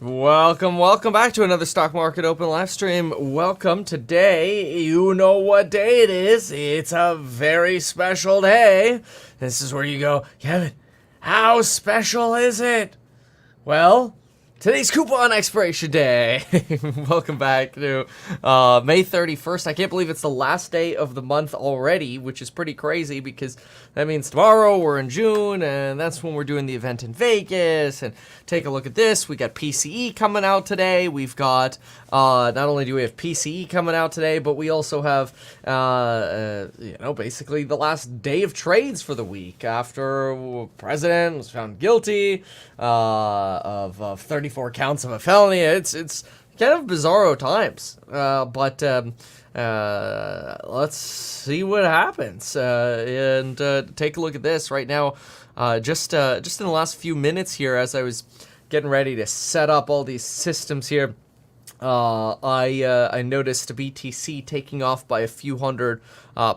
Welcome back to another Stock Market Open live stream. Welcome. Today, you know what day it is. It's a very special day. This is where you go, Kevin, how special is it? Well, today's coupon expiration day. Welcome back to May 31st. I can't believe it's the last day of the month already, which is pretty crazy because that means tomorrow we're in June, and that's when we're doing the event in Vegas. And take a look at this. We got PCE coming out today. We've got, not only do we have PCE coming out today, but we also have, basically the last day of trades for the week after the president was found guilty of 34 counts of a felony. It's kind of bizarro times, but let's see what happens and take a look at this right now. Just in the last few minutes here, as I was getting ready to set up all these systems here, I noticed BTC taking off by a few hundred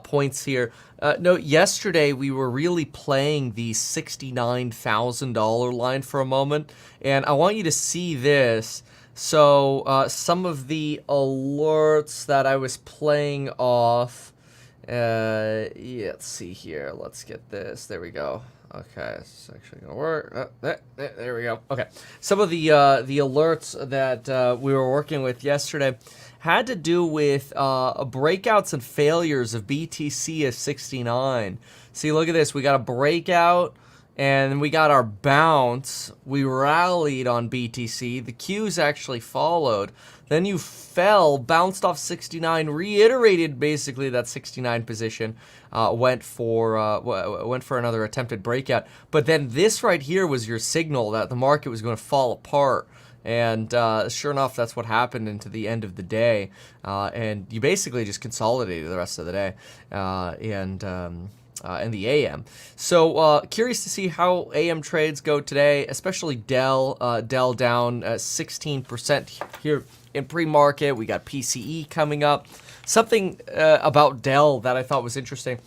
points here. Note, yesterday we were really playing the $69,000 line for a moment, and I want you to see this. So some of the alerts that I was playing off, let's see here. Let's get this. There we go. Okay, it's actually gonna work. There we go. Okay, some of the alerts that we were working with yesterday had to do with breakouts and failures of BTC of 69. See, look at this. We got a breakout, and we got our bounce. We rallied on BTC. The Qs actually followed. Then you fell, bounced off 69, reiterated basically that 69 position, went for another attempted breakout. But then this right here was your signal that the market was going to fall apart. And sure enough, that's what happened into the end of the day. And you basically just consolidated the rest of the day and the AM. So curious to see how AM trades go today, especially Dell. Dell down 16% here in pre-market. We got PCE coming up. Something about Dell that I thought was interesting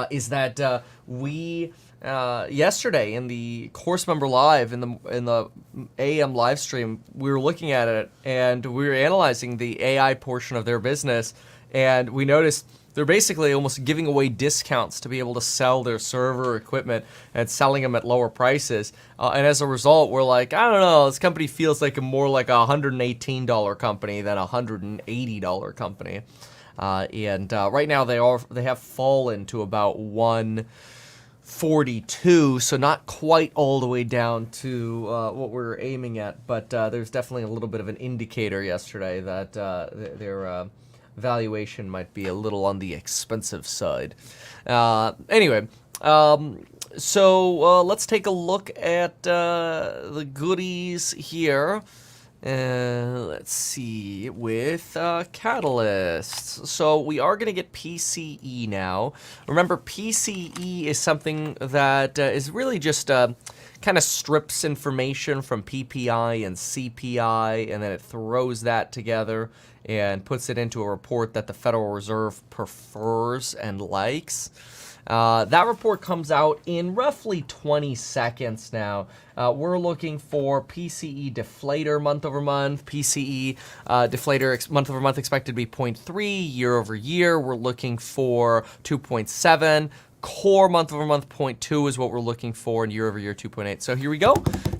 is that we yesterday in the course member live in the AM live stream, we were looking at it and we were analyzing the AI portion of their business, and we noticed they're basically almost giving away discounts to be able to sell their server equipment and selling them at lower prices. And as a result, we're like, I don't know, this company feels like more like a $118 company than a $180 company. And right now they have fallen to about 142, so not quite all the way down to what we're aiming at. But there's definitely a little bit of an indicator yesterday that their valuation might be a little on the expensive side. Anyway, so let's take a look at the goodies here. Let's see, with catalysts. So we are going to get PCE now. Remember, PCE is something that is really just kind of strips information from PPI and CPI, and then it throws that together and puts it into a report that the Federal Reserve prefers and likes. That report comes out in roughly 20 seconds now. We're looking for PCE deflator month over month. PCE deflator month over month expected to be 0.3 year over year. We're looking for 2.7. Core month over month 0.2 is what we're looking for, and year over year 2.8. So here we go.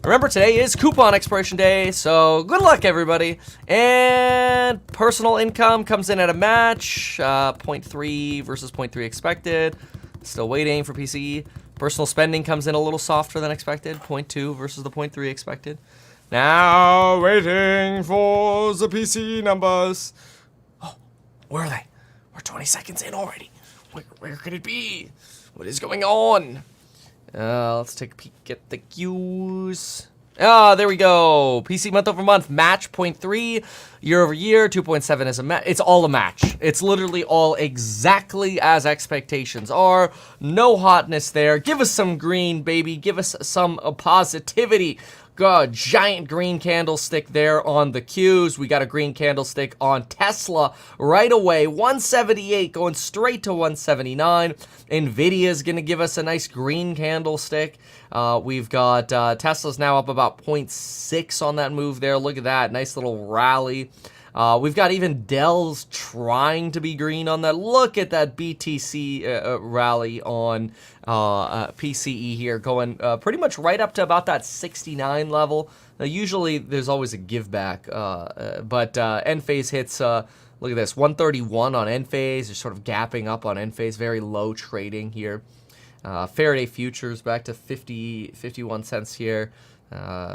Remember, today is coupon expiration day, so good luck, everybody. And personal income comes in at a match, 0.3 versus 0.3 expected. Still waiting for PCE. Personal spending comes in a little softer than expected, 0.2 versus the 0.3 expected. Now waiting for the PCE numbers. Oh, where are they? We're 20 seconds in already. Where could it be? What is going on? Let's take a peek at the Qs. There we go. PC month over month, match 0.3. Year over year, 2.7 is a match. It's all a match. It's literally all exactly as expectations are. No hotness there. Give us some green, baby. Give us some positivity. Got a giant green candlestick there on the Qs. We got a green candlestick on Tesla right away. 178 going straight to 179. Nvidia is going to give us a nice green candlestick. We've got Tesla's now up about 0.6 on that move there. Look at that. Nice little rally. We've got even Dell's trying to be green on that. Look at that BTC rally on PCE here, going pretty much right up to about that 69 level. Now, usually there's always a give back, but Enphase hits, look at this, 131 on Enphase. They're sort of gapping up on Enphase, very low trading here. Faraday futures back to 51 cents here.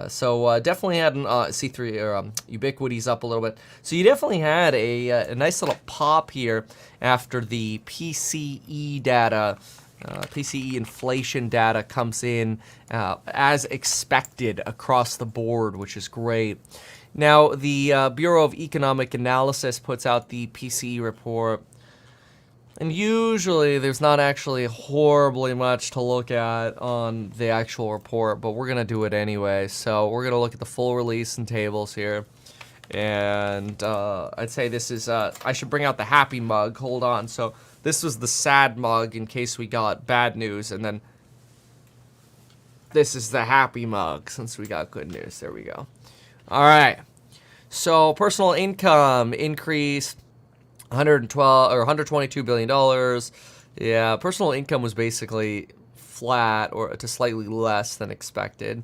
So definitely had an C3 or Ubiquity's up a little bit. So you definitely had a nice little pop here after the PCE data. PCE inflation data comes in as expected across the board, which is great. Now, the Bureau of Economic Analysis puts out the PCE report. And usually there's not actually horribly much to look at on the actual report, but we're going to do it anyway. So we're going to look at the full release and tables here. And I'd say this is, I should bring out the happy mug. Hold on. So this was the sad mug in case we got bad news. And then this is the happy mug since we got good news. There we go. All right. So personal income increased 112 or $122 billion. Yeah, personal income was basically flat or to slightly less than expected.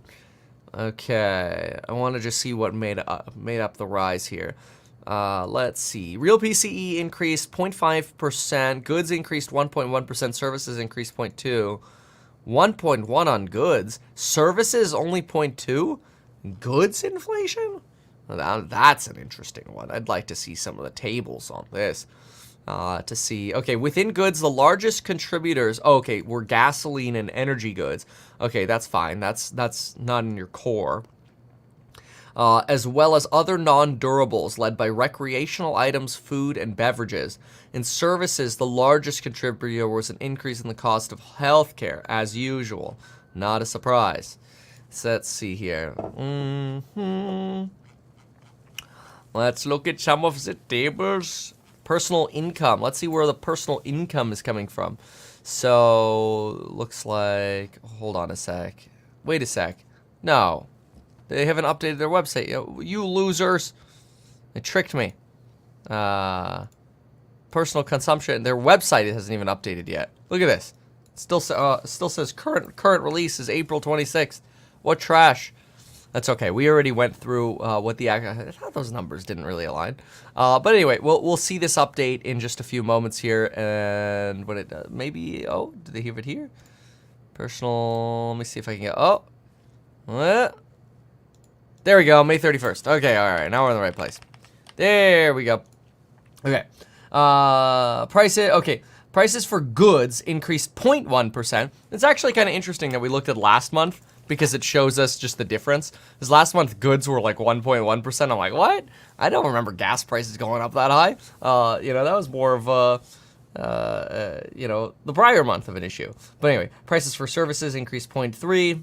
Okay, I want to just see what made up the rise here. Let's see. Real PCE increased 0.5%. Goods increased 1.1%. Services increased 0.2%. 1.1 on goods. Services only 0.2. Goods inflation? Now, that's an interesting one. I'd like to see some of the tables on this to see. Okay, within goods, the largest contributors, okay, were gasoline and energy goods. Okay, that's fine. That's not in your core. As well as other non-durables led by recreational items, food, and beverages. In services, the largest contributor was an increase in the cost of healthcare, as usual. Not a surprise. So let's see here. Let's look at some of the tables. Personal income. Let's see where the personal income is coming from. So, looks like... Hold on a sec. Wait a sec. No. They haven't updated their website. You losers. They tricked me. Personal consumption. Their website hasn't even updated yet. Look at this. It still says current release is April 26th. What trash. That's okay. We already went through what the... I thought those numbers didn't really align. But anyway, we'll see this update in just a few moments here. And what it does... Maybe... Oh, did they have it here? Personal... Let me see if I can get... Oh. There we go. May 31st. Okay, all right. Now we're in the right place. There we go. Okay. Prices... Okay. Prices for goods increased 0.1%. It's actually kind of interesting that we looked at last month, because it shows us just the difference. Because last month, goods were like 1.1%. I'm like, what? I don't remember gas prices going up that high. That was more of a, the prior month of an issue. But anyway, prices for services increased 0.3.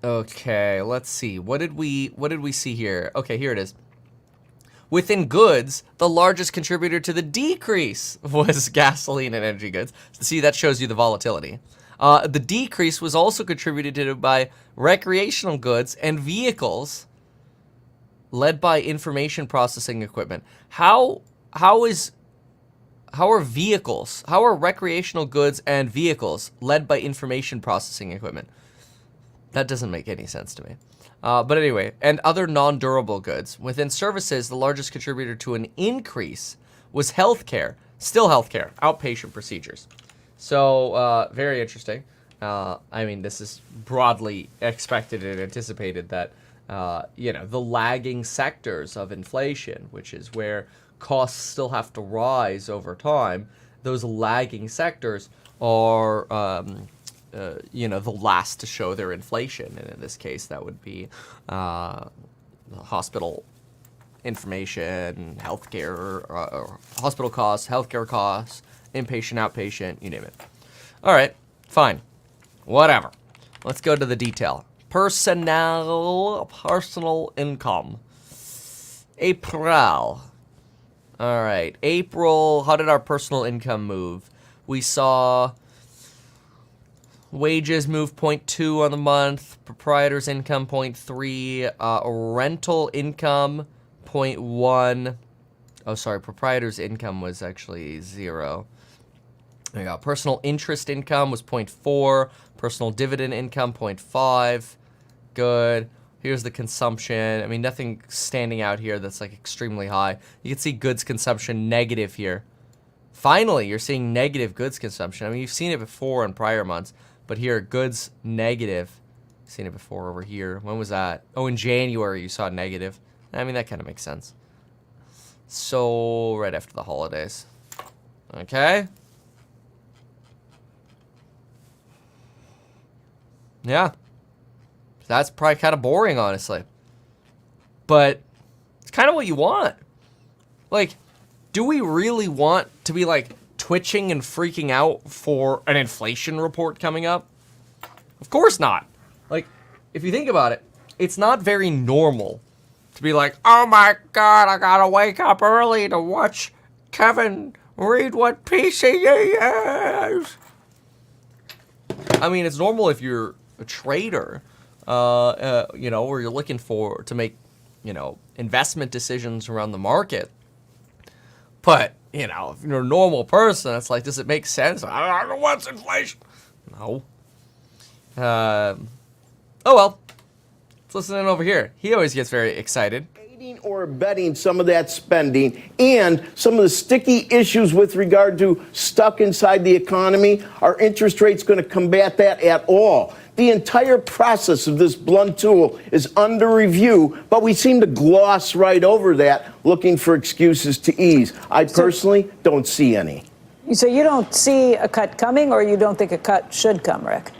Okay, let's see. What did we see here? Okay, here it is. Within goods, the largest contributor to the decrease was gasoline and energy goods. See, that shows you the volatility. The decrease was also contributed to by recreational goods and vehicles led by information processing equipment. How are recreational goods and vehicles led by information processing equipment? That doesn't make any sense to me. But anyway, and other non-durable goods. Within services, the largest contributor to an increase was healthcare. Still healthcare, outpatient procedures. So, very interesting. I mean, this is broadly expected and anticipated that, the lagging sectors of inflation, which is where costs still have to rise over time, those lagging sectors are, the last to show their inflation. And in this case, that would be hospital information, healthcare, hospital costs, healthcare costs, inpatient, outpatient, you name it. All right, fine. Whatever. Let's go to the detail. personal income. April. All right, April, how did our personal income move? We saw wages move 0.2 on the month, proprietor's income 0.3, rental income 0.1. Oh, sorry, proprietor's income was actually 0. There you go. Personal interest income was 0.4, personal dividend income 0.5. Good. Here's the consumption. I mean, nothing standing out here that's like extremely high. You can see goods consumption negative here. Finally, you're seeing negative goods consumption. I mean, you've seen it before in prior months, but here, goods negative. Seen it before over here. When was that? Oh, in January you saw negative. I mean, that kind of makes sense. So, right after the holidays. Okay. Yeah. That's probably kind of boring, honestly. But it's kind of what you want. Like, do we really want to be, like, twitching and freaking out for an inflation report coming up? Of course not. Like, if you think about it, it's not very normal to be like, oh my God, I gotta wake up early to watch Kevin read what PCE is. I mean, it's normal if you're a trader, you know, or you're looking to make, you know, investment decisions around the market. But, you know, if you're a normal person, it's like, does it make sense? I don't know what's inflation. No. Oh, well. Let's listen in over here. He always gets very excited. Or abetting some of that spending and some of the sticky issues with regard to stuck inside the economy. Are interest rates going to combat that at all? The entire process of this blunt tool is under review, but we seem to gloss right over that, looking for excuses to ease. I personally don't see any. So you don't see a cut coming, or you don't think a cut should come, Rick?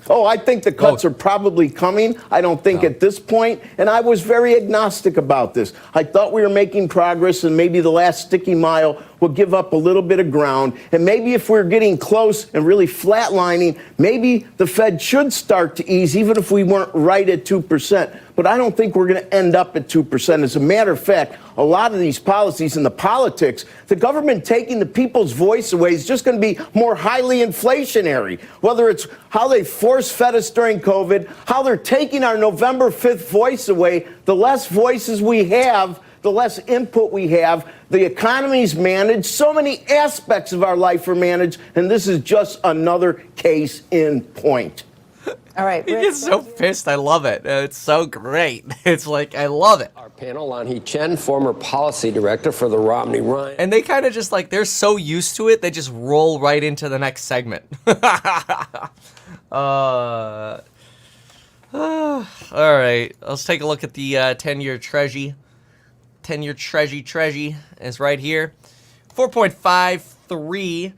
Oh, I think the cuts are probably coming. I don't think at this point, and I was very agnostic about this. I thought we were making progress, and maybe the last sticky mile will give up a little bit of ground. And maybe if we're getting close and really flatlining, maybe the Fed should start to ease, even if we weren't right at 2%. But I don't think we're going to end up at 2%. As a matter of fact, a lot of these policies and the politics, the government taking the people's voice away is just going to be more highly inflationary. Whether it's how they force-fed us during COVID, how they're taking our November 5th voice away, the less voices we have, the less input we have. The economy's managed. So many aspects of our life are managed, and this is just another case in point. All right. He gets so pissed. I love it. It's so great. It's like, I love it. Our panel, Lanhee Chen, former policy director for the Romney Ryan. And they kind of just like, they're so used to it, they just roll right into the next segment. All right. Let's take a look at the 10-year Treasury. 10-year Treasury is right here. 4.53.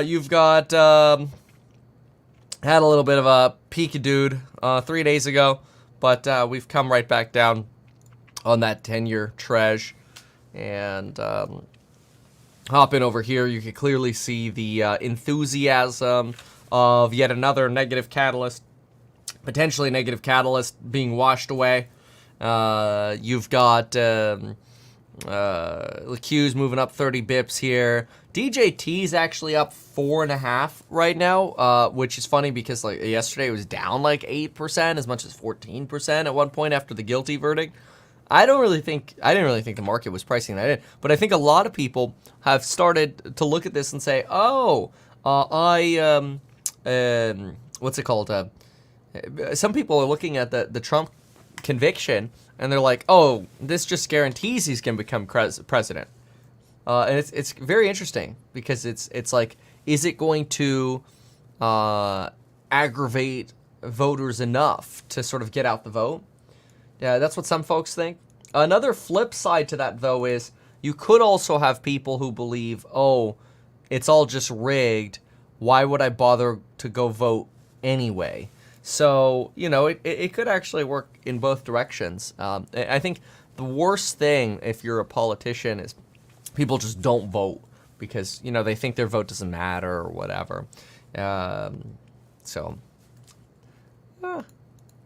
You've got... had a little bit of a peek-a-dude 3 days ago, but we've come right back down on that 10-year Treasury. And hop in over here, you can clearly see the enthusiasm of yet another negative catalyst, potentially negative catalyst being washed away. You've got the Q's moving up 30 bips here. DJT is actually up 4.5 right now, which is funny because like yesterday it was down like 8%, as much as 14% at one point after the guilty verdict. I didn't really think the market was pricing that in, but I think a lot of people have started to look at this and say, "Oh, what's it called?" Some people are looking at the Trump conviction and they're like, "Oh, this just guarantees he's going to become president." And it's very interesting because it's like, is it going to aggravate voters enough to sort of get out the vote? Yeah, that's what some folks think. Another flip side to that, though, is you could also have people who believe, oh, it's all just rigged. Why would I bother to go vote anyway? So, you know, it could actually work in both directions. I think the worst thing if you're a politician is people just don't vote because, you know, they think their vote doesn't matter or whatever.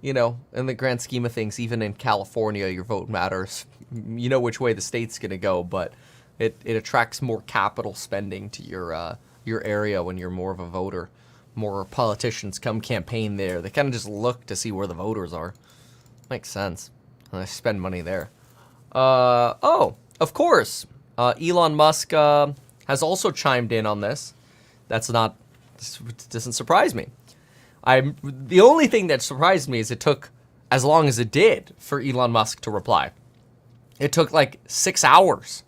you know, in the grand scheme of things, even in California, your vote matters. You know which way the state's going to go, but it attracts more capital spending to your area when you're more of a voter. More politicians come campaign there. They kind of just look to see where the voters are. Makes sense. And they spend money there. Oh, of course. Elon Musk has also chimed in on this. This doesn't surprise me. The only thing that surprised me is it took as long as it did for Elon Musk to reply. It took like 6 hours.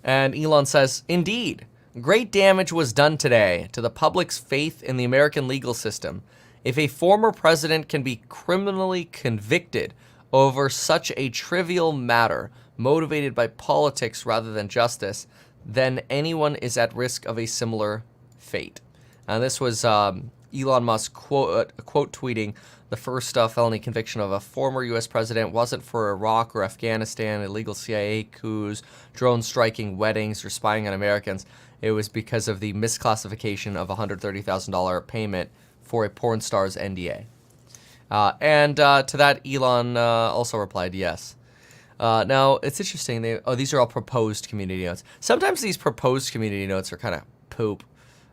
And Elon says, indeed, great damage was done today to the public's faith in the American legal system. If a former president can be criminally convicted over such a trivial matter, motivated by politics rather than justice, then anyone is at risk of a similar fate. And this was Elon Musk quote tweeting the first felony conviction of a former U.S. president wasn't for Iraq or Afghanistan, illegal CIA coups, drone striking weddings, or spying on Americans. It was because of the misclassification of a $130,000 payment for a porn star's NDA. And to that, Elon also replied yes. Now, it's interesting. These are all proposed community notes. Sometimes these proposed community notes are kind of poop.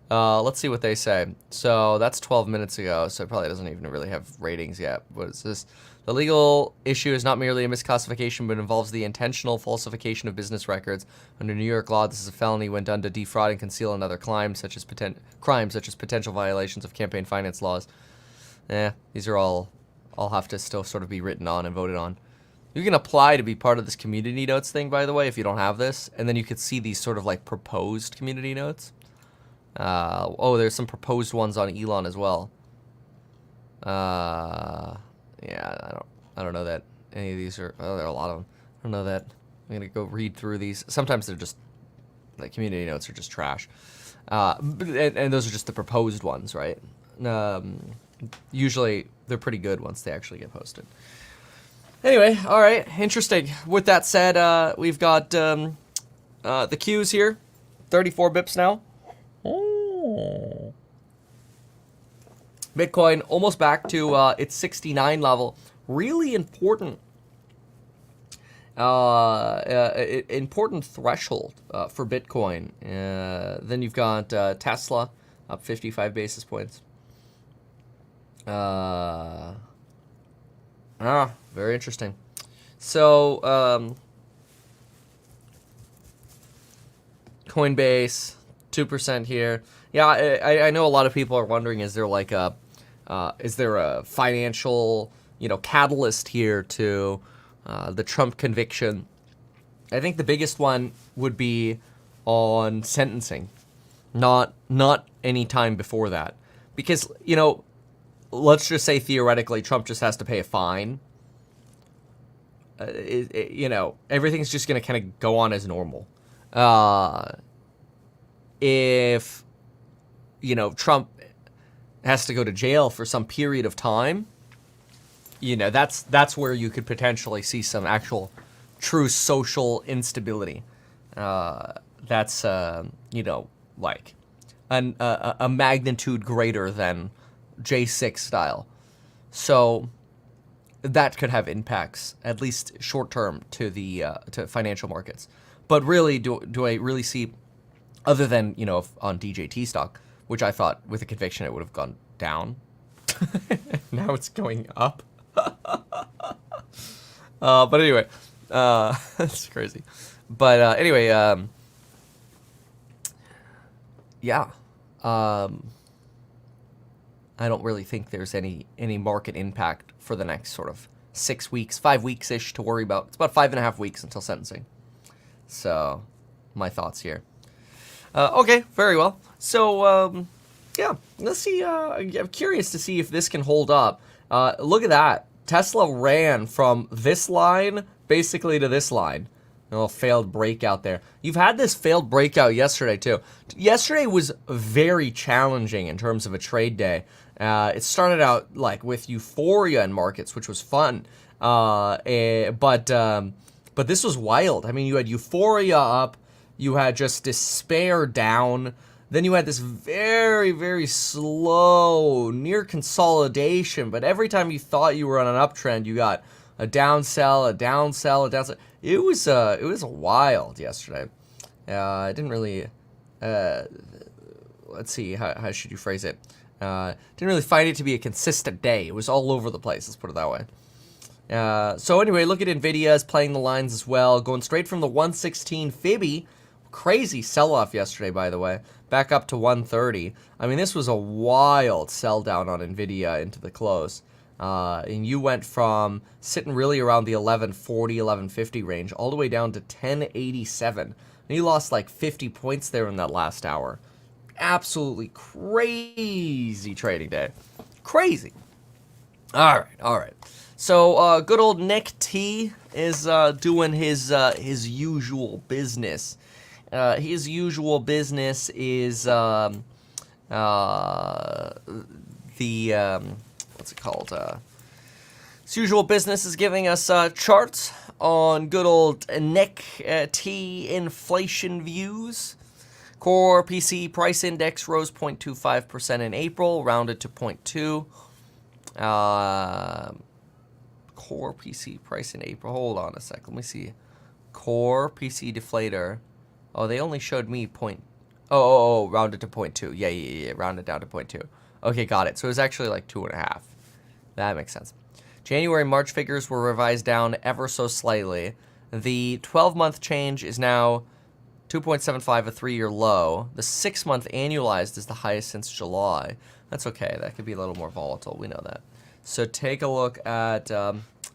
Let's see what they say. So that's 12 minutes ago, so it probably doesn't even really have ratings yet. What is this? The legal issue is not merely a misclassification, but involves the intentional falsification of business records. Under New York law, this is a felony when done to defraud and conceal another crimes, such as potential violations of campaign finance laws. These are all have to still sort of be written on and voted on. You can apply to be part of this community notes thing, by the way, if you don't have this, and then you could see these sort of like proposed community notes. There's some proposed ones on Elon as well. Yeah, I don't know that any of these are. Oh, there are a lot of them. I don't know that. I'm gonna go read through these. Sometimes they're just like community notes are just trash. And those are just the proposed ones, right? Usually they're pretty good once they actually get posted. Anyway, all right, interesting. With that said, we've got the Qs here, 34 bips now. Oh. Bitcoin almost back to its 69 level. Really important, important threshold for Bitcoin. Then you've got Tesla up 55 basis points. Very interesting. So, Coinbase, 2% here. Yeah, I know a lot of people are wondering, is there like a financial, catalyst here to the Trump conviction? I think the biggest one would be on sentencing, not any time before that. Because, let's just say theoretically Trump just has to pay a fine. Everything's just going to kind of go on as normal. If, Trump has to go to jail for some period of time, that's where you could potentially see some actual true social instability. That's, like a magnitude greater than J6 style. So that could have impacts, at least short term, to the to financial markets. But really, do I really see, other than on DJT stock, which I thought with a conviction it would have gone down, now it's going up. But anyway, that's crazy. But anyway, yeah. I don't really think there's any market impact for the next sort of 6 weeks, 5 weeks-ish to worry about. It's about 5.5 weeks until sentencing. So, my thoughts here. Okay, very well. So, yeah, let's see. I'm curious to see if this can hold up. Look at that. Tesla ran from this line basically to this line. A little failed breakout there. You've had this failed breakout yesterday, too. Yesterday was very challenging in terms of a trade day. It started out like with euphoria in markets, which was fun. But this was wild. I mean, you had euphoria up. You had just despair down. Then you had this very, very slow near consolidation, but every time you thought you were on an uptrend, you got a down sell, a down sell, a down sell. It was wild yesterday. I didn't really, let's see, how should you phrase it? Didn't really find it to be a consistent day. It was all over the place, let's put it that way. So anyway, look at NVIDIA is playing the lines as well, going straight from the 116 Fibby. Crazy sell-off yesterday, by the way, back up to 130. I mean, this was a wild sell down on NVIDIA into the close. And you went from sitting really around the 1140, 1150 range all the way down to 1087. And you lost like 50 points there in that last hour. Absolutely crazy trading day. Crazy. All right. So good old Nick T is doing his usual business. His usual business is what's it called? His usual business is giving us charts on good old Nick T inflation views. Core PCE price index rose 0.25% in April, rounded to 0.2. Core PCE price in April. Hold on a sec. Let me see. Core PCE deflator. Oh, they only showed me rounded to 0.2. Yeah, rounded down to 0.2. Okay, got it. So it was actually like 2.5. That makes sense. January, March figures were revised down ever so slightly. The 12-month change is now 2.75, a 3-year low. The 6-month annualized is the highest since July. That's okay. That could be a little more volatile. We know that. So take a look at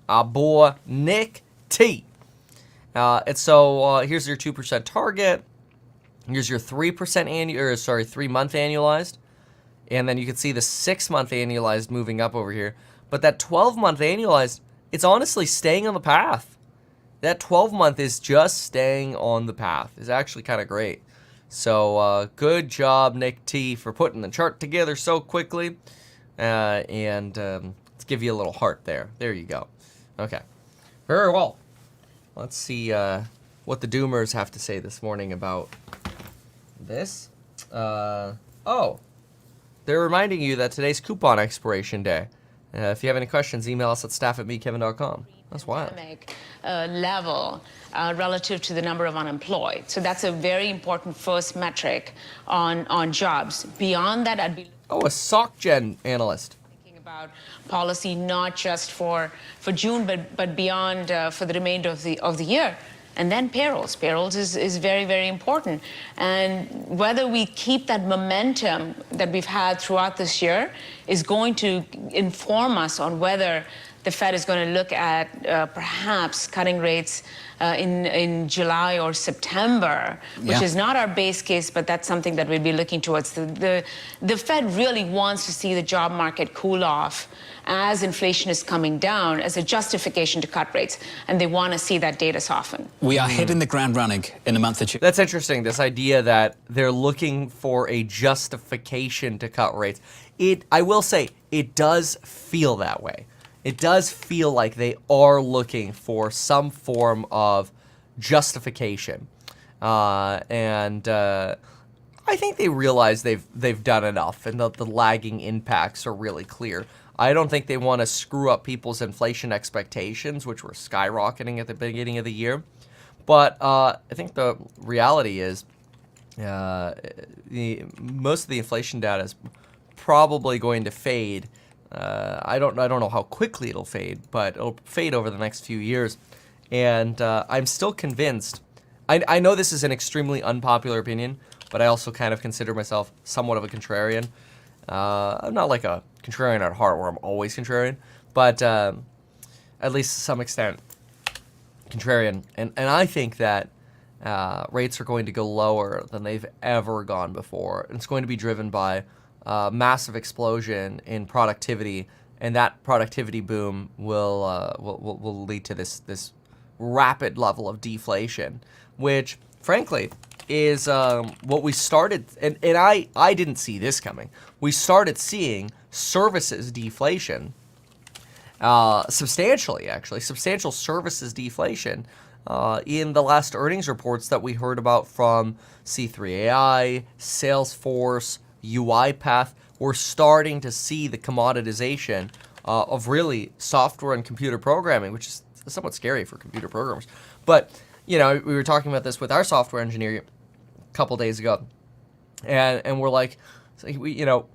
our boy Nick T. And so here's your 2% target. Here's your 3% 3-month annualized. And then you can see the 6-month annualized moving up over here. But that 12-month annualized, it's honestly staying on the path. That 12-month is just staying on the path. It's actually kind of great. So good job, Nick T, for putting the chart together so quickly. Let's give you a little heart there. There you go. Okay. Very well. Let's see what the Doomers have to say this morning about this. They're reminding you that today's coupon expiration day. If you have any questions, email us at staff@meetkevin.com. That's wild. Level relative to the number of unemployed. So that's a very important first metric on jobs. Beyond that, I'd be a SocGen analyst. thinking about policy not just for June, but beyond for the remainder of the year. And then payrolls. Payrolls is very, very important. And whether we keep that momentum that we've had throughout this year is going to inform us on whether the Fed is going to look at perhaps cutting rates in July or September, which is not our base case, but that's something that we'll be looking towards. The Fed really wants to see the job market cool off as inflation is coming down as a justification to cut rates, and they want to see that data soften. We are hitting the ground running in a month or two. That's interesting, this idea that they're looking for a justification to cut rates. I will say, it does feel that way. It does feel like they are looking for some form of justification. I think they realize they've done enough and that the lagging impacts are really clear. I don't think they want to screw up people's inflation expectations, which were skyrocketing at the beginning of the year. But I think the reality is most of the inflation data is probably going to fade. I don't know how quickly it'll fade, but it'll fade over the next few years. And I'm still convinced. I know this is an extremely unpopular opinion, but I also kind of consider myself somewhat of a contrarian. I'm not like a contrarian at heart where I'm always contrarian, but at least to some extent contrarian. And I think that rates are going to go lower than they've ever gone before. And it's going to be driven by massive explosion in productivity, and that productivity boom will lead to this rapid level of deflation, which frankly is what we started, and I didn't see this coming. We started seeing services deflation substantially, actually, substantial services deflation in the last earnings reports that we heard about from C3AI, Salesforce, UiPath. We're starting to see the commoditization of really software and computer programming, which is somewhat scary for computer programmers. But, you know, we were talking about this with our software engineer a couple days ago, and we're like, you know,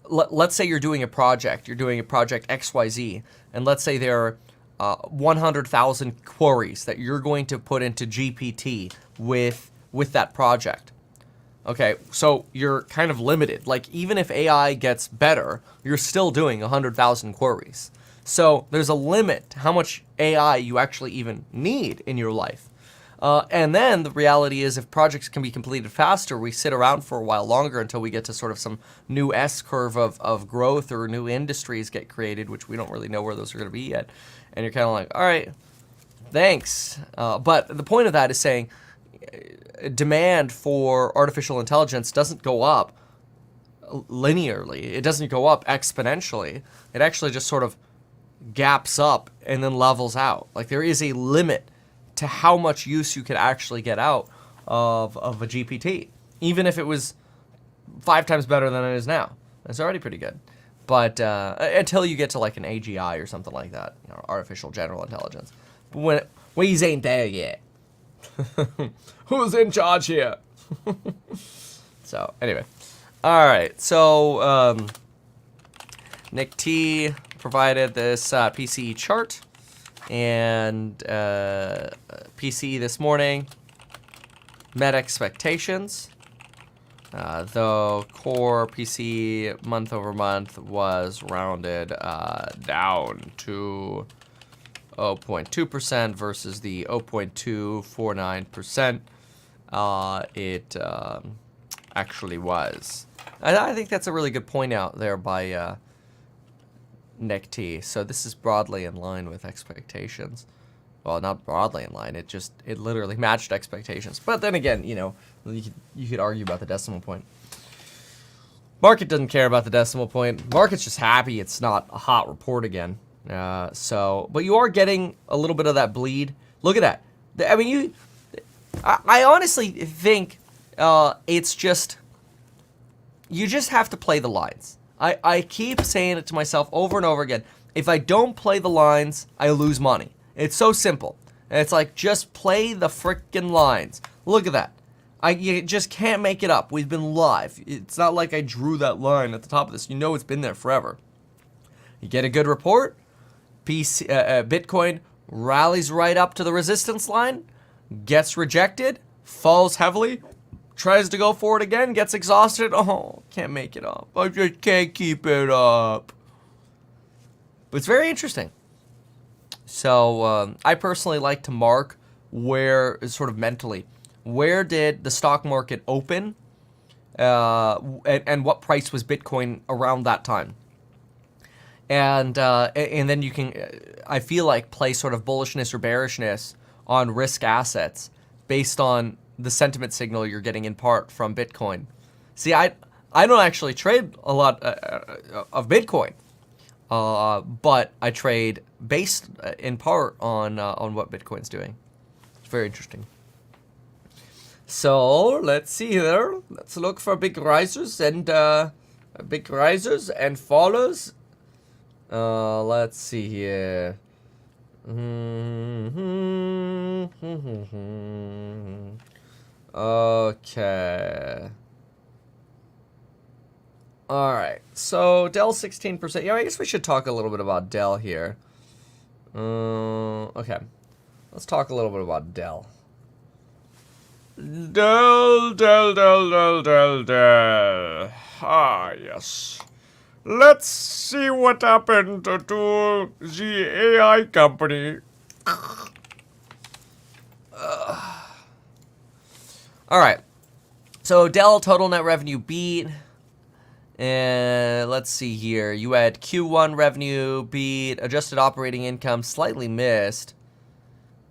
let's say you're doing a project XYZ, and let's say there are 100,000 queries that you're going to put into GPT with that project. Okay, so you're kind of limited. Like, even if AI gets better, you're still doing 100,000 queries. So there's a limit to how much AI you actually even need in your life. And then the reality is, if projects can be completed faster, we sit around for a while longer until we get to sort of some new S-curve of growth, or new industries get created, which we don't really know where those are going to be yet. And you're kind of like, all right, thanks. But the point of that is saying demand for artificial intelligence doesn't go up linearly. It doesn't go up exponentially. It actually just sort of gaps up and then levels out. Like, there is a limit to how much use you could actually get out of a GPT, even if it was 5 times better than it is now. It's already pretty good. But until you get to like an AGI or something like that, you know, artificial general intelligence. But when we ain't there yet. Who's in charge here? So anyway, all right. So Nick T provided this PCE chart, and PCE this morning met expectations. Though core PCE month over month was rounded down to 0.2% versus the 0.249% it actually was. I think that's a really good point out there by Nick T. So this is broadly in line with expectations. Well, not broadly in line. It literally matched expectations. But then again, you know, you could argue about the decimal point. Market doesn't care about the decimal point. Market's just happy it's not a hot report again. But you are getting a little bit of that bleed. Look at that. I mean, I honestly think it's just, you just have to play the lines. I keep saying it to myself over and over again. If I don't play the lines, I lose money. It's so simple. And it's like, just play the frickin' lines. Look at that. You just can't make it up. We've been live. It's not like I drew that line at the top of this. You know it's been there forever. You get a good report. Bitcoin rallies right up to the resistance line, gets rejected, falls heavily, tries to go for it again, gets exhausted. Oh, can't make it up. I just can't keep it up. But it's very interesting. So I personally like to mark where, sort of mentally, where did the stock market open, and what price was Bitcoin around that time. And then you can, I feel like, play sort of bullishness or bearishness on risk assets based on the sentiment signal you're getting in part from Bitcoin. See, I don't actually trade a lot of Bitcoin, but I trade based in part on what Bitcoin's doing. It's very interesting. So let's see here. Let's look for big risers and fallers. Let's see here. Okay. All right. So Dell 16%. Yeah, I guess we should talk a little bit about Dell here. Okay. Let's talk a little bit about Dell. Dell. Ah, yes. Let's see what happened to the AI company. All right. So Dell total net revenue beat. And let's see here. You had Q1 revenue beat, adjusted operating income slightly missed.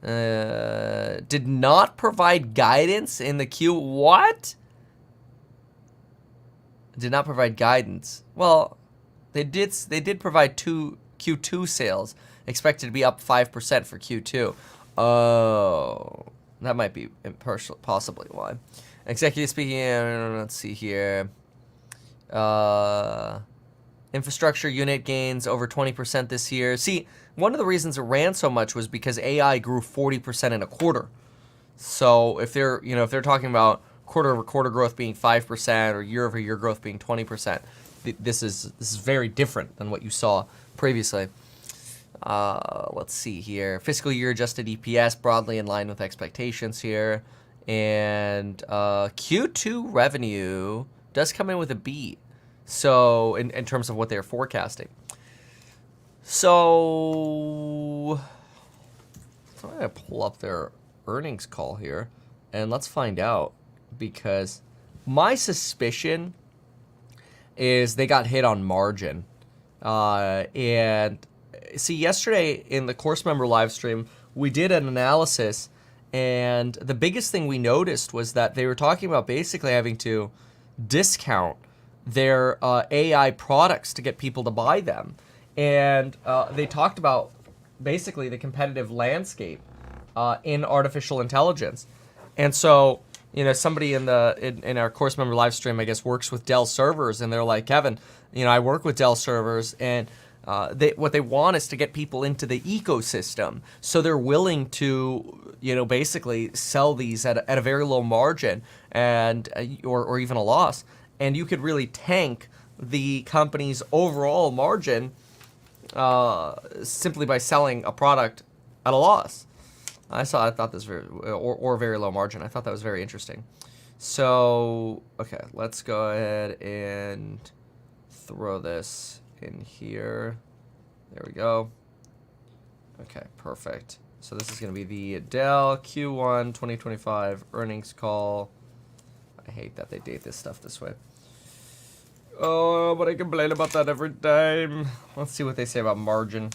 Did not provide guidance in the Q. What? Did not provide guidance. Well, they did provide Q2 sales expected to be up 5% for Q2. Oh, that might be possibly why. Executive speaking, let's see here. Infrastructure unit gains over 20% this year. See, one of the reasons it ran so much was because AI grew 40% in a quarter. So if they're, if they're talking about quarter-over-quarter growth being 5% or year-over-year growth being 20%, this is very different than what you saw previously. Let's see here. Fiscal year adjusted EPS broadly in line with expectations here. And Q2 revenue does come in with a beat. So in terms of what they're forecasting. So I'm going to pull up their earnings call here and let's find out, because my suspicion is they got hit on margin. And see, yesterday in the course member live stream, we did an analysis, and the biggest thing we noticed was that they were talking about basically having to discount their AI products to get people to buy them. And they talked about basically the competitive landscape in artificial intelligence. And so, somebody in our course member live stream, I guess, works with Dell servers, and they're like, Kevin, I work with Dell servers, and what they want is to get people into the ecosystem. So they're willing to, basically sell these at a very low margin and or even a loss. And you could really tank the company's overall margin simply by selling a product at a loss. I thought this or very low margin. I thought that was very interesting. So, okay, let's go ahead and throw this in here. There we go. Okay, perfect. So this is going to be the Dell Q1 2025 earnings call. I hate that they date this stuff this way. Oh, but I complain about that every time. Let's see what they say about margin.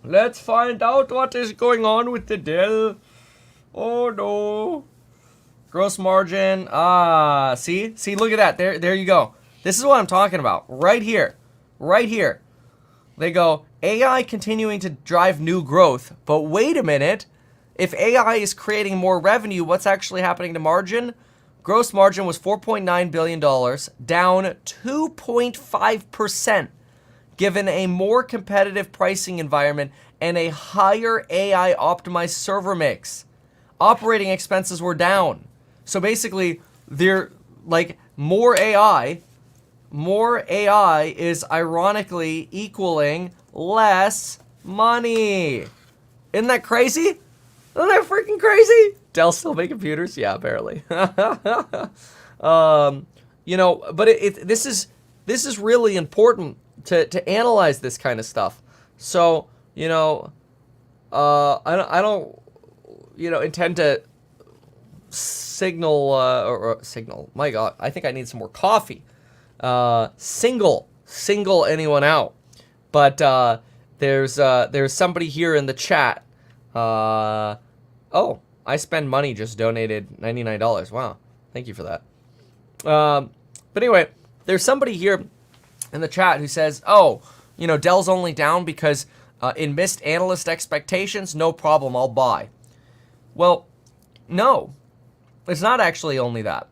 Let's find out what is going on with the Dell. Oh no. Gross margin. See, look at that. There you go. This is what I'm talking about. Right here. Right here. They go, AI continuing to drive new growth. But wait a minute. If AI is creating more revenue, what's actually happening to margin? Gross margin was $4.9 billion, down 2.5%, given a more competitive pricing environment and a higher AI-optimized server mix. Operating expenses were down. So basically, they're like more AI is ironically equaling less money. Isn't that crazy? Isn't that freaking crazy? Dell still make computers? Yeah, barely. But this is really important to analyze this kind of stuff. So, I don't intend to signal. My God, I think I need some more coffee. Single anyone out. But there's somebody here in the chat. Oh, I spend money just donated $99. Wow, thank you for that. But anyway, there's somebody here in the chat who says, oh, Dell's only down because it missed analyst expectations. No problem, I'll buy. Well, no, it's not actually only that.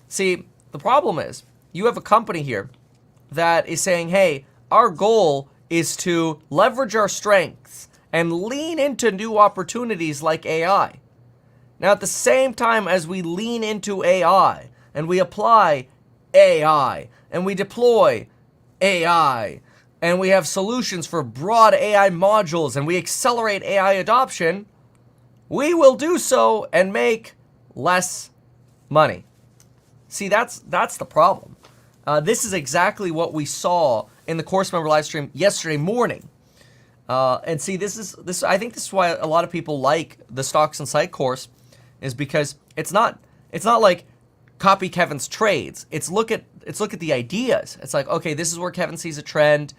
See, the problem is you have a company here that is saying, hey, our goal is to leverage our strengths and lean into new opportunities like AI. Now, at the same time as we lean into AI and we apply AI and we deploy AI and we have solutions for broad AI modules and we accelerate AI adoption, we will do so and make less money. See, that's the problem. This is exactly what we saw in the course member live stream yesterday morning. And see, I think this is why a lot of people like the Stocks and Psych course, is because it's not like copy Kevin's trades. It's look at the ideas. It's like, okay, this is where Kevin sees a trend.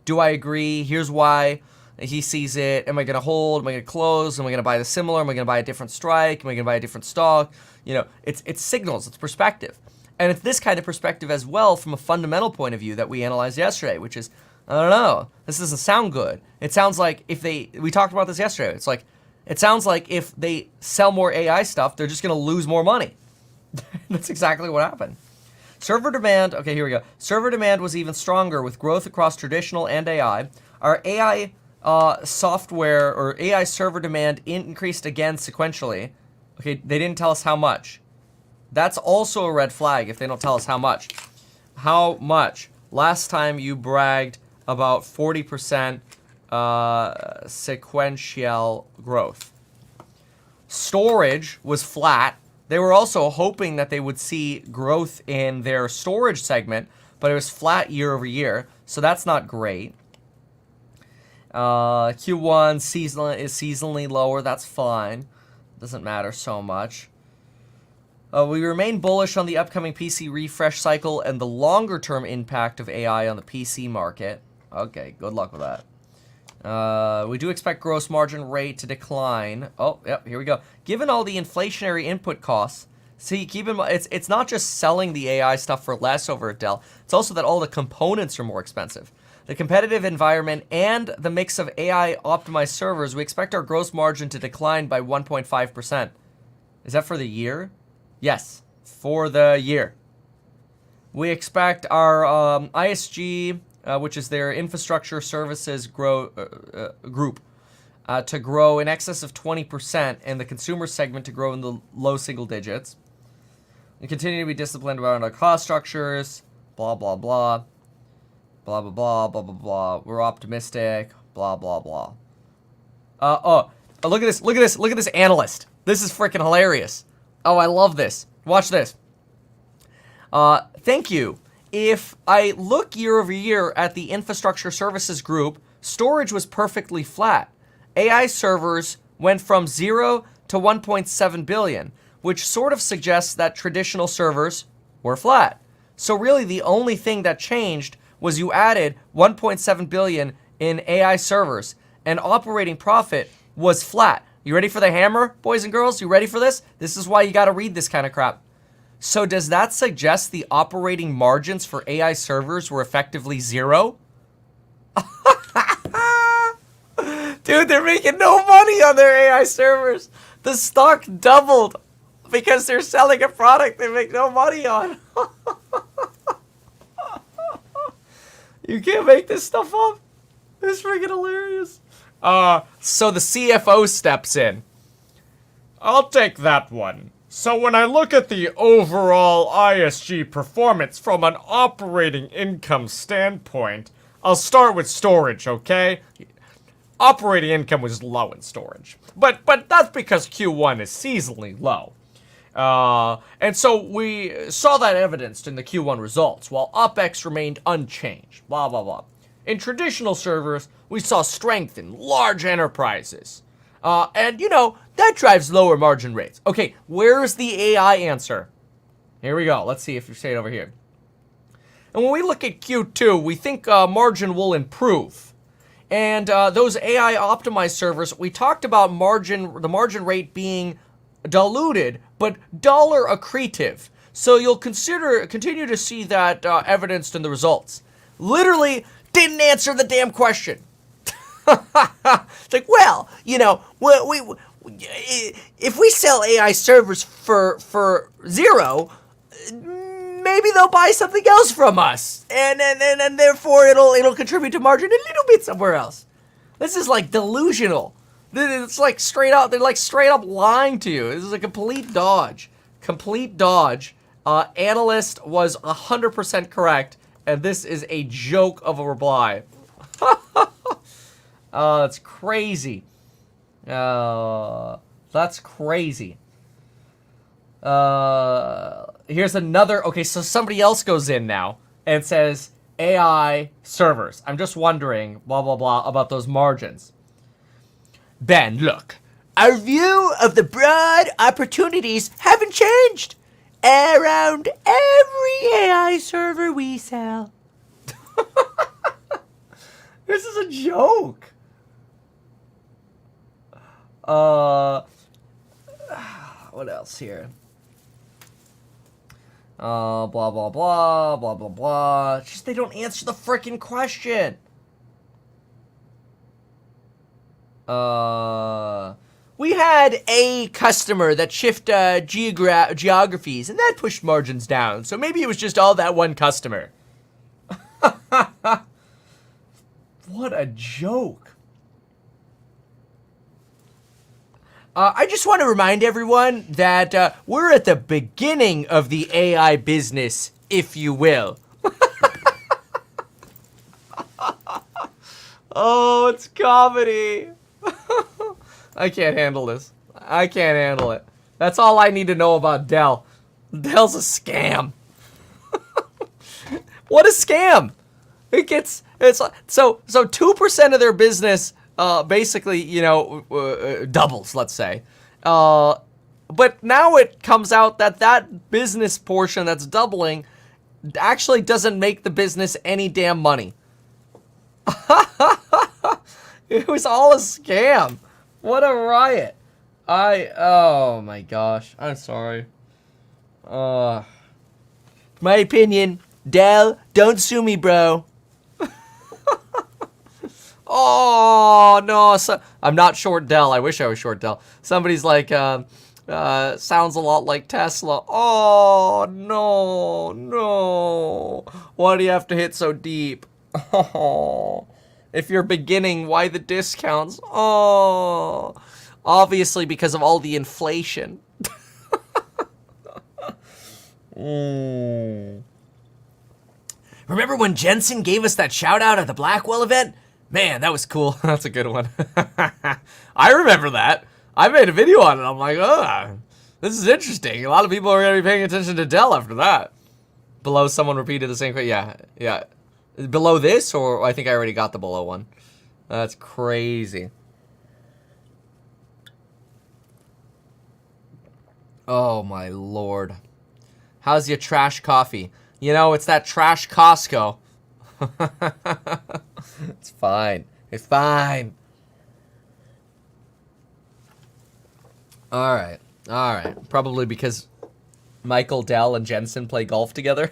Do I agree? Here's why he sees it. Am I going to hold? Am I going to close? Am I going to buy the similar? Am I going to buy a different strike? Am I going to buy a different stock? It's signals. It's perspective. And it's this kind of perspective as well from a fundamental point of view that we analyzed yesterday, which is I don't know. This doesn't sound good. It sounds like we talked about this yesterday. It sounds like if they sell more AI stuff, they're just going to lose more money. That's exactly what happened. Server demand, okay, here we go. Server demand was even stronger with growth across traditional and AI. Our AI software or AI server demand increased again sequentially. Okay, they didn't tell us how much. That's also a red flag if they don't tell us how much. How much? Last time you bragged about 40% sequential growth. Storage was flat. They were also hoping that they would see growth in their storage segment, but it was flat year over year, so that's not great. Q1 is seasonally lower. That's fine. Doesn't matter so much. We remain bullish on the upcoming PC refresh cycle and the longer-term impact of AI on the PC market. Okay, good luck with that. We do expect gross margin rate to decline. Oh, yep, here we go. Given all the inflationary input costs, see, keep in mind, it's not just selling the AI stuff for less over at Dell. It's also that all the components are more expensive. The competitive environment and the mix of AI-optimized servers, we expect our gross margin to decline by 1.5%. Is that for the year? Yes, for the year. We expect our ISG, which is their infrastructure services group, to grow in excess of 20%, and the consumer segment to grow in the low single digits. We continue to be disciplined about our cost structures, blah, blah, blah. Blah, blah, blah, blah, blah, blah. We're optimistic, blah, blah, blah. Look at this, look at this, look at this analyst. This is freaking hilarious. Oh, I love this. Watch this. Thank you. If I look year over year at the infrastructure services group, storage was perfectly flat. AI servers went from 0 to 1.7 billion, which sort of suggests that traditional servers were flat. So really the only thing that changed was you added 1.7 billion in AI servers, and operating profit was flat. You ready for the hammer, boys and girls? You ready for this? This is why you got to read this kind of crap. So does that suggest the operating margins for AI servers were effectively 0? Dude, they're making no money on their AI servers. The stock doubled because they're selling a product they make no money on. You can't make this stuff up. It's freaking hilarious. So the CFO steps in. I'll take that one. So when I look at the overall ISG performance from an operating income standpoint, I'll start with storage, okay? Operating income was low in storage. But that's because Q1 is seasonally low. And so we saw that evidenced in the Q1 results, while OpEx remained unchanged, blah, blah, blah. In traditional servers, we saw strength in large enterprises. And, you know, that drives lower margin rates. Okay, where's the AI answer? Here we go. Let's see if you say it over here. And when we look at Q2, we think margin will improve. And those AI optimized servers, we talked about the margin rate being diluted, but dollar accretive. So you'll continue to see that evidenced in the results. Literally didn't answer the damn question. It's like, well, you know, if we sell AI servers for 0, maybe they'll buy something else from us, and therefore it'll contribute to margin a little bit somewhere else. This is like delusional. It's like straight up. They're like straight up lying to you. This is a complete dodge. Complete dodge. Analyst was 100% correct, and this is a joke of a reply. That's crazy. That's crazy. Here's another. Okay, so somebody else goes in now and says AI servers. I'm just wondering, blah, blah, blah, about those margins. Ben, look. Our view of the broad opportunities haven't changed around every AI server we sell. This is a joke. What else here? Blah, blah, blah, blah, blah, blah. It's just they don't answer the frickin' question. We had a customer that shifted geographies, and that pushed margins down. So maybe it was just all that one customer. What a joke. I just want to remind everyone that we're at the beginning of the AI business, if you will. Oh, it's comedy. I can't handle this. I can't handle it. That's all I need to know about Dell. Dell's a scam. What a scam. It's so 2% of their business basically, doubles, let's say. But now it comes out that that business portion that's doubling actually doesn't make the business any damn money. It was all a scam. What a riot. Oh my gosh. I'm sorry. My opinion, Dell, don't sue me, bro. Oh, no. I'm not short Dell. I wish I was short Dell. Somebody's like, sounds a lot like Tesla. Oh, no. Why do you have to hit so deep? Oh. If you're beginning, why the discounts? Oh, obviously because of all the inflation. Remember when Jensen gave us that shout out at the Blackwell event? Man, that was cool. That's a good one. I remember that. I made a video on it. I'm like, this is interesting. A lot of people are going to be paying attention to Dell after that. Below, someone repeated the same question. Yeah. Below this, or I think I already got the below one. That's crazy. Oh my lord. How's your trash coffee? You know, it's that trash Costco. It's fine. It's fine. All right. Probably because Michael, Dell, and Jensen play golf together.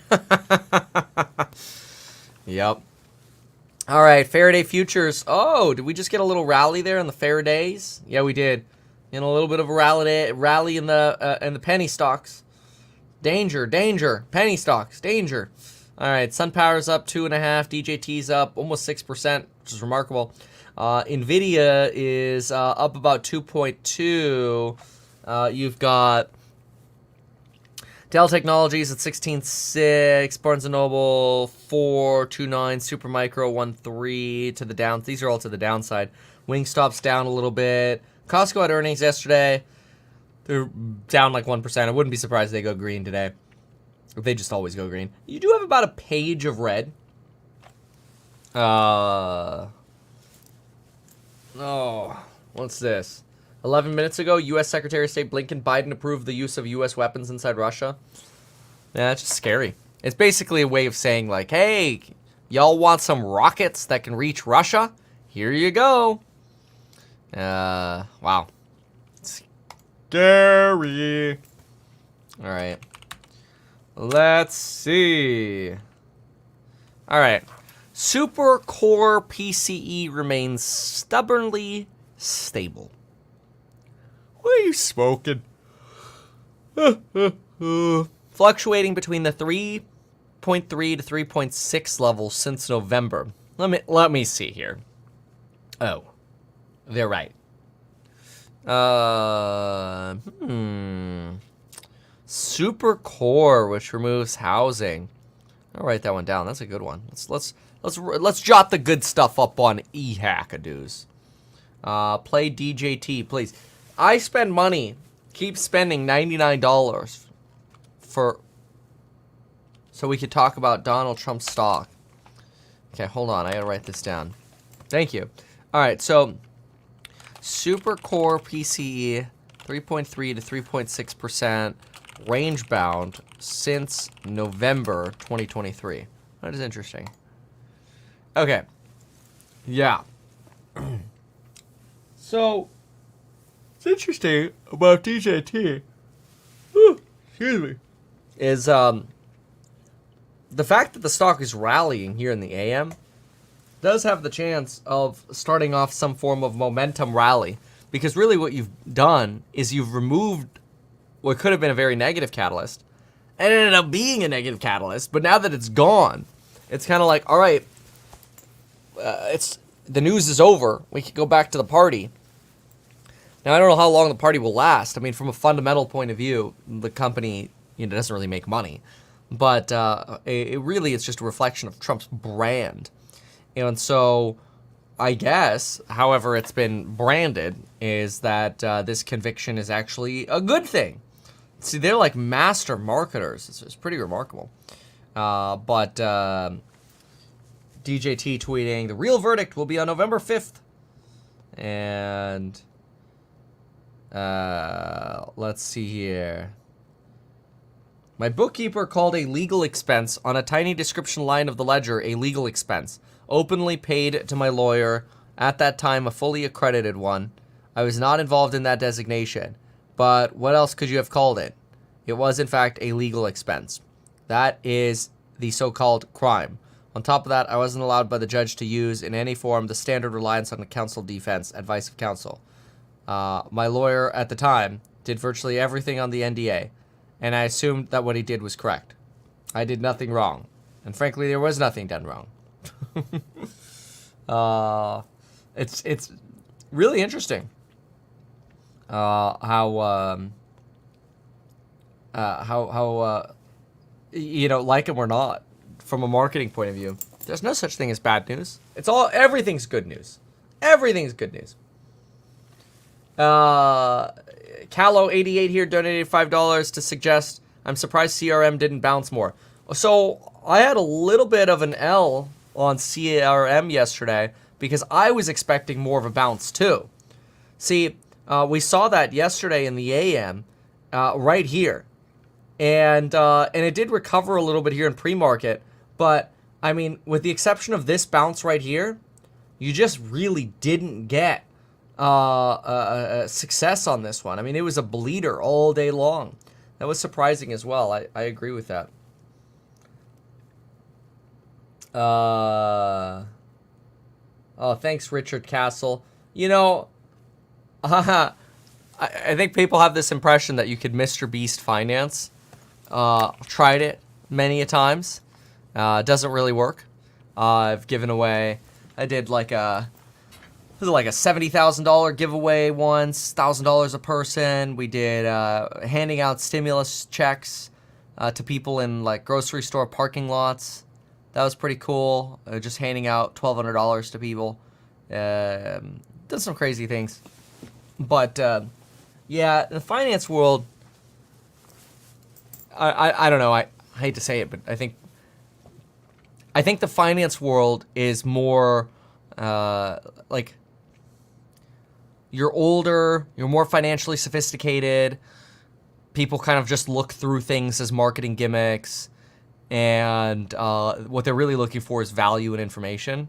Yep. All right, Faraday futures. Oh, did we just get a little rally there in the Faradays? Yeah, we did. A little bit of a rally in the penny stocks. Danger. Penny stocks, danger. All right, SunPower's up 2.5. DJT's up almost 6%, which is remarkable. Nvidia is up about 2.2. You've got Dell Technologies at 16.6, Barnes & Noble 4.29, Supermicro 1.3 to the down. These are all to the downside. Wingstop's down a little bit. Costco had earnings yesterday. They're down like 1%. I wouldn't be surprised if they go green today. They just always go green. You do have about a page of red. Oh, what's this? 11 minutes ago, U.S. Secretary of State Biden approved the use of U.S. weapons inside Russia. Yeah, that's just scary. It's basically a way of saying, like, hey, y'all want some rockets that can reach Russia? Here you go. Wow. Scary. All right. Let's see. All right. Super core PCE remains stubbornly stable. What are you smoking? Fluctuating between the 3.3 to 3.6 levels since November. Let me see here. Oh, they're right. Super core, which removes housing. I'll write that one down. That's a good one. Let's jot the good stuff up on eHackadoos. Play DJT, please. I spend money, keep spending $99 so we could talk about Donald Trump's stock. Okay, hold on. I gotta write this down. Thank you. All right, so super core PCE 3.3 to 3.6% range bound since November 2023. That is interesting. Okay. Yeah. So, it's interesting about DJT. Excuse me. Is the fact that the stock is rallying here in the AM does have the chance of starting off some form of momentum rally, because really what you've done is you've removed what could have been a very negative catalyst, and it ended up being a negative catalyst. But now that it's gone, it's kind of like, all right, the news is over. We can go back to the party. Now, I don't know how long the party will last. I mean, from a fundamental point of view, the company, doesn't really make money. But it's just a reflection of Trump's brand. And so I guess, however it's been branded, is that this conviction is actually a good thing. See, they're like master marketers. It's pretty remarkable. But DJT tweeting, the real verdict will be on November 5th. And let's see here. My bookkeeper called a legal expense on a tiny description line of the ledger a legal expense, openly paid to my lawyer, at that time a fully accredited one. I was not involved in that designation, but what else could you have called it? It was in fact a legal expense. That is the so-called crime. On top of that, I wasn't allowed by the judge to use in any form the standard reliance on the counsel defense, advice of counsel. My lawyer at the time did virtually everything on the NDA, and I assumed that what he did was correct. I did nothing wrong, and frankly, there was nothing done wrong. It's really interesting how like him or not, from a marketing point of view, there's no such thing as bad news. Everything's good news. Everything's good news. Callow88 here donated $5 to suggest, I'm surprised CRM didn't bounce more. So I had a little bit of an L on CRM yesterday because I was expecting more of a bounce too. See, we saw that yesterday in the AM right here. And it did recover a little bit here in pre-market. But, I mean, with the exception of this bounce right here, you just really didn't get success on this one. I mean, it was a bleeder all day long. That was surprising as well. I agree with that. Oh, thanks, Richard Castle. I think people have this impression that you could Mr. Beast finance. Tried it many a times. Doesn't really work. I've given away, I did like a $70,000 giveaway once, $1,000 a person. We did handing out stimulus checks to people in like grocery store parking lots. That was pretty cool. Just handing out $1,200 to people. Did some crazy things. But yeah, in the finance world, I don't know. I hate to say it, but I think the finance world is more like, you're older, you're more financially sophisticated. People kind of just look through things as marketing gimmicks, and what they're really looking for is value and information.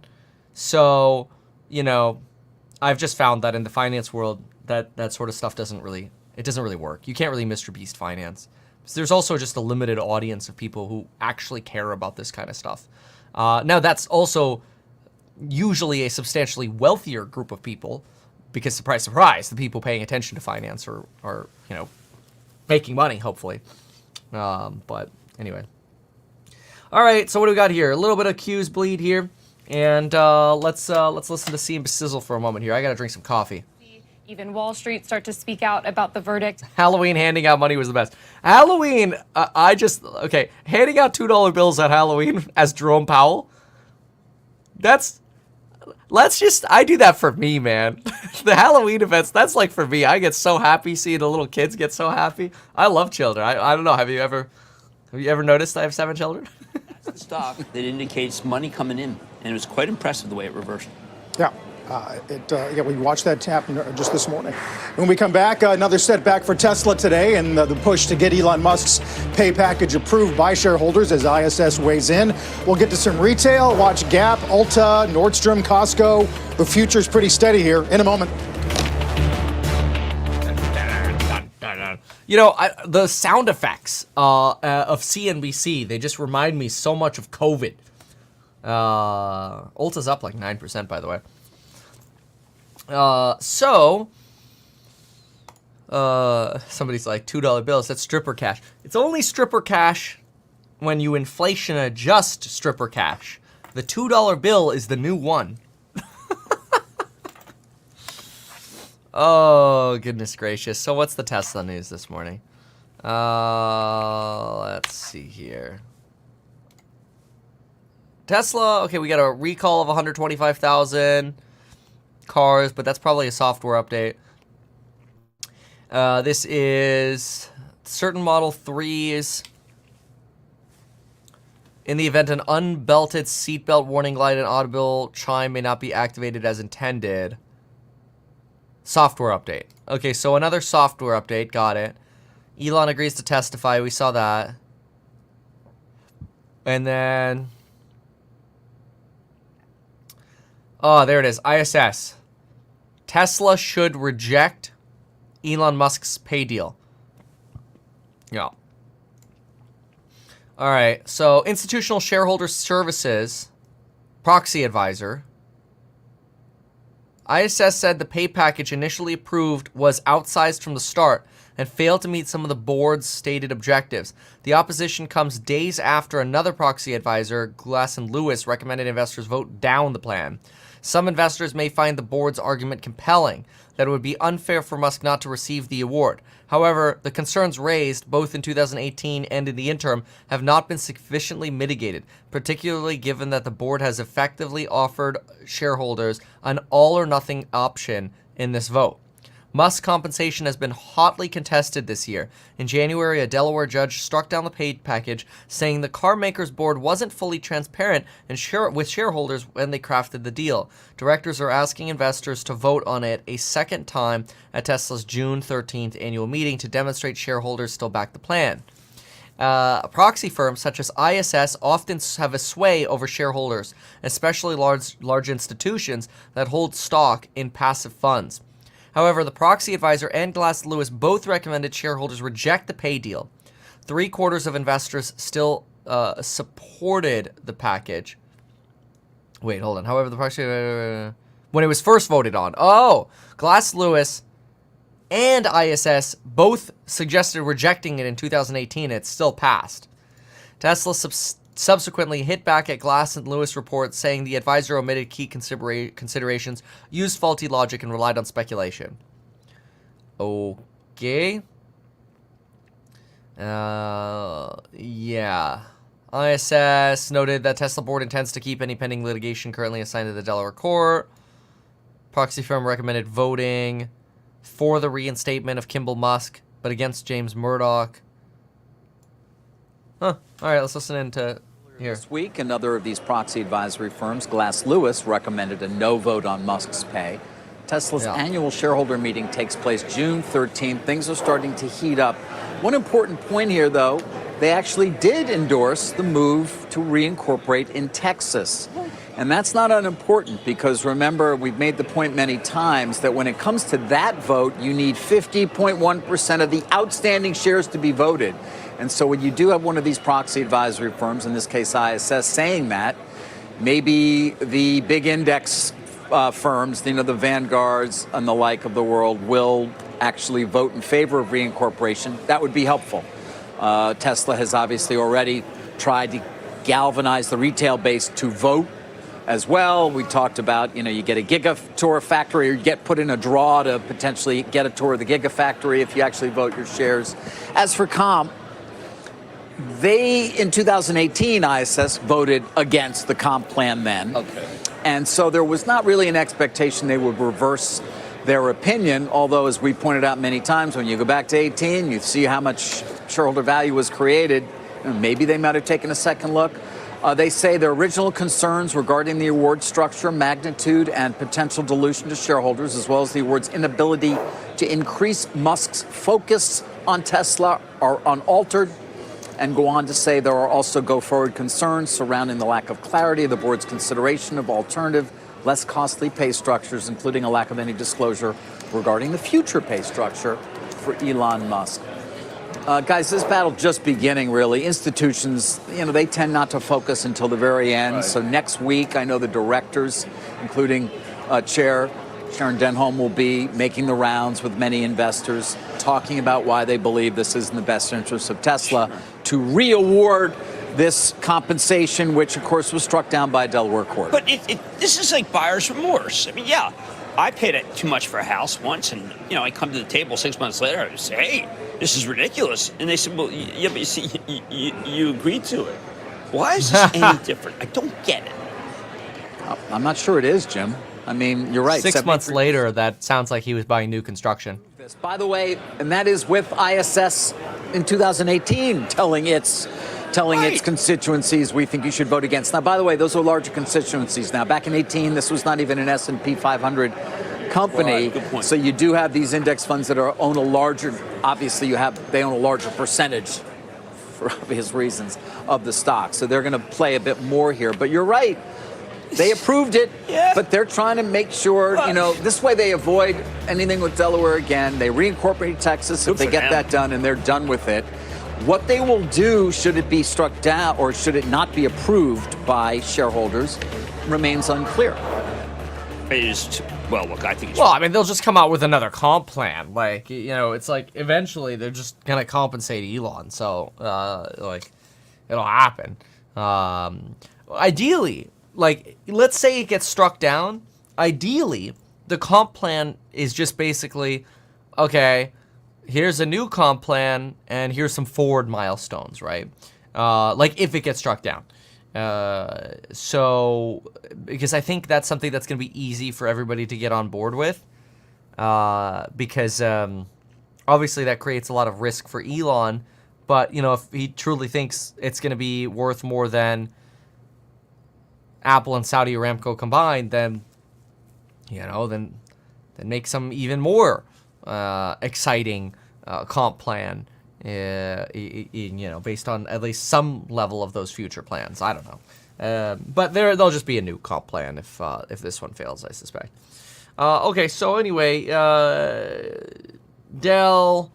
So, I've just found that in the finance world, that sort of stuff doesn't really work. You can't really Mr. Beast finance. So there's also just a limited audience of people who actually care about this kind of stuff. Now, that's also usually a substantially wealthier group of people, because surprise, surprise, the people paying attention to finance are making money, hopefully. But anyway. All right, so what do we got here? A little bit of Q's bleed here, and let's listen to C and Sizzle for a moment here. I gotta drink some coffee. Even Wall Street start to speak out about the verdict. Halloween handing out money was the best. Halloween, handing out $2 bills at Halloween as Jerome Powell. I do that for me, man. The Halloween events, that's like for me. I get so happy seeing the little kids get so happy. I love children. I don't know. Have you ever noticed I have 7 children? That's the stock that indicates money coming in, and it was quite impressive the way it reversed. Yeah. We watched that happen just this morning. When we come back, another setback for Tesla today, and the push to get Elon Musk's pay package approved by shareholders as ISS weighs in. We'll get to some retail, watch Gap, Ulta, Nordstrom, Costco. The future's pretty steady here in a moment. The sound effects of CNBC, they just remind me so much of COVID. Ulta's up like 9%, by the way. Somebody's like, $2 bills, that's stripper cash. It's only stripper cash when you inflation adjust stripper cash. The $2 bill is the new one. Oh, goodness gracious. So what's the Tesla news this morning? Let's see here. Tesla, okay, we got a recall of 125,000 cars, but that's probably a software update. This is certain Model 3s. In the event an unbelted seatbelt warning light and audible chime may not be activated as intended. Software update. Okay, so another software update. Got it. Elon agrees to testify. We saw that. And then... oh, there it is. ISS. Tesla should reject Elon Musk's pay deal. Yeah. All right. So, Institutional Shareholder Services, proxy advisor. ISS said the pay package initially approved was outsized from the start and failed to meet some of the board's stated objectives. The opposition comes days after another proxy advisor, Glass & Lewis, recommended investors vote down the plan. Some investors may find the board's argument compelling, that it would be unfair for Musk not to receive the award. However, the concerns raised, both in 2018 and in the interim, have not been sufficiently mitigated, particularly given that the board has effectively offered shareholders an all-or-nothing option in this vote. Musk's compensation has been hotly contested this year. In January, a Delaware judge struck down the pay package, saying the car maker's board wasn't fully transparent with shareholders when they crafted the deal. Directors are asking investors to vote on it a second time at Tesla's June 13th annual meeting to demonstrate shareholders still back the plan. Proxy firms such as ISS often have a sway over shareholders, especially large institutions that hold stock in passive funds. However, the proxy advisor and Glass Lewis both recommended shareholders reject the pay deal. 3/4 of investors still supported the package. Wait, hold on. However, the proxy when it was first voted on. Oh, Glass Lewis and ISS both suggested rejecting it in 2018. It still passed. Tesla subsequently hit back at Glass & Lewis report, saying the advisor omitted key considerations, used faulty logic, and relied on speculation. Okay. Yeah. ISS noted that Tesla board intends to keep any pending litigation currently assigned to the Delaware court. Proxy firm recommended voting for the reinstatement of Kimball Musk, but against James Murdoch. Huh. All right, let's listen in to here. This week, another of these proxy advisory firms, Glass Lewis, recommended a no vote on Musk's pay. Tesla's annual shareholder meeting takes place June 13th. Things are starting to heat up. One important point here, though, they actually did endorse the move to reincorporate in Texas. And that's not unimportant because, remember, we've made the point many times that when it comes to that vote, you need 50.1% of the outstanding shares to be voted. And so when you do have one of these proxy advisory firms, in this case ISS, saying that, maybe the big index firms, the Vanguards and the like of the world, will actually vote in favor of reincorporation. That would be helpful. Tesla has obviously already tried to galvanize the retail base to vote as well. We talked about, you get a Gigatour factory, or you get put in a draw to potentially get a tour of the Gigafactory if you actually vote your shares. As for comp, in 2018, ISS voted against the comp plan then. Okay. And so there was not really an expectation they would reverse their opinion, although, as we pointed out many times, when you go back to 18, you see how much shareholder value was created. Maybe they might have taken a second look. They say their original concerns regarding the award structure, magnitude, and potential dilution to shareholders, as well as the award's inability to increase Musk's focus on Tesla, are unaltered, and go on to say there are also go-forward concerns surrounding the lack of clarity of the board's consideration of alternative, less costly pay structures, including a lack of any disclosure regarding the future pay structure for Elon Musk. Guys, this battle just beginning, really. Institutions, they tend not to focus until the very end. Right. So next week, I know the directors, including Chair Sharon Denholm, will be making the rounds with many investors, talking about why they believe this is in the best interest of Tesla to re-award this compensation, which, of course, was struck down by a Delaware court. But this is like buyer's remorse. I mean, yeah, I paid too much for a house once, and, I come to the table 6 months later, I say, hey, this is ridiculous. And they said, well, yeah, but you see, you agreed to it. Why is this any different? I don't get it. I'm not sure it is, Jim. I mean, you're right. 6 months later, that sounds like he was buying new construction. By the way, and that is with ISS in 2018 telling its constituencies, we think you should vote against. Now, by the way, those are larger constituencies now. Back in 18, this was not even an S&P 500 company. Right, good point. So you do have these index funds that own a larger, obviously they own a larger percentage, for obvious reasons, of the stock. So they're going to play a bit more here. But you're right. They approved it, yeah. But they're trying to make sure, this way they avoid anything with Delaware again. They reincorporate Texas if they get that done, and they're done with it. What they will do, should it be struck down or should it not be approved by shareholders, remains unclear. It is, well, look, I think it's... Well, I mean, they'll just come out with another comp plan. Like, it's like eventually they're just going to compensate Elon. So, it'll happen. Ideally, let's say it gets struck down. Ideally, the comp plan is just basically, okay, here's a new comp plan, and here's some forward milestones, right? If it gets struck down. So, because I think that's something that's going to be easy for everybody to get on board with. Because obviously that creates a lot of risk for Elon. But, if he truly thinks it's going to be worth more than Apple and Saudi Aramco combined, then, then make some even more exciting comp plan, based on at least some level of those future plans. I don't know, but there'll just be a new comp plan if this one fails, I suspect. Okay, so anyway, Dell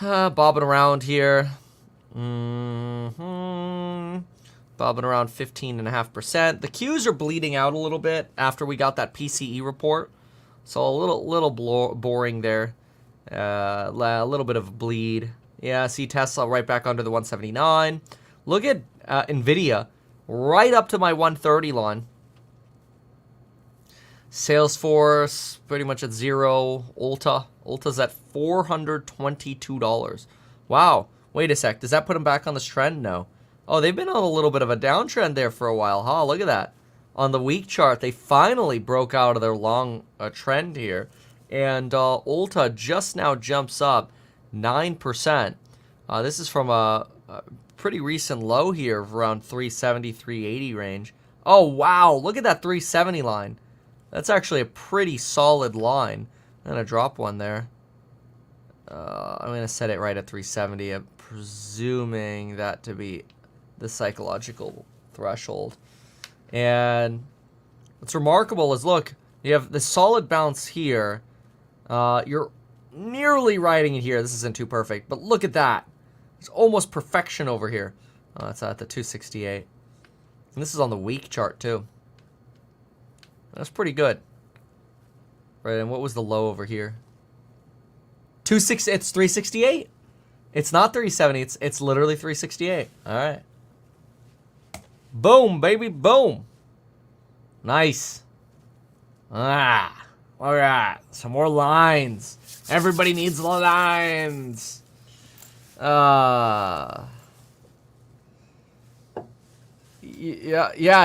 bobbing around here, bobbing around 15.5%. The Qs are bleeding out a little bit after we got that PCE report. So a little boring there. A little bit of a bleed. Yeah, see Tesla right back under the 179. Look at NVIDIA right up to my 130 line. Salesforce pretty much at zero. Ulta's at $422. Wow. Wait a sec. Does that put them back on this trend? No. Oh, they've been on a little bit of a downtrend there for a while, huh? Look at that. On the week chart, they finally broke out of their long trend here. And Ulta just now jumps up 9%. This is from a pretty recent low here of around 370, 380 range. Oh, wow. Look at that 370 line. That's actually a pretty solid line. I'm going to drop one there. I'm going to set it right at 370. I'm presuming that to be the psychological threshold. And what's remarkable is, look, you have the solid bounce here. You're nearly riding it here. This isn't too perfect, but look at that. It's almost perfection over here. It's at the 268. And this is on the week chart, too. That's pretty good. Right, and what was the low over here? It's 368. It's not 370. It's literally 368. All right. Boom, baby, boom. Nice. All right. Some more lines. Everybody needs lines. Yeah.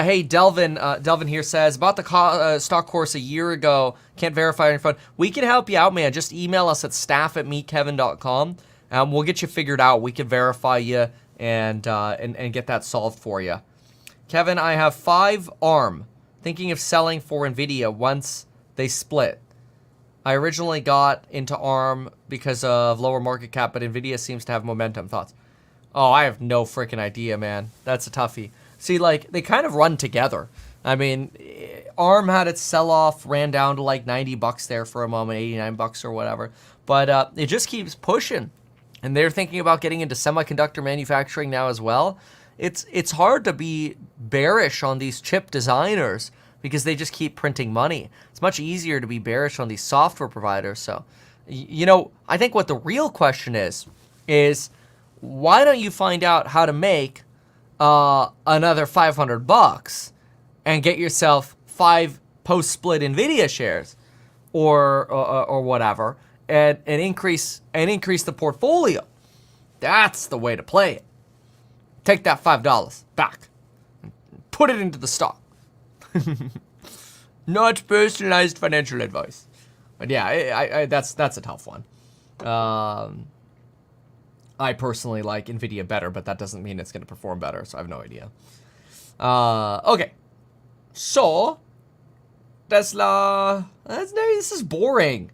Hey, Delvin. Delvin here says about the stock course a year ago. Can't verify on your phone. We can help you out, man. Just email us at staff@meetkevin.com. We'll get you figured out. We can verify you and get that solved for you. Kevin, I have 5 ARM. Thinking of selling for NVIDIA once they split. I originally got into ARM because of lower market cap, but NVIDIA seems to have momentum. Thoughts? Oh, I have no freaking idea, man. That's a toughie. See, they kind of run together. I mean, ARM had its sell-off, ran down to $90 there for a moment, $89 or whatever. But it just keeps pushing. and they're thinking about getting into semiconductor manufacturing now as well. It's hard to be bearish on these chip designers because they just keep printing money. It's much easier to be bearish on these software providers. So, you know, I think what the real question is why don't you find out how to make another $500 and get yourself 5 post-split NVIDIA shares or whatever, and increase the portfolio? That's the way to play it. Take that $5 back, put it into the stock. Not personalized financial advice, but yeah, that's a tough one. I personally like NVIDIA better, but that doesn't mean it's going to perform better, so I have no idea. Okay, so Tesla. This is boring.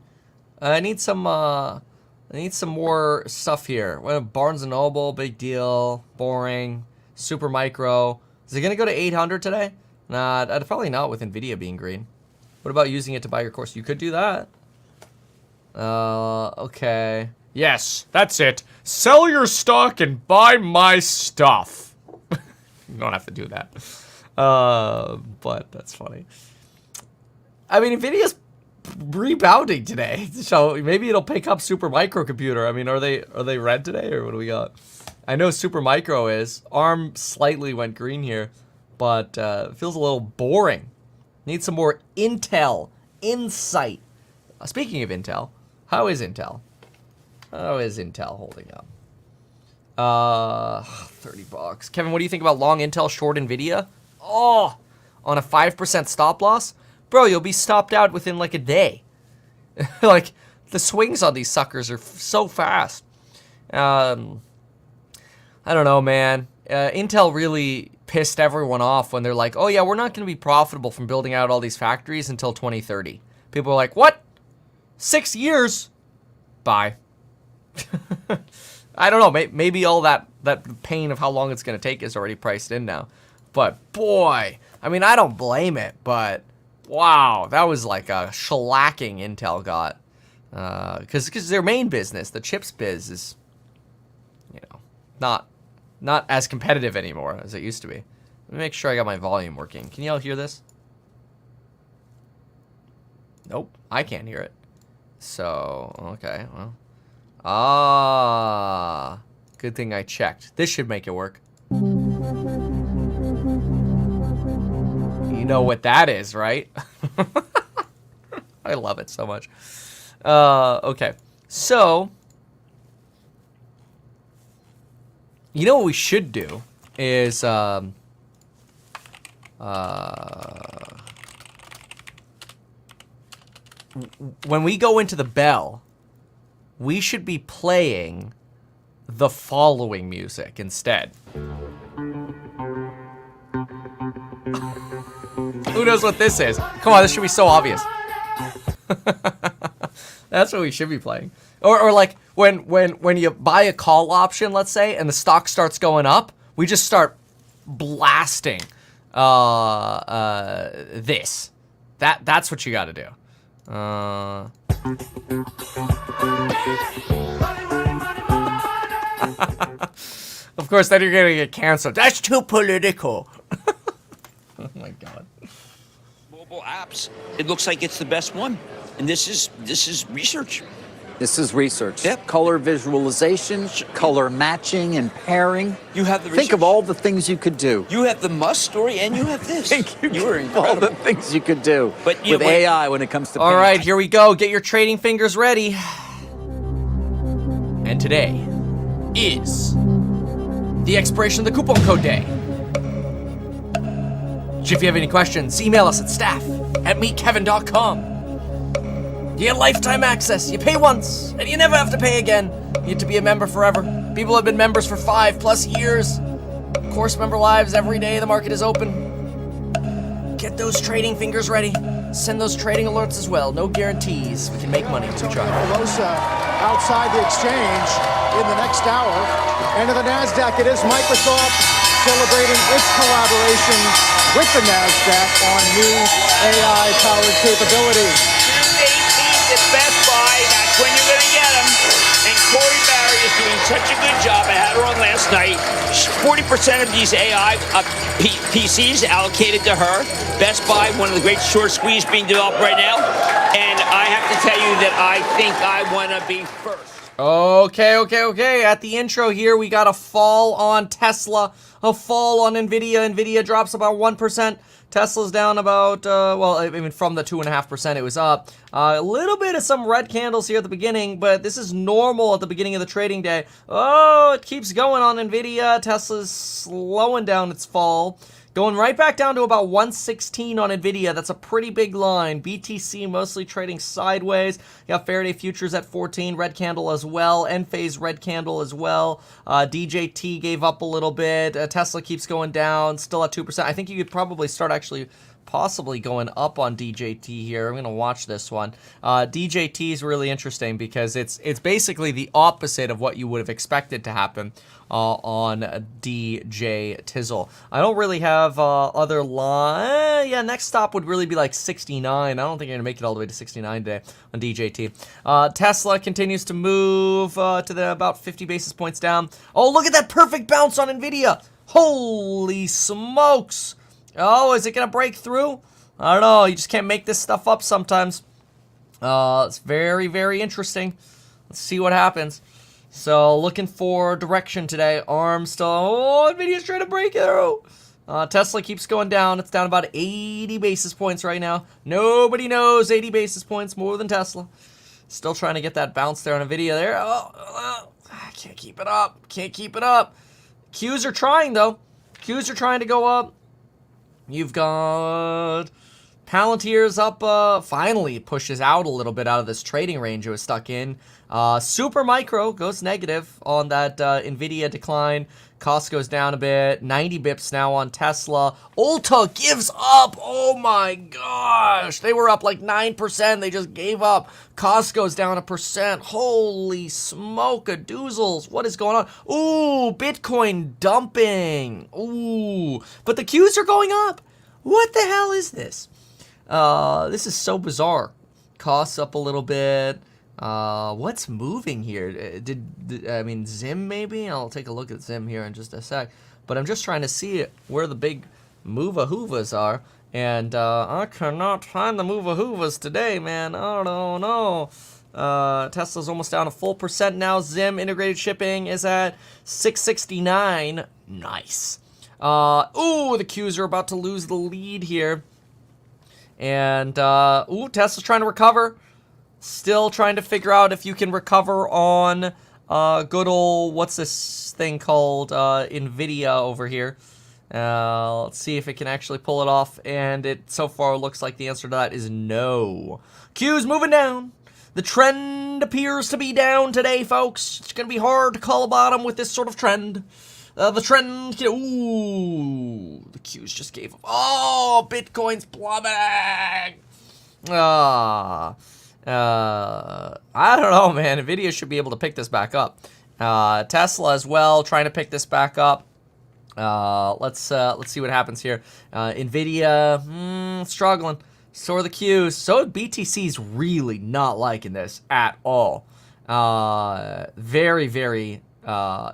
I need some more stuff here. Well, Barnes & Noble, big deal. Boring. Super Micro. Is it going to go to 800 today? Nah, probably not with NVIDIA being green. What about using it to buy your course? You could do that. Okay. Yes, that's it. Sell your stock and buy my stuff. You don't have to do that. But that's funny. I mean, NVIDIA's rebounding today, so maybe it'll pick up Super Microcomputer. I mean, are they red today, or what do we got? I know Super Micro is. ARM slightly went green here, but it feels a little boring. Need some more Intel insight. Speaking of Intel, how is Intel? How is Intel holding up? $30. Kevin, what do you think about long Intel, short NVIDIA? Oh, on a 5% stop loss? Bro, you'll be stopped out within like a day. Like, the swings on these suckers are so fast. I don't know, man. Intel really pissed everyone off when they're like, oh yeah, we're not going to be profitable from building out all these factories until 2030. People are like, what? 6 years? Bye. I don't know. Maybe all that pain of how long it's going to take is already priced in now. But boy, I mean, I don't blame it, but wow, that was like a shellacking Intel got. Because their main business, the chips biz, is, you know, not as competitive anymore as it used to be. Let me make sure I got my volume working. Can y'all hear this? Nope, I can't hear it. So, okay, well. Good thing I checked. This should make it work. You know what that is, right? I love it so much. Okay, so you know what we should do is when we go into the bell, we should be playing the following music instead. Who knows what this is? Come on, this should be so obvious. That's what we should be playing. Or like when you buy a call option, let's say, and the stock starts going up, we just start blasting this. That's what you got to do. Of course, then you're gonna get canceled. That's too political. Oh my god. Mobile apps. It looks like it's the best one, and this is research. This is research. Yep. Color visualization, color matching and pairing. You have the Think research. of all the things you could do. You have the Musk story, and you have this. You were All incredible. the things you could do But with AI when it comes to All painting. right, here we go. Get your trading fingers ready. And today is the expiration of the coupon code day. So if you have any questions, email us at staff@meetkevin.com. You get lifetime access. You pay once, and you never have to pay again. You get to be a member forever. People have been members for 5+ years. Course member lives every day the market is open. Get those trading fingers ready. Send those trading alerts as well. No guarantees. We can make money. We try. Outside the exchange in the next hour. And to the NASDAQ, it is Microsoft celebrating its collaboration with the NASDAQ on new AI-powered capabilities. June 18th at Best Buy. That's when you're going to get them. And Corey Barry is doing such a good job. I had her on last night. 40% of these AI PCs allocated to her. Best Buy, one of the great short squeeze being developed right now. And I have to tell you that I think I want to be first. Okay. At the intro here, we got a fall on Tesla, a fall on NVIDIA. NVIDIA drops about 1%. Tesla's down about, from the 2.5% it was up. A little bit of some red candles here at the beginning, but this is normal at the beginning of the trading day. Oh, it keeps going on NVIDIA. Tesla's slowing down its fall. Going right back down to about 116 on NVIDIA. That's a pretty big line. BTC mostly trading sideways. You got Faraday Futures at 14, red candle as well. Enphase red candle as well. DJT gave up a little bit. Tesla keeps going down, still at 2%. I think you could probably start actually possibly going up on DJT here. I'm going to watch this one. DJT is really interesting because it's basically the opposite of what you would have expected to happen on DJ Tizzle. I don't really have other line. Yeah, next stop would really be like 69. I don't think you're going to make it all the way to 69 today on DJT. Tesla continues to move to the about 50 basis points down. Oh, look at that perfect bounce on NVIDIA. Holy smokes. Oh, is it going to break through? I don't know. You just can't make this stuff up sometimes. It's very, very interesting. Let's see what happens. So, looking for direction today. ARM still... Oh, NVIDIA's trying to break through. Tesla keeps going down. It's down about 80 basis points right now. Nobody knows 80 basis points more than Tesla. Still trying to get that bounce there on NVIDIA there. Oh, I can't keep it up. Can't keep it up. Qs are trying, though. Qs are trying to go up. You've got Palantir's up, finally pushes out a little bit out of this trading range it was stuck in. Super Micro goes negative on that NVIDIA decline. Cost goes down a bit. 90 bips now on Tesla. Ulta gives up. Oh my gosh. They were up like 9%. They just gave up. Cost goes down 1%. Holy smoke-a-doozles. What is going on? Ooh, Bitcoin dumping. Ooh. But the Qs are going up. What the hell is this? This is so bizarre. Costs up a little bit. What's moving here? Zim maybe? I'll take a look at Zim here in just a sec. But I'm just trying to see where the big move-a-hoovas are. And I cannot find the move-a-hoovas today, man. I don't know. Tesla's almost down a full percent now. Zim integrated shipping is at 669. Nice. Ooh, the Qs are about to lose the lead here. And, Tesla's trying to recover. Still trying to figure out if you can recover on good old, what's this thing called, NVIDIA over here. Let's see if it can actually pull it off, and it so far looks like the answer to that is no. Q's moving down. The trend appears to be down today, folks. It's going to be hard to call a bottom with this sort of trend. The trend, ooh, the Q's just gave up. Oh, Bitcoin's plummeting. I don't know, man. NVIDIA should be able to pick this back up. Tesla as well, trying to pick this back up. Let's see what happens here. NVIDIA, struggling. So are the Qs. So BTC's really not liking this at all. Very, very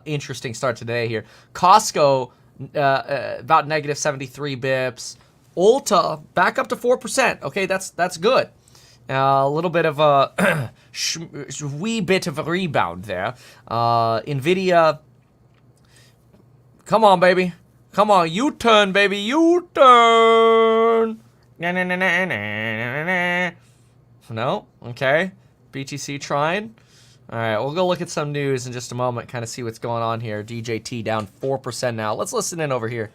interesting start today here. Costco, about negative 73 bips. Ulta, back up to 4%. Okay, that's good. A little bit of a wee bit of a rebound there. NVIDIA, come on, baby. Come on, U-turn, baby, U-turn. No? Okay. BTC trying. All right, we'll go look at some news in just a moment, kind of see what's going on here. DJT down 4% now. Let's listen in over here.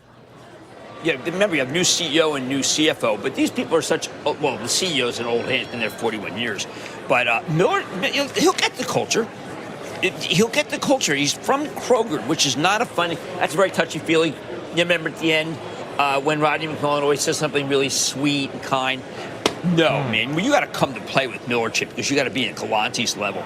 Yeah, remember, you have new CEO and new CFO, but these people are such, well, the CEO's an old hand, been there 41 years. But Miller, he'll get the culture. He'll get the culture. He's from Kroger, which is not a funny, that's a very touchy-feely. You remember at the end when Rodney McMullen always says something really sweet and kind? No, man, well, you got to come to play with Miller Chip because you got to be at Galante's level.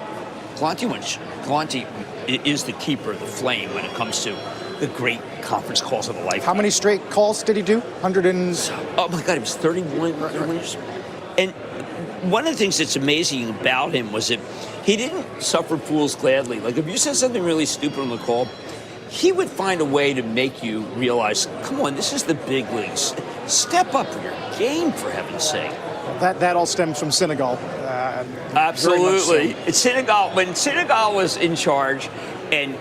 Galante is the keeper of the flame when it comes to the great conference calls of the life. How many straight calls did he do? 100 and... Oh, my God, it was 31 years. And one of the things that's amazing about him was that he didn't suffer fools gladly. Like, if you said something really stupid on the call, he would find a way to make you realize, come on, this is the big leagues. Step up your game, for heaven's sake. That all stems from Senegal. Absolutely. So. When Senegal was in charge and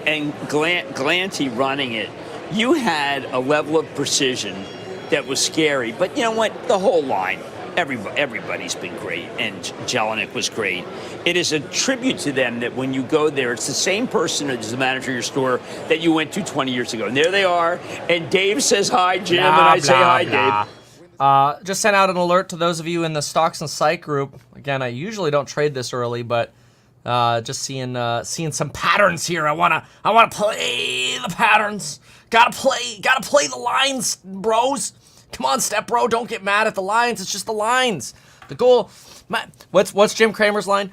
Glanty running it, you had a level of precision that was scary. But you know what? The whole line, everybody's been great, and Jelinek was great. It is a tribute to them that when you go there, it's the same person as the manager of your store that you went to 20 years ago. And there they are. And Dave says hi, Jim, and I say hi, Dave. Just sent out an alert to those of you in the Stocks and Psych group. Again, I usually don't trade this early, but just seeing some patterns here. I wanna play the patterns. Gotta play the lines, bros. Come on, Step Bro, don't get mad at the lines. It's just the lines. The goal. What's Jim Cramer's line?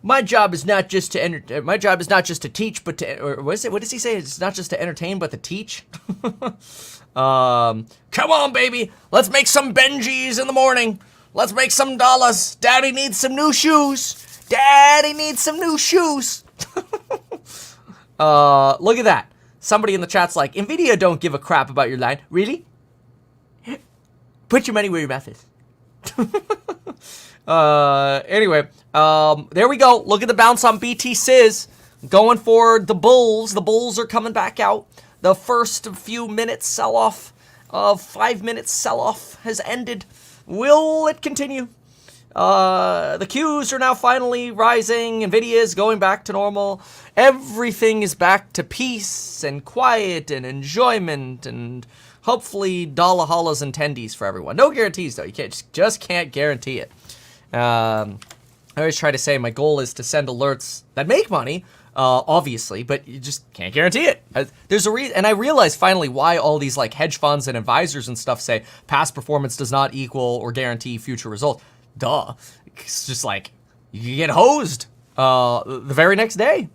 My job is not just to teach, but to, or what is it? What does he say? It's not just to entertain, but to teach. Come on, baby. Let's make some Benjis in the morning. Let's make some dollars. Daddy needs some new shoes. Daddy needs some new shoes. Look at that. Somebody in the chat's like, Nvidia don't give a crap about your line. Really? Put your money where your mouth is. Anyway, there we go. Look at the bounce on BTCs. Going for the bulls. The bulls are coming back out. The first few minutes sell-off of 5 minutes sell-off has ended. Will it continue? The Qs are now finally rising. Nvidia is going back to normal. Everything is back to peace and quiet and enjoyment and hopefully dollar hollas and tendies for everyone. No guarantees though. You just can't guarantee it. I always try to say my goal is to send alerts that make money, obviously, but you just can't guarantee it. There's a reason, and I realize finally why all these like hedge funds and advisors and stuff say past performance does not equal or guarantee future results. Duh. It's just like you get hosed the very next day.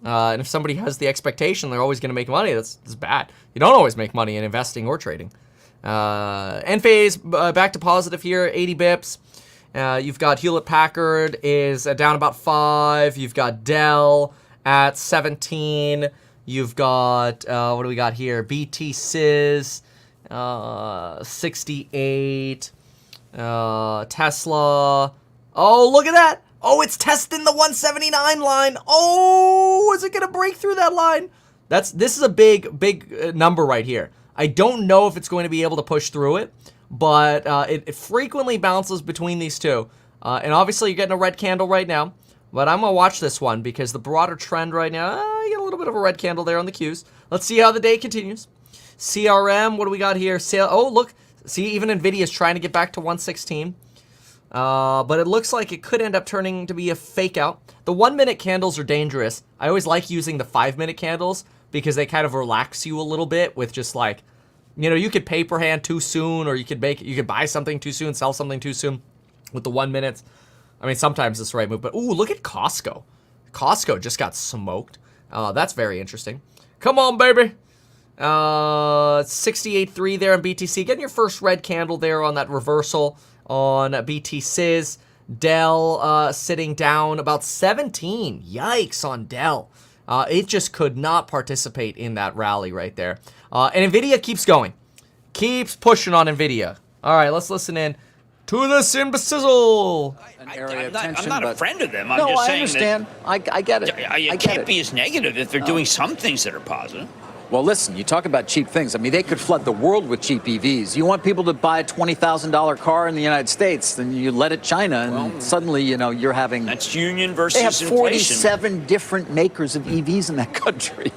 And if somebody has the expectation they're always going to make money, that's bad. You don't always make money in investing or trading. Enphase back to positive here, 80 bips. You've got Hewlett-Packard is down about 5. You've got Dell at 17. You've got, what do we got here? BTCs, 68. Tesla. Oh, look at that. Oh, it's testing the 179 line. Oh, is it going to break through that line? This is a big number right here. I don't know if it's going to be able to push through it, but it frequently bounces between these two. And obviously you're getting a red candle right now, but I'm going to watch this one because the broader trend right now, you get a little bit of a red candle there on the Qs. Let's see how the day continues. CRM, what do we got here? Oh, look. See, even Nvidia is trying to get back to 116. But it looks like it could end up turning to be a fake out. The 1 minute candles are dangerous. I always like using the 5 minute candles because they kind of relax you a little bit with just like, you know, you could paper hand too soon, or you could buy something too soon, sell something too soon with the 1 minute. I mean, sometimes it's the right move, but ooh, look at Costco. Costco just got smoked. That's very interesting. Come on, baby. 68.3 there on BTC. Getting your first red candle there on that reversal on BTCs. Dell sitting down about 17. Yikes on Dell. It just could not participate in that rally right there. And Nvidia keeps going. Keeps pushing on Nvidia. All right, let's listen in to this imbecile. I'm not a friend of them. I'm no, just I saying understand. That I get it. You can't be as negative if they're doing some things that are positive. Well, listen, you talk about cheap things. I mean, they could flood the world with cheap EVs. You want people to buy a $20,000 car in the United States, then you let it China, and suddenly, you know, you're having... That's union versus inflation. They have 47 different makers of EVs in that country.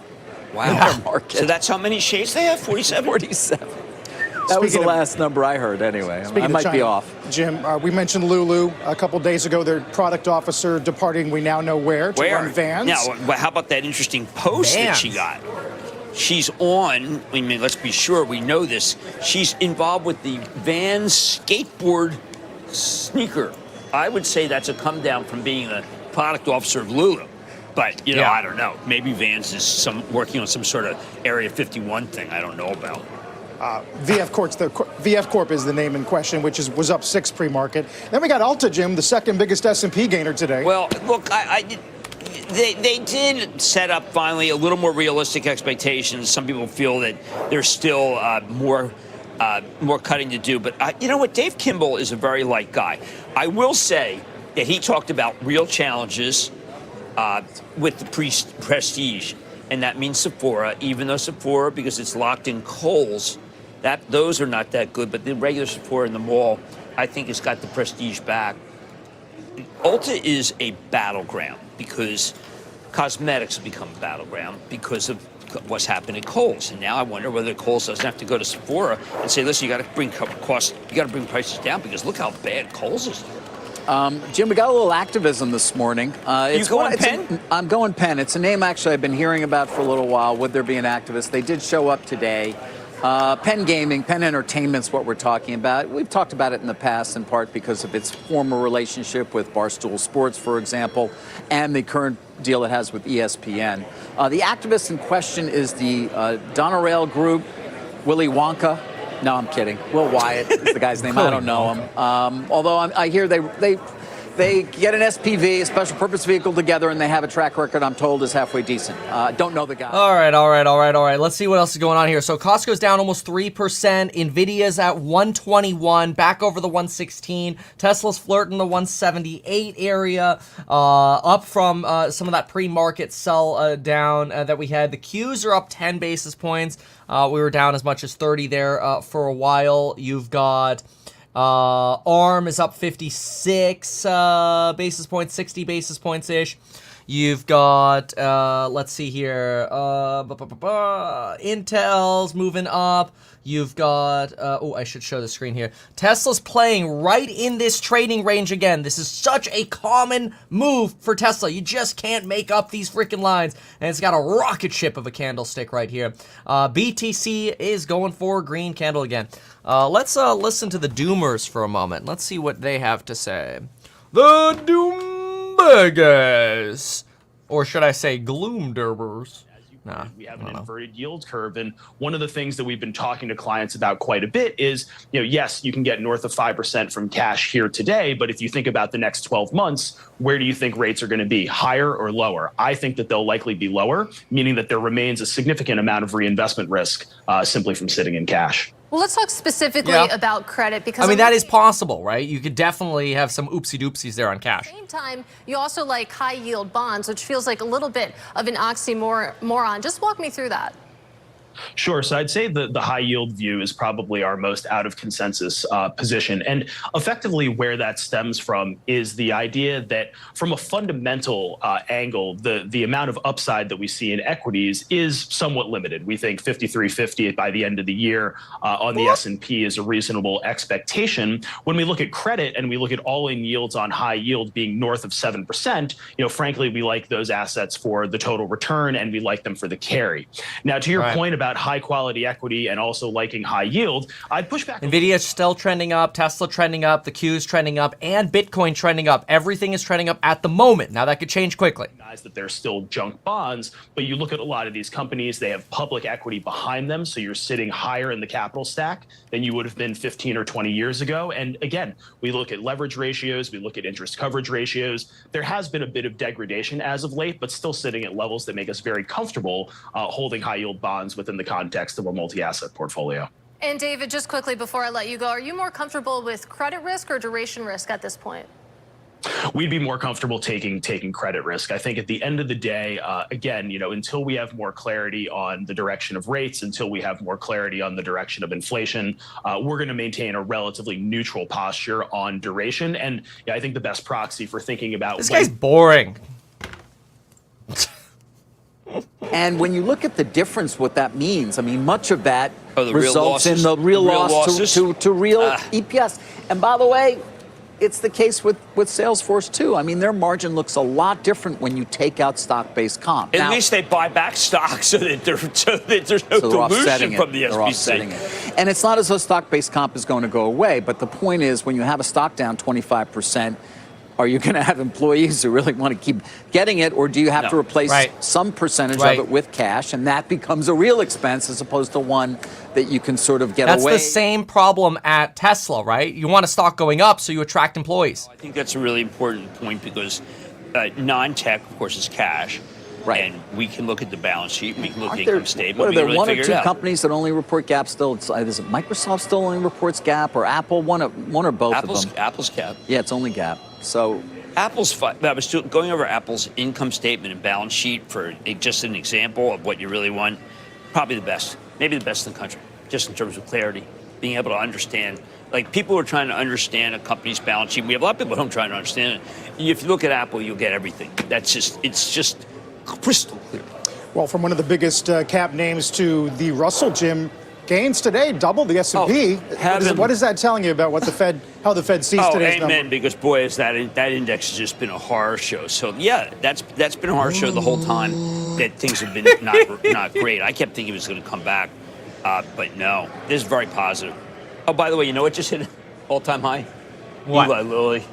Wow. So that's how many shades they have? 47? 47. That was the last number I heard, anyway. I might be off. Jim, we mentioned Lulu a couple days ago. Their product officer departing, we now know where, to run Vans. Now, how about that interesting post that she got? She's on, I mean, let's be sure we know this, she's involved with the Vans skateboard sneaker. I would say that's a come down from being the product officer of Lulu. But, you know, I don't know. Maybe Vans is working on some sort of Area 51 thing I don't know about. VF Corp is the name in question, which was up 6 pre-market. Then we got Ulta, Jim, the second biggest S&P gainer today. Well, look, they did set up finally a little more realistic expectations. Some people feel that there's still more cutting to do. But you know what? Dave Kimball is a very light guy. I will say that he talked about real challenges with the prestige. And that means Sephora, even though Sephora, because it's locked in Kohl's, those are not that good. But the regular Sephora in the mall, I think, has got the prestige back. Ulta is a battleground because cosmetics have become a battleground because of what's happened at Kohl's. And now I wonder whether Kohl's doesn't have to go to Sephora and say, listen, you got to bring costs, you got to bring prices down because look how bad Kohl's is. Jim, we got a little activism this morning. You going Penn? I'm going Penn. It's a name actually I've been hearing about for a little while. Would there be an activist? They did show up today. Penn Gaming, Penn Entertainment's what we're talking about. We've talked about it in the past in part because of its former relationship with Barstool Sports, for example, and the current deal it has with ESPN. The activist in question is the Donerail Group, Willy Wonka. No, I'm kidding. Will Wyatt is the guy's name. I don't know him. Although I hear they get an SPV, a special purpose vehicle, together, and they have a track record, I'm told, is halfway decent. Don't know the guy. All right. Let's see what else is going on here. So Costco's down almost 3%. Nvidia's at 121, back over the 116. Tesla's flirting the 178 area, up from some of that pre-market sell down that we had. The Qs are up 10 basis points. We were down as much as 30 there for a while. You've got ARM is up 56 basis points, 60 basis points-ish. You've got, let's see here, Intel's moving up. You've got, I should show the screen here. Tesla's playing right in this trading range again. This is such a common move for Tesla. You just can't make up these freaking lines. And it's got a rocket ship of a candlestick right here. BTC is going for a green candle again. Let's listen to the Doomers for a moment. Let's see what they have to say. The Doomburgers. Or should I say Gloomderbers? We have an inverted yield curve. And one of the things that we've been talking to clients about quite a bit is, yes, you can get north of 5% from cash here today. But if you think about the next 12 months, where do you think rates are going to be? Higher or lower? I think that they'll likely be lower, meaning that there remains a significant amount of reinvestment risk simply from sitting in cash. Well, let's talk specifically about credit because that is possible, right? You could definitely have some oopsie-doopsies there on cash. At the same time, you also like high-yield bonds, which feels like a little bit of an oxymoron. Just walk me through that. Sure. So I'd say the high yield view is probably our most out of consensus position. And effectively where that stems from is the idea that from a fundamental angle, the amount of upside that we see in equities is somewhat limited. We think 5350 by the end of the year on the S&P is a reasonable expectation. When we look at credit and we look at all-in yields on high yield being north of 7%, frankly, we like those assets for the total return and we like them for the carry. Now, to your point about high quality equity and also liking high yield, I'd push back. Nvidia's still trending up, Tesla trending up, the Q's trending up, and Bitcoin trending up. Everything is trending up at the moment. Now that could change quickly. That they're still junk bonds, but you look at a lot of these companies, they have public equity behind them, so you're sitting higher in the capital stack than you would have been 15 or 20 years ago. And again, we look at leverage ratios, we look at interest coverage ratios. There has been a bit of degradation as of late, but still sitting at levels that make us very comfortable holding high yield bonds within the context of a multi-asset portfolio. And David, just quickly before I let you go, are you more comfortable with credit risk or duration risk at this point? We'd be more comfortable taking credit risk. I think at the end of the day, again, until we have more clarity on the direction of rates, until we have more clarity on the direction of inflation, we're going to maintain a relatively neutral posture on duration. And I think the best proxy for thinking about this guy's boring. And when you look at the difference, what that means, much of that results in the real loss to real EPS. And by the way, it's the case with Salesforce too. Their margin looks a lot different when you take out stock-based comp. At least they buy back stock so that there's no dilution from the SBC. And it's not as though stock-based comp is going to go away. But the point is, when you have a stock down 25%, Are you going to have employees who really want to keep getting it, or do you have to replace some percentage of it with cash, and that becomes a real expense as opposed to one that you can sort of get away? That's the same problem at Tesla, right? You want a stock going up, so you attract employees. I think that's a really important point because non-tech, of course, is cash. Right. And we can look at the balance sheet. We can look at the income statement. What are there, really one or two out. companies that only report GAAP still? Is it Microsoft still only reports GAAP, or Apple? One or both of them? Apple's GAAP. Yeah, it's only GAAP. So Apple's fine. I was going over Apple's income statement and balance sheet for just an example of what you really want. Probably the best. Maybe the best in the country, just in terms of clarity. Being able to understand. Like, people are trying to understand a company's balance sheet. We have a lot of people who don't try to understand it. If you look at Apple, you'll get everything. It's just crystal clear. Well, from one of the biggest cap names to the Russell, Jim, gains today doubled the S&P. What is that telling you about what the Fed, how the Fed sees today's number? Because boy, that index has just been a horror show. So yeah, that's been a horror show the whole time. That things have been not great. I kept thinking it was going to come back, but no, this is very positive. Oh, by the way, you know what just hit an all-time high? What? Eli Lilly.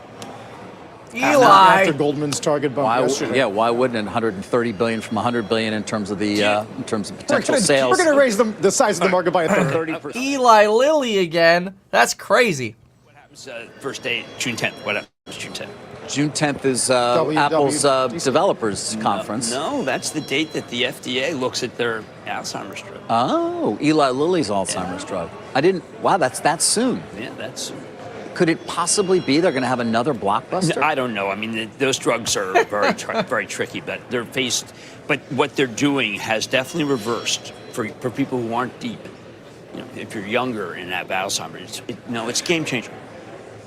After Goldman's target bump yesterday. Yeah, why wouldn't it? 130 billion from 100 billion in terms of the potential sales. We're going to raise the size of the market by a third. 30%. Eli Lilly again. That's crazy. What happens first day, June 10th? What happens June 10th? June 10th is Apple's developers conference. No, that's the date that the FDA looks at their Alzheimer's drug. Oh, Eli Lilly's Alzheimer's drug. Wow, that's that soon. Yeah, that's soon. Could it possibly be they're going to have another blockbuster? No, I don't know. I mean, those drugs are very, very tricky, but But what they're doing has definitely reversed for people who aren't deep. You know, if you're younger and have Alzheimer's, it's a game changer.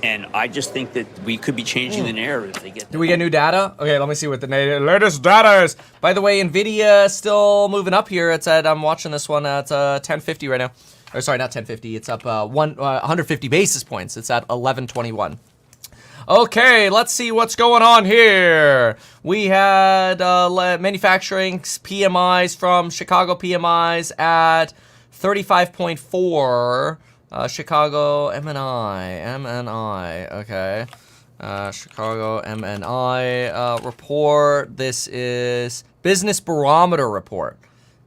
And I just think that we could be changing the narrative if they get. Do we get new data? Okay, let me see what the latest data is. By the way, Nvidia is still moving up here. It's at I'm watching this one at 1050 right now. Or sorry, not 1050. It's up 150 basis points. It's at 1121. Okay, let's see what's going on here. We had manufacturing PMIs from Chicago PMIs at 35.4. Chicago MNI. Okay. Chicago MNI report. This is Business Barometer report.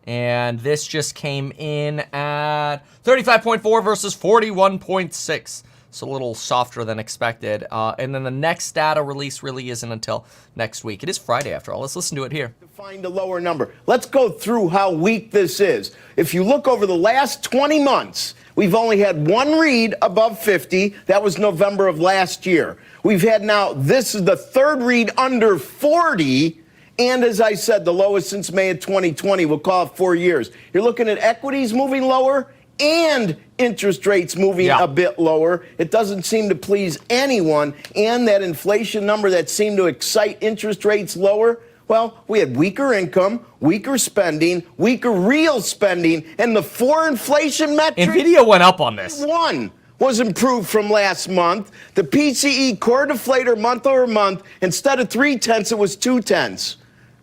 And this just came in at 35.4 versus 41.6. So a little softer than expected. And then the next data release really isn't until next week. It is Friday after all. Let's listen to it here. Find a lower number. Let's go through how weak this is. If you look over the last 20 months, we've only had one read above 50. That was November of last year. We've had this is the third read under 40. And as I said, the lowest since May of 2020. We'll call it 4 years. You're looking at equities moving lower and interest rates moving a bit lower. It doesn't seem to please anyone. And that inflation number that seemed to excite interest rates lower, well, we had weaker income, weaker spending, weaker real spending, and the 4 inflation metric. NVIDIA went up on this. One was improved from last month. The PCE core deflator month over month, instead of 0.3, it was 0.2.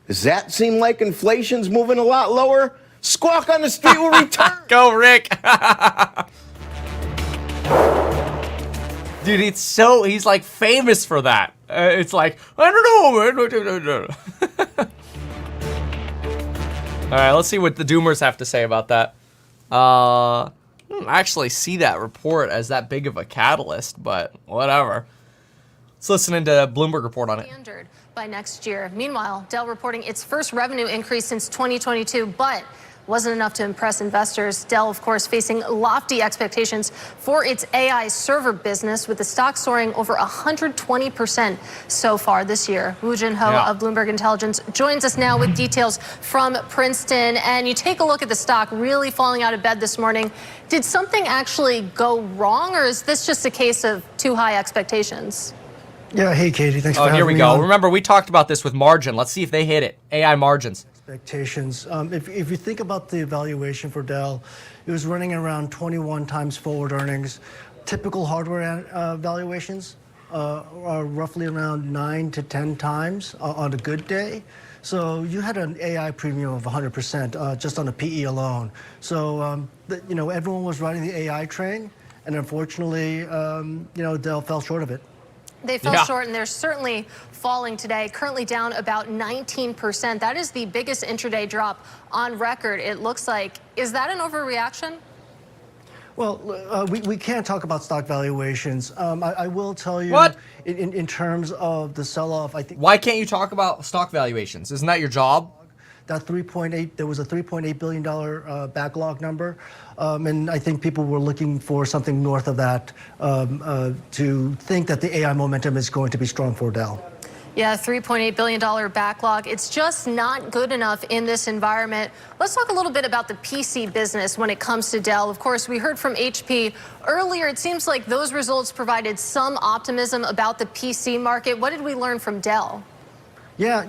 Does that seem like inflation's moving a lot lower? Squawk on the street will return. Go, Rick. Dude, he's like famous for that. It's like, I don't know. All right, let's see what the Doomers have to say about that. I don't actually see that report as that big of a catalyst, but whatever. Let's listen into Bloomberg report on it. By next year. Meanwhile, Dell reporting its first revenue increase since 2022, but wasn't enough to impress investors. Dell, of course, facing lofty expectations for its AI server business, with the stock soaring over 120% so far this year. Woo Jin Ho of Bloomberg Intelligence joins us now with details from Princeton. And you take a look at the stock really falling out of bed this morning. Did something actually go wrong, or is this just a case of too high expectations? Yeah, hey, Katie, thanks for having me. Here we go. Remember, we talked about this with margin. Let's see if they hit it. AI margins. Expectations. If you think about the valuation for Dell, it was running around 21 times forward earnings. Typical hardware valuations are roughly around 9 to 10 times on a good day. So you had an AI premium of 100% just on a PE alone. So, everyone was riding the AI train, and unfortunately, Dell fell short of it. They fell short, and they're certainly falling today, currently down about 19%. That is the biggest intraday drop on record, it looks like. Is that an overreaction? Well, we can't talk about stock valuations. I will tell you, What? In terms of the sell-off, I think. Why can't you talk about stock valuations? Isn't that your job? That 3.8, there was a $3.8 billion backlog number, and I think people were looking for something north of that to think that the AI momentum is going to be strong for Dell. Yeah, $3.8 billion backlog. It's just not good enough in this environment. Let's talk a little bit about the PC business when it comes to Dell. Of course, we heard from HP earlier. It seems like those results provided some optimism about the PC market. What did we learn from Dell? Yeah,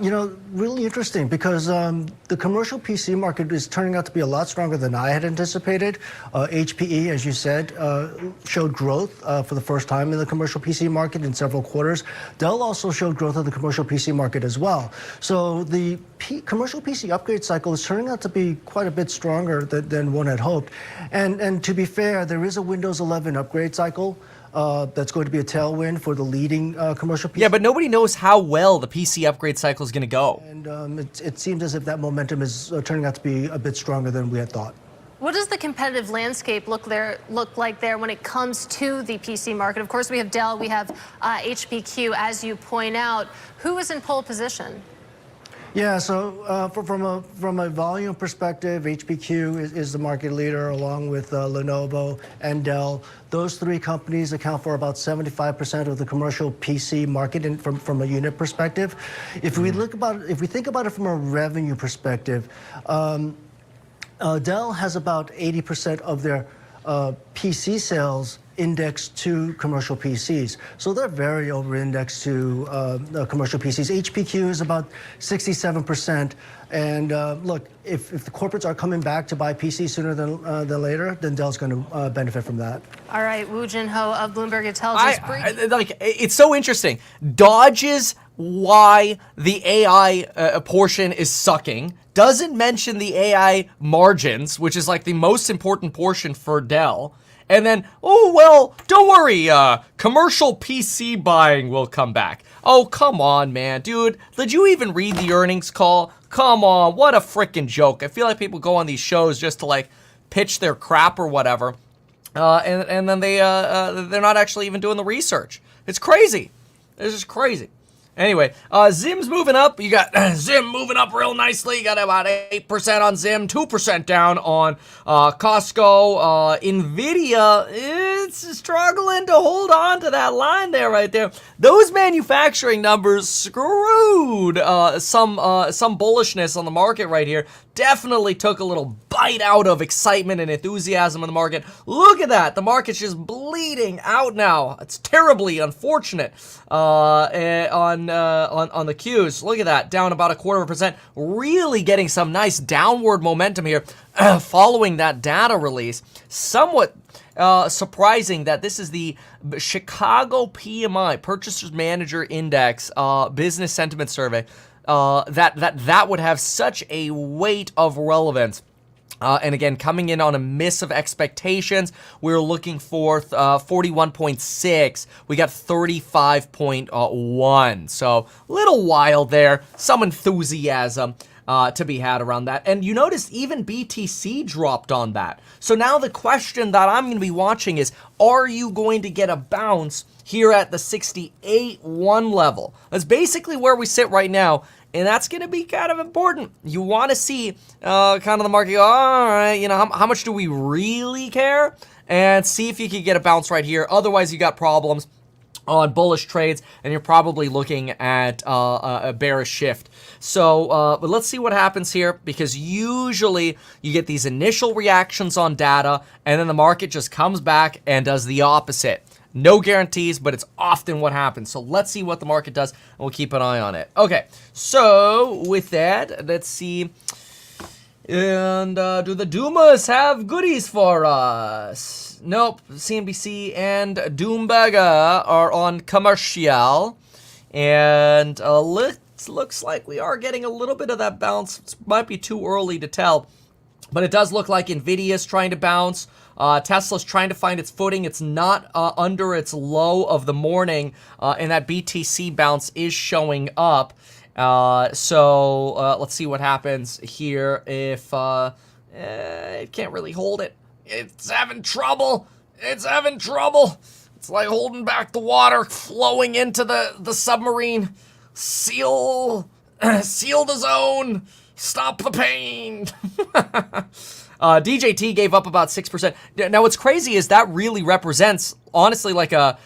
really interesting because the commercial PC market is turning out to be a lot stronger than I had anticipated. HPE, as you said, showed growth for the first time in the commercial PC market in several quarters. Dell also showed growth of the commercial PC market as well. So the commercial PC upgrade cycle is turning out to be quite a bit stronger than one had hoped. And to be fair, there is a Windows 11 upgrade cycle. That's going to be a tailwind for the leading commercial PC. Yeah, but nobody knows how well the PC upgrade cycle is going to go. And it seems as if that momentum is turning out to be a bit stronger than we had thought. What does the competitive landscape look like there when it comes to the PC market? Of course, we have Dell, we have HPQ, as you point out. Who is in pole position? Yeah, so from a volume perspective, HPQ is the market leader along with Lenovo and Dell. Those three companies account for about 75% of the commercial PC market from a unit perspective. If we think about it from a revenue perspective, Dell has about 80% of their PC sales indexed to commercial PCs. So they're very over-indexed to commercial PCs. HPQ is about 67%. And look, if the corporates are coming back to buy PCs sooner than later, then Dell's going to benefit from that. All right, Woo Jin Ho of Bloomberg Intelligence. It's so interesting. Dodges why the AI portion is sucking. Doesn't mention the AI margins, which is like the most important portion for Dell. And then, oh, well, don't worry, commercial PC buying will come back. Oh, come on, man. Dude, did you even read the earnings call? Come on, what a freaking joke. I feel like people go on these shows just to, like, pitch their crap or whatever. And then they're not actually even doing the research. It's crazy. It's just crazy. Anyway, Zim's moving up. You got Zim moving up real nicely. You got about 8% on Zim, 2% down on Costco. Nvidia, it's struggling to hold on to that line there right there. Those manufacturing numbers screwed some bullishness on the market right here. Definitely took a little bite out of excitement and enthusiasm in the market. Look at that. The market's just bleeding out now. It's terribly unfortunate on the Qs. Look at that. Down about 0.25%. Really getting some nice downward momentum here following that data release. Somewhat surprising that this is the Chicago PMI, Purchasers Manager Index, Business Sentiment Survey. That would have such a weight of relevance. And again, coming in on a miss of expectations, we were looking for 41.6. We got 35.1. So little wild there. Some enthusiasm to be had around that. And you notice even BTC dropped on that. So now the question that I'm going to be watching is, are you going to get a bounce here at the 68.1 level? That's basically where we sit right now. And that's going to be kind of important. You want to see kind of the market go, all right, how much do we really care? And see if you can get a bounce right here. Otherwise, you got problems on bullish trades, and you're probably looking at a bearish shift. So, but let's see what happens here, because usually you get these initial reactions on data, and then the market just comes back and does the opposite. No guarantees, but it's often what happens. So let's see what the market does, and we'll keep an eye on it. Okay, so with that, let's see. And do the Dumas have goodies for us? Nope. CNBC and Doomberger are on commercial. And looks like we are getting a little bit of that bounce. It might be too early to tell. But it does look like Nvidia is trying to bounce. Tesla's trying to find its footing. It's not under its low of the morning, and that BTC bounce is showing up. So let's see what happens here. If it can't really hold it, it's having trouble. It's having trouble. It's like holding back the water flowing into the submarine. Seal the zone. Stop the pain. DJT gave up about 6%. Now, what's crazy is that really represents, honestly, like a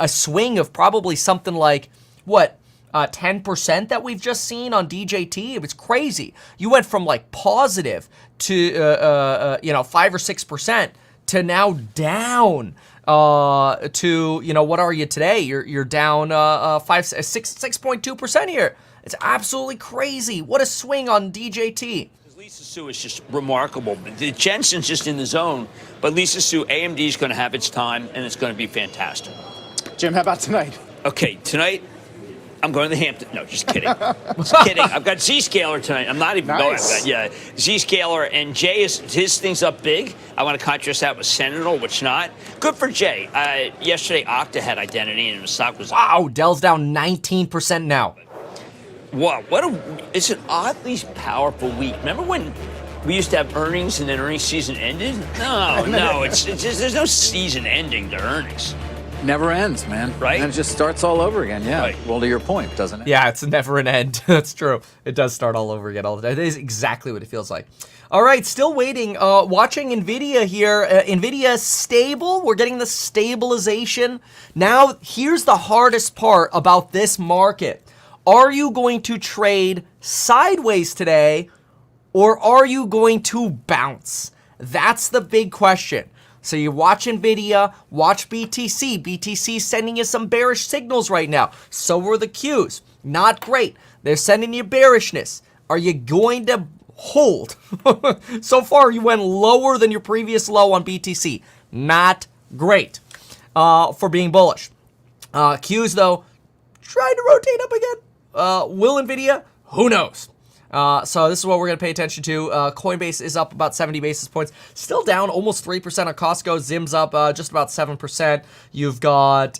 swing of probably something like, what, 10% that we've just seen on DJT. It was crazy. You went from like positive to 5 or 6% to now down to, what are you today? You're down 6.2% here. It's absolutely crazy. What a swing on DJT. Lisa Su is just remarkable. Jensen's just in the zone, but Lisa Su, AMD is going to have its time, and it's going to be fantastic. Jim, how about tonight? Okay, tonight I'm going to the Hampton. No, just kidding. Just kidding. I've got Zscaler tonight. I'm not even going. Zscaler, and Jay his thing's up big. I want to contrast that with Sentinel, which not. Good for Jay. Yesterday, Okta had identity, and the stock was wow. Dell's down 19% now. Wow, it's an oddly powerful week. Remember when we used to have earnings and then earnings season ended? No, it's just, there's no season ending to earnings. Never ends, man. Right? And it just starts all over again, yeah. Right. Well, to your point, doesn't it? Yeah, it's never an end. That's true. It does start all over again all the time. That is exactly what it feels like. All right, still waiting. Watching NVIDIA here. NVIDIA stable. We're getting the stabilization. Now, here's the hardest part about this market. Are you going to trade sideways today, or are you going to bounce? That's the big question. So you watch NVIDIA, watch BTC. BTC sending you some bearish signals right now. So are the Qs. Not great. They're sending you bearishness. Are you going to hold? So far, you went lower than your previous low on BTC. Not great for being bullish. Qs, though, trying to rotate up again. Will NVIDIA? Who knows? So this is what we're going to pay attention to. Coinbase is up about 70 basis points. Still down almost 3% on Costco. Zim's up just about 7%. You've got,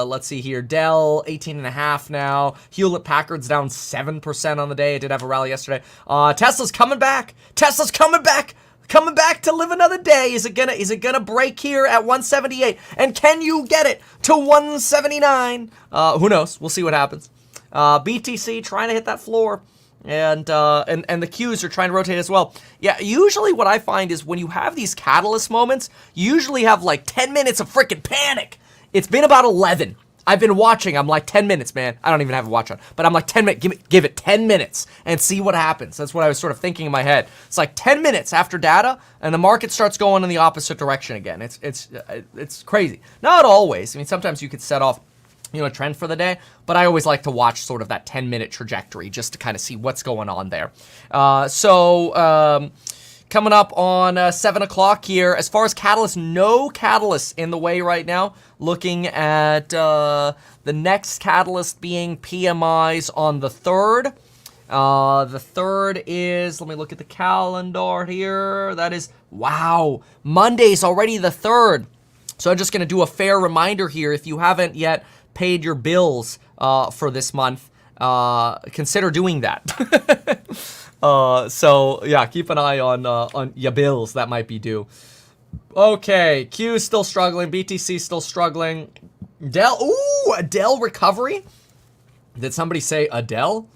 let's see here, Dell, 18.5 now. Hewlett-Packard's down 7% on the day. It did have a rally yesterday. Tesla's coming back. Tesla's coming back. Coming back to live another day. Is it gonna break here at 178? And can you get it to 179? Who knows? We'll see what happens. BTC trying to hit that floor, and the Qs are trying to rotate as well. Yeah, usually what I find is when you have these catalyst moments, you usually have like 10 minutes of freaking panic. It's been about 11. I've been watching. I'm like 10 minutes, man. I don't even have a watch on, but I'm like 10 minutes. Give it 10 minutes and see what happens. That's what I was sort of thinking in my head. It's like 10 minutes after data, and the market starts going in the opposite direction again. It's crazy. Not always. I mean, sometimes you could set off a trend for the day, but I always like to watch sort of that 10-minute trajectory just to kind of see what's going on there. Coming up on 7 o'clock here, as far as catalysts, no catalysts in the way right now. Looking at the next catalyst being PMIs on the 3rd. The 3rd is, let me look at the calendar here. That is, wow, Monday's already the 3rd. So I'm just going to do a fair reminder here. If you haven't yet paid your bills for this month, consider doing that. So yeah, keep an eye on your bills that might be due. Okay, Q is still struggling. BTC still struggling. Dell, ooh, a Dell recovery. Did somebody say Adele?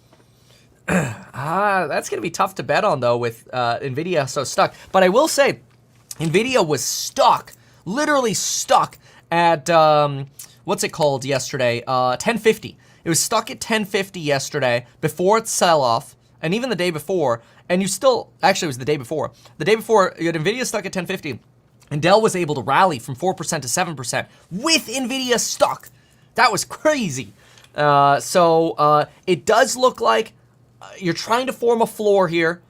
That's gonna be tough to bet on though with NVIDIA so stuck. But I will say, NVIDIA was stuck, literally stuck at what's it called yesterday? 1050. It was stuck at 1050 yesterday before its sell-off, and even the day before. And you still, actually, it was the day before. The day before, you had NVIDIA stuck at 1050, and Dell was able to rally from 4% to 7% with NVIDIA stuck. That was crazy. So it does look like you're trying to form a floor here.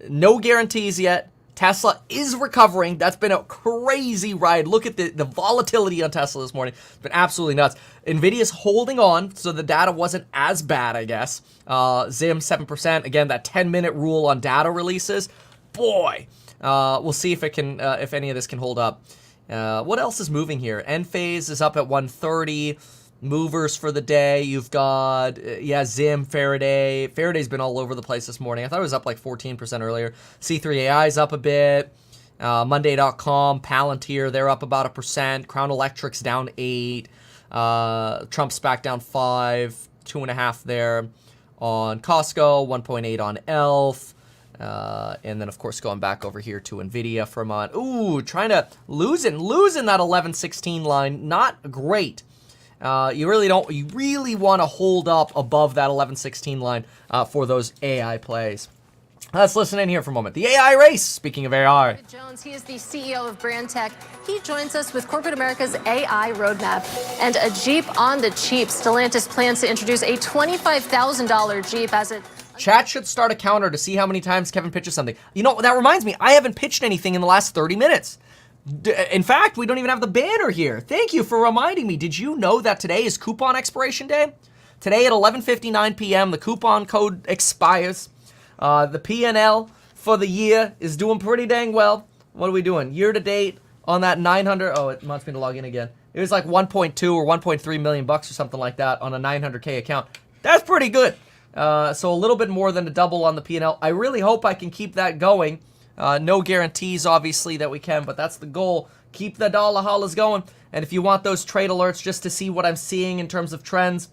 No guarantees yet. Tesla is recovering. That's been a crazy ride. Look at the volatility on Tesla this morning. It's been absolutely nuts. NVIDIA's holding on, so the data wasn't as bad, I guess. Zim, 7%. Again, that 10-minute rule on data releases. Boy, We'll see if it can, if any of this can hold up. What else is moving here? Enphase is up at 130. Movers for the day. You've got, Zim, Faraday. Faraday's been all over the place this morning. I thought it was up like 14% earlier. C3AI is up a bit. Monday.com, Palantir, they're up about 1%. Crown Electric's down 8. Trump SPAC down 5, 2.5 there on Costco, 1.8 on ELF. And then, of course, going back over here to NVIDIA for a moment. Ooh, trying to losing that 1116 line. Not great. You really want to hold up above that 1116 line for those AI plays. Let's listen in here for a moment. The AI race, speaking of AI. Jones, he is the CEO of Brand Tech. He joins us with corporate America's AI roadmap and a Jeep on the cheap. Stellantis plans to introduce a $25,000 Jeep as it... Chat should start a counter to see how many times Kevin pitches something. You know, that reminds me, I haven't pitched anything in the last 30 minutes. In fact, we don't even have the banner here. Thank you for reminding me. Did you know that today is coupon expiration day? Today at 11:59 p.m., the coupon code expires. The P&L for the year is doing pretty dang well. What are we doing? Year to date on that 900. Oh, it wants me to log in again. It was like 1.2 or 1.3 million bucks or something like that on a 900K account. That's pretty good. So a little bit more than a double on the P&L. I really hope I can keep that going. No guarantees, obviously, that we can, but that's the goal. Keep the dollar hollers going. And if you want those trade alerts just to see what I'm seeing in terms of trends,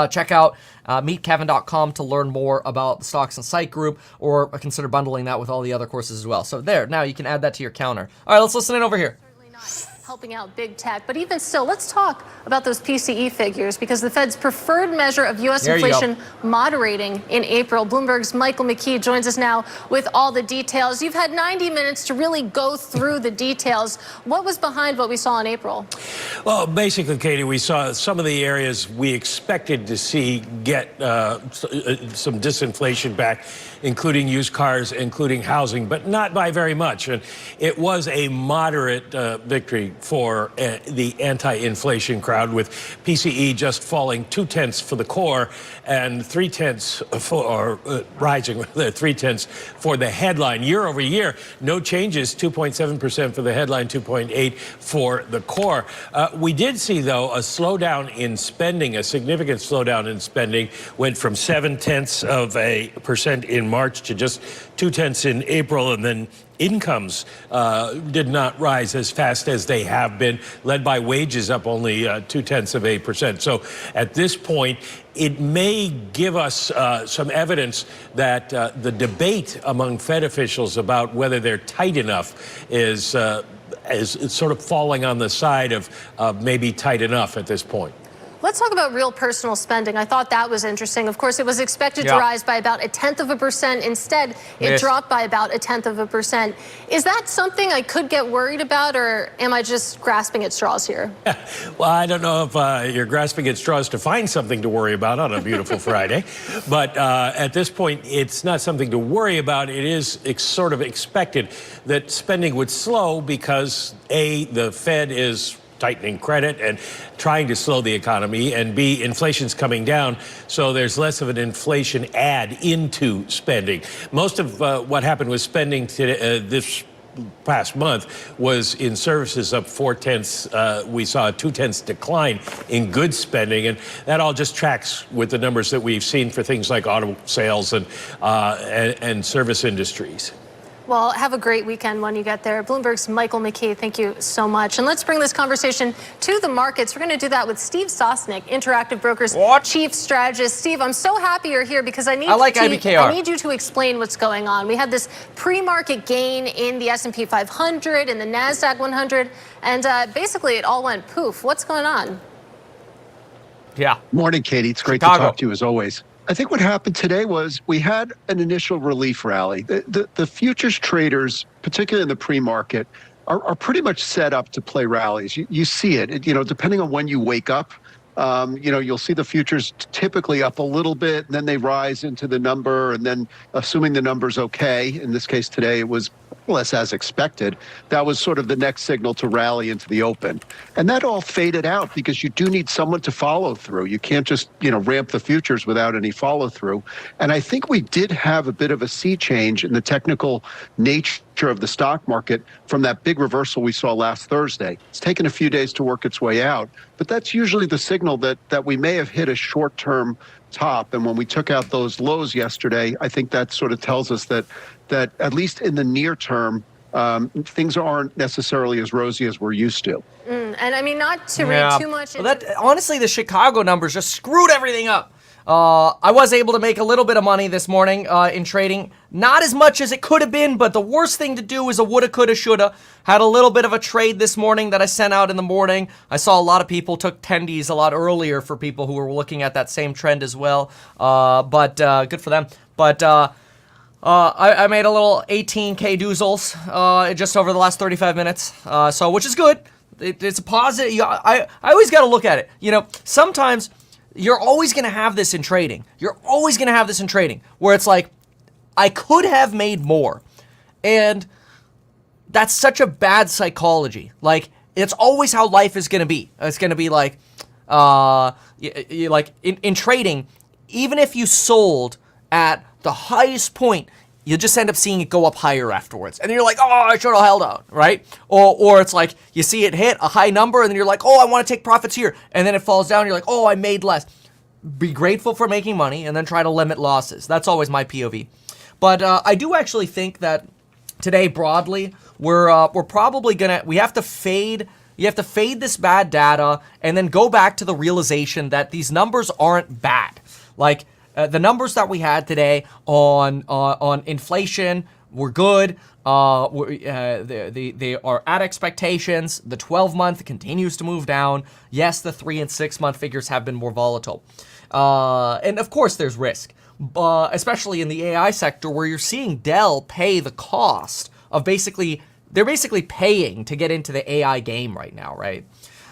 check out meetkevin.com to learn more about the Stocks and Psych group, or consider bundling that with all the other courses as well. So there, now you can add that to your counter. All right, let's listen in over here. Certainly not helping out big tech, but even still, let's talk about those PCE figures, because the Fed's preferred measure of U.S. inflation moderating in April. Bloomberg's Michael McKee joins us now with all the details. You've had 90 minutes to really go through the details. What was behind what we saw in April? Well, basically, Katie, we saw some of the areas we expected to see get some disinflation back, including used cars, including housing, but not by very much. And it was a moderate victory for the anti-inflation crowd, with PCE just falling 0.2 for the core and 0.3 for rising 0.3 for the headline. Year over year, no changes. 2.7% for the headline, 2.8 for the core. We did see, though, a slowdown in spending, a significant slowdown in spending. Went from 0.7% in March to just 0.2 in April, and then incomes did not rise as fast as they have been, led by wages up only 0.2%. So at this point, it may give us some evidence that the debate among Fed officials about whether they're tight enough is sort of falling on the side of maybe tight enough at this point. Let's talk about real personal spending. I thought that was interesting. Of course, it was expected to rise by about 0.1%. Instead, it dropped by about 0.1%. Is that something I could get worried about, or am I just grasping at straws here? Well, I don't know if you're grasping at straws to find something to worry about on a beautiful Friday. But at this point, it's not something to worry about. It is sort of expected that spending would slow because, A, the Fed is tightening credit and trying to slow the economy, and B, inflation's coming down, so there's less of an inflation add into spending. Most of what happened with spending today, this past month was in services up 0.4. We saw a 0.2 decline in goods spending, and that all just tracks with the numbers that we've seen for things like auto sales and service industries. Well, have a great weekend when you get there. Bloomberg's Michael McKee, thank you so much. And let's bring this conversation to the markets. We're going to do that with Steve Sosnick, Interactive Brokers Chief Strategist. Steve, I'm so happy you're here because I need you to explain what's going on. We had this pre-market gain in the S&P 500 and the NASDAQ 100, and basically it all went poof. What's going on? Morning, Katie. It's great to talk to you as always. I think what happened today was we had an initial relief rally. The futures traders, particularly in the pre-market, are pretty much set up to play rallies. You see it, depending on when you wake up. You'll see the futures typically up a little bit, and then they rise into the number, and then assuming the number's okay, in this case today it was less as expected, that was sort of the next signal to rally into the open. And that all faded out because you do need someone to follow through. You can't just, ramp the futures without any follow through. And I think we did have a bit of a sea change in the technical nature temperature of the stock market from that big reversal we saw last Thursday. It's taken a few days to work its way out, but that's usually the signal that we may have hit a short-term top. And when we took out those lows yesterday, I think that sort of tells us that at least in the near term, things aren't necessarily as rosy as we're used to. And I mean, not to read too much into honestly, the Chicago numbers just screwed everything up. I was able to make a little bit of money this morning in trading. Not as much as it could have been, but the worst thing to do is a woulda, coulda, shoulda. Had a little bit of a trade this morning that I sent out in the morning. I saw a lot of people took tendies a lot earlier for people who were looking at that same trend as well. But good for them. But I made a little 18K doozles just over the last 35 minutes, so which is good. It's a positive. I always got to look at it. You know, sometimes you're always going to have this in trading. You're always going to have this in trading where it's like, I could have made more. And that's such a bad psychology. Like, it's always how life is going to be. It's going to be like, like in trading, even if you sold at the highest point, you'll just end up seeing it go up higher afterwards. And then you're like, oh, I should have held out, right? Or it's like you see it hit a high number and then you're like, oh, I want to take profits here. And then it falls down. You're like, oh, I made less. Be grateful for making money and then try to limit losses. That's always my POV. But I do actually think that today broadly, we're probably we have to fade. You have to fade this bad data and then go back to the realization that these numbers aren't bad. Like, the numbers that we had today on inflation were good. They are at expectations. The 12-month continues to move down. Yes, the 3 and 6 month figures have been more volatile. And of course, there's risk, especially in the AI sector where you're seeing Dell pay the cost of they're basically paying to get into the AI game right now, right?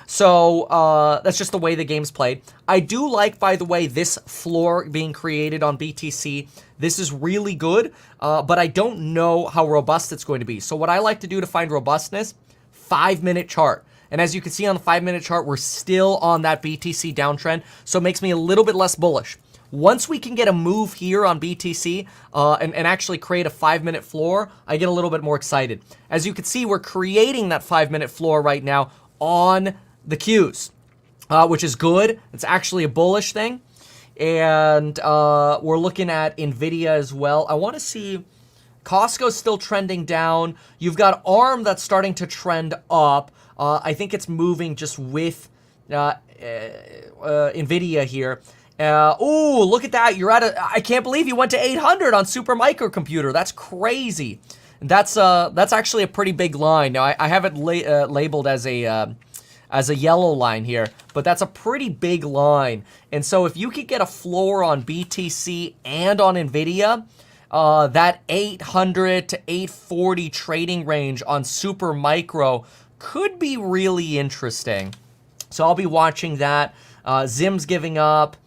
So that's just the way the game's played. I do like, by the way, this floor being created on BTC. This is really good, but I don't know how robust it's going to be. So what I like to do to find robustness, 5-minute chart. And as you can see on the 5-minute chart, we're still on that BTC downtrend, so it makes me a little bit less bullish. Once we can get a move here on BTC and actually create a 5-minute floor, I get a little bit more excited. As you can see, we're creating that 5-minute floor right now on the Qs, which is good. It's actually a bullish thing. And we're looking at NVIDIA as well. I want to see Costco's still trending down. You've got ARM that's starting to trend up. I think it's moving just with NVIDIA here. Oh, look at that. I can't believe you went to 800 on Super Microcomputer. That's crazy. That's actually a pretty big line. Now, I have it labeled as a yellow line here, but that's a pretty big line. And so if you could get a floor on BTC and on NVIDIA, that 800 to 840 trading range on Super Micro could be really interesting. So I'll be watching that. Zim's giving up.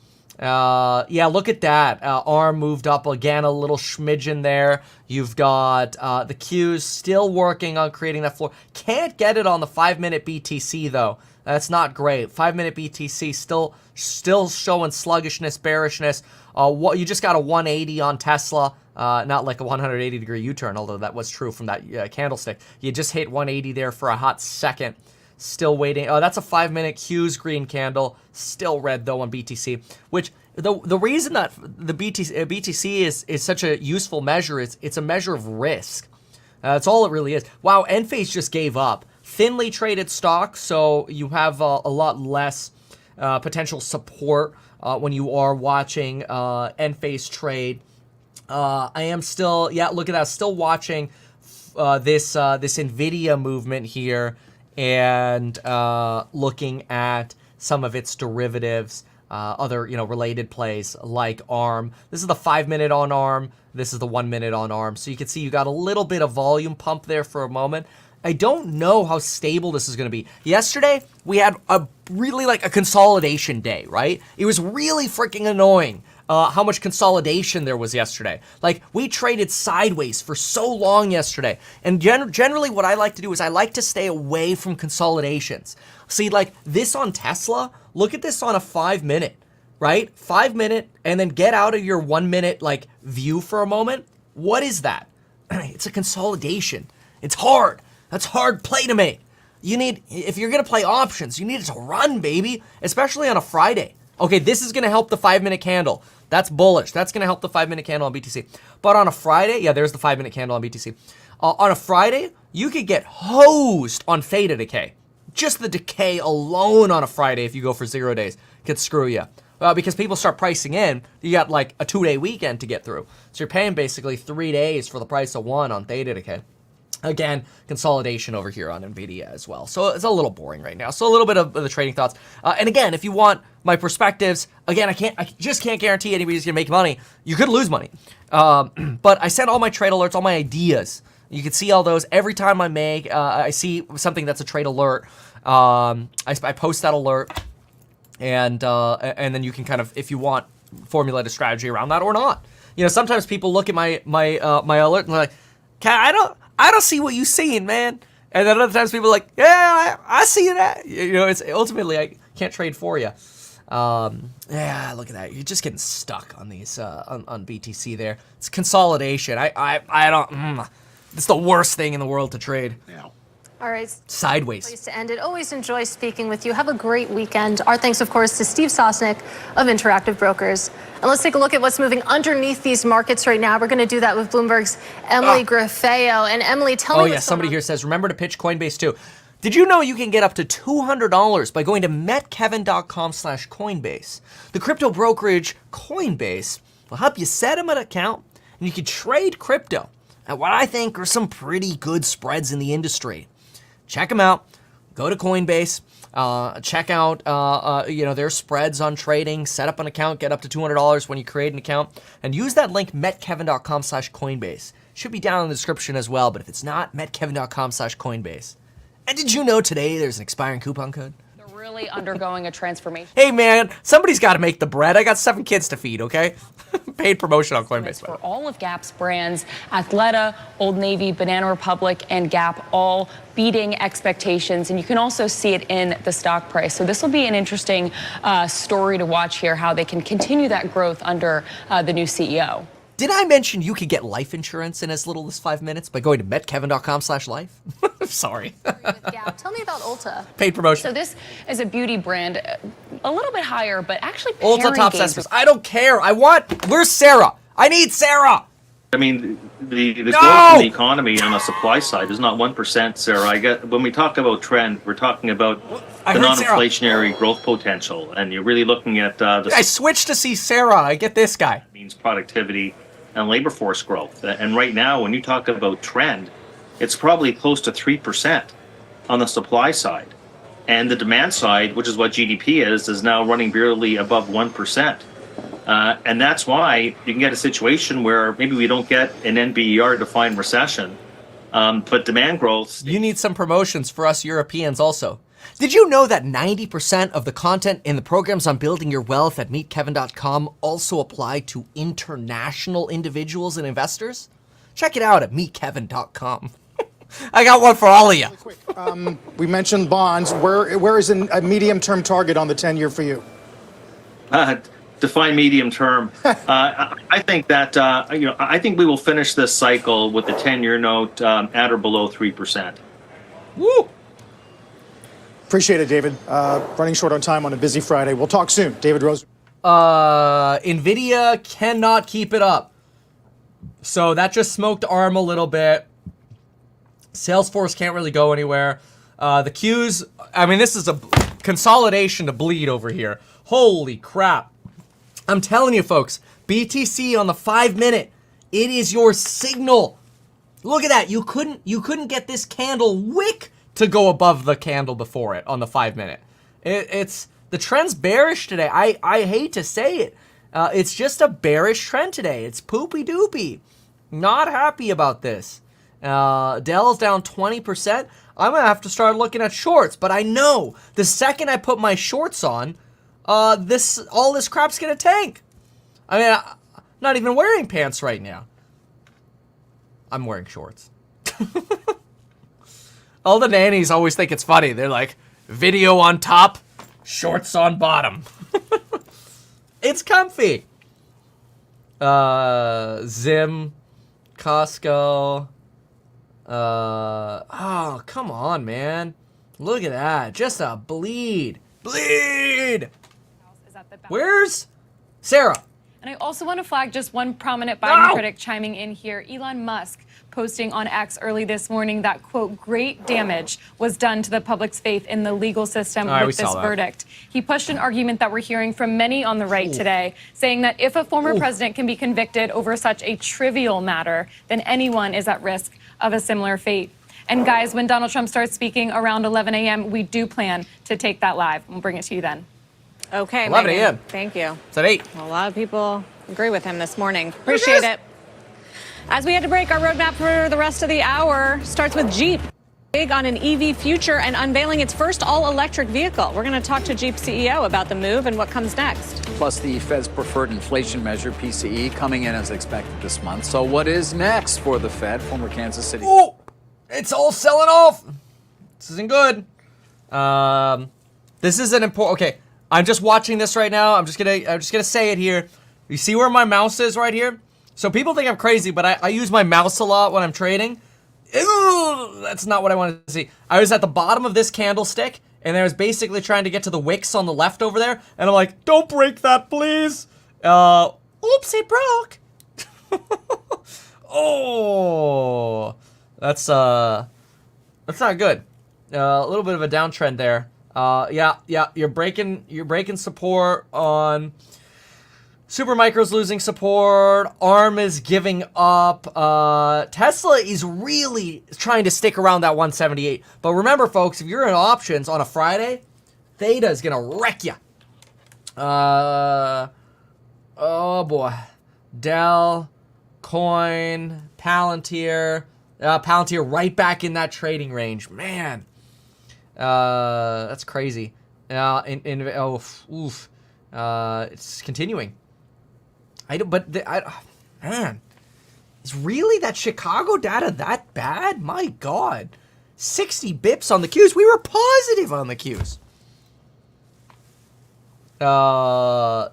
Yeah, look at that. ARM moved up again a little smidgen there. You've got the Qs still working on creating that floor. Can't get it on the 5-minute BTC, though. That's not great. 5-minute BTC still showing sluggishness, bearishness. You just got a 180 on Tesla. Not like a 180-degree U-turn, although that was true from that candlestick. You just hit 180 there for a hot second. Still waiting. Oh, that's a 5-minute Qs green candle. Still red, though, on BTC. Which, the reason that the BTC is such a useful measure is it's a measure of risk. That's all it really is. Wow, Enphase just gave up. Thinly traded stock, so you have a lot less potential support when you are watching Enphase trade. I am still, yeah, look at that, still watching this NVIDIA movement here and looking at some of its derivatives, other, related plays like ARM. This is the 5-minute on ARM. This is the 1-minute on ARM. So you can see you got a little bit of volume pump there for a moment. I don't know how stable this is going to be. Yesterday, we had a really a consolidation day, right? It was really freaking annoying how much consolidation there was yesterday. Like, we traded sideways for so long yesterday. And generally what I like to do is I like to stay away from consolidations. See, like this on Tesla, look at this on a 5-minute, right? 5-minute, and then get out of your 1-minute view for a moment. What is that? it's a consolidation. It's hard. That's hard play to make. You need, if you're going to play options, you need it to run, baby, especially on a Friday. Okay, this is going to help the 5-minute candle. That's bullish. That's going to help the 5-minute candle on BTC. But on a Friday, yeah, there's the 5-minute candle on BTC. On a Friday, you could get hosed on theta decay. Just the decay alone on a Friday, if you go for 0 days, could screw you. Because people start pricing in, you got like a 2-day weekend to get through. So you're paying basically 3 days for the price of 1 on theta decay. Again, consolidation over here on NVIDIA as well. So it's a little boring right now. So a little bit of the trading thoughts. And again, if you want my perspectives, again, I just can't guarantee anybody's gonna make money. You could lose money. But I sent all my trade alerts, all my ideas. You can see all those every time I see something that's a trade alert. I post that alert, and then you can kind of, if you want, formulate a strategy around that or not. You know, sometimes people look at my alert and they're like, I don't see what you seeing, man. And then other times people are like, yeah, I see that. You know, it's ultimately I can't trade for you. Yeah, look at that. You're just getting stuck on these on BTC there. It's consolidation. I don't. It's the worst thing in the world to trade. Yeah. All right. Sideways. Place to end it. Always enjoy speaking with you. Have a great weekend. Our thanks, of course, to Steve Sosnick of Interactive Brokers. And let's take a look at what's moving underneath these markets right now. We're going to do that with Bloomberg's Emily Grafeo. And Emily, tell me what's going on. Somebody here says, remember to pitch Coinbase too. Did you know you can get up to $200 by going to metkevin.com/Coinbase? The crypto brokerage Coinbase will help you set up an account and you can trade crypto at what I think are some pretty good spreads in the industry. Check them out. Go to Coinbase. Check out their spreads on trading. Set up an account. Get up to $200 when you create an account. And use that link, metkevin.com/Coinbase. Should be down in the description as well, but if it's not, metkevin.com/Coinbase. And did you know today there's an expiring coupon code? They're really undergoing a transformation. Hey, man, somebody's got to make the bread. I got 7 kids to feed, okay? Paid promotion on Coinbase. For all of Gap's brands, Athleta, Old Navy, Banana Republic, and Gap all beating expectations. And you can also see it in the stock price. So this will be an interesting story to watch here, how they can continue that growth under the new CEO. Did I mention you could get life insurance in as little as 5 minutes by going to metkevin.com/life? Sorry. Gap. Tell me about Ulta. Paid promotion. So this is a beauty brand, a little bit higher, but actually Ulta top customers. I don't care. Where's Sarah? I need Sarah. I mean, the growth in the economy on the supply side is not 1%, Sarah. When we talk about trend, we're talking about the non-inflationary growth potential, and you're really looking at I switched to see Sarah. I get this guy. Means productivity and labor force growth. And right now, when you talk about trend, it's probably close to 3% on the supply side. And the demand side, which is what GDP is now running barely above 1%. And that's why you can get a situation where maybe we don't get an NBER-defined recession, but demand growth... You need some promotions for us Europeans also. Did you know that 90% of the content in the programs on building your wealth at meetkevin.com also apply to international individuals and investors? Check it out at meetkevin.com. I got one for all of you. We mentioned bonds. Where is a medium-term target on the 10-year for you? Define medium term. I think that I think we will finish this cycle with the 10-year note at or below 3%. Woo! Appreciate it, David. Running short on time on a busy Friday. We'll talk soon. David Rose. NVIDIA cannot keep it up. So that just smoked ARM a little bit. Salesforce can't really go anywhere. The Qs, I mean, this is a consolidation to bleed over here. Holy crap. I'm telling you, folks, BTC on the 5-minute, it is your signal. Look at that. You couldn't get this candle wick to go above the candle before it on the 5-minute. It's the trend's bearish today. I hate to say it. It's just a bearish trend today. It's poopy doopy. Not happy about this. Dell's down 20%. I'm gonna have to start looking at shorts, but I know the second I put my shorts on, all this crap's gonna tank. I mean, I'm not even wearing pants right now. I'm wearing shorts. All the nannies always think it's funny. They're like, video on top, shorts on bottom. It's comfy. Zim Costco. Oh, come on, man. Look at that. Just a bleed. Bleed! Where's Sarah? And I also want to flag just one prominent Biden critic chiming in here. Elon Musk posting on X early this morning that, quote, great damage was done to the public's faith in the legal system with this verdict. He pushed an argument that we're hearing from many on the right today, saying that if a former president can be convicted over such a trivial matter, then anyone is at risk of a similar fate. And guys, when Donald Trump starts speaking around 11 a.m., we do plan to take that live. We'll bring it to you then. Okay, 11 a.m. Thank you. It's at 8. A lot of people agree with him this morning. Appreciate it. As we had to break, our roadmap for the rest of the hour starts with Jeep. Big on an EV future and unveiling its first all-electric vehicle. We're going to talk to Jeep CEO about the move and what comes next. Plus, the Fed's preferred inflation measure, PCE, coming in as expected this month. So what is next for the Fed? Former Kansas City. Oh, it's all selling off. This isn't good. This is an important. Okay, I'm just watching this right now. I'm just gonna say it here. You see where my mouse is right here? So people think I'm crazy, but I use my mouse a lot when I'm trading. Ew, that's not what I wanted to see. I was at the bottom of this candlestick, and I was basically trying to get to the wicks on the left over there, and I'm like, don't break that, please. Oops, it broke. Oh, that's not good. A little bit of a downtrend there. Yeah, you're breaking support on Supermicro's losing support. ARM is giving up. Tesla is really trying to stick around that 178. But remember, folks, if you're in options on a Friday, Theta is gonna wreck you. Oh boy, Dell, Coin, Palantir. Palantir right back in that trading range, man. That's crazy. It's continuing. Man, is really that Chicago data that bad? My God, 60 bips on the Qs. We were positive on the Qs.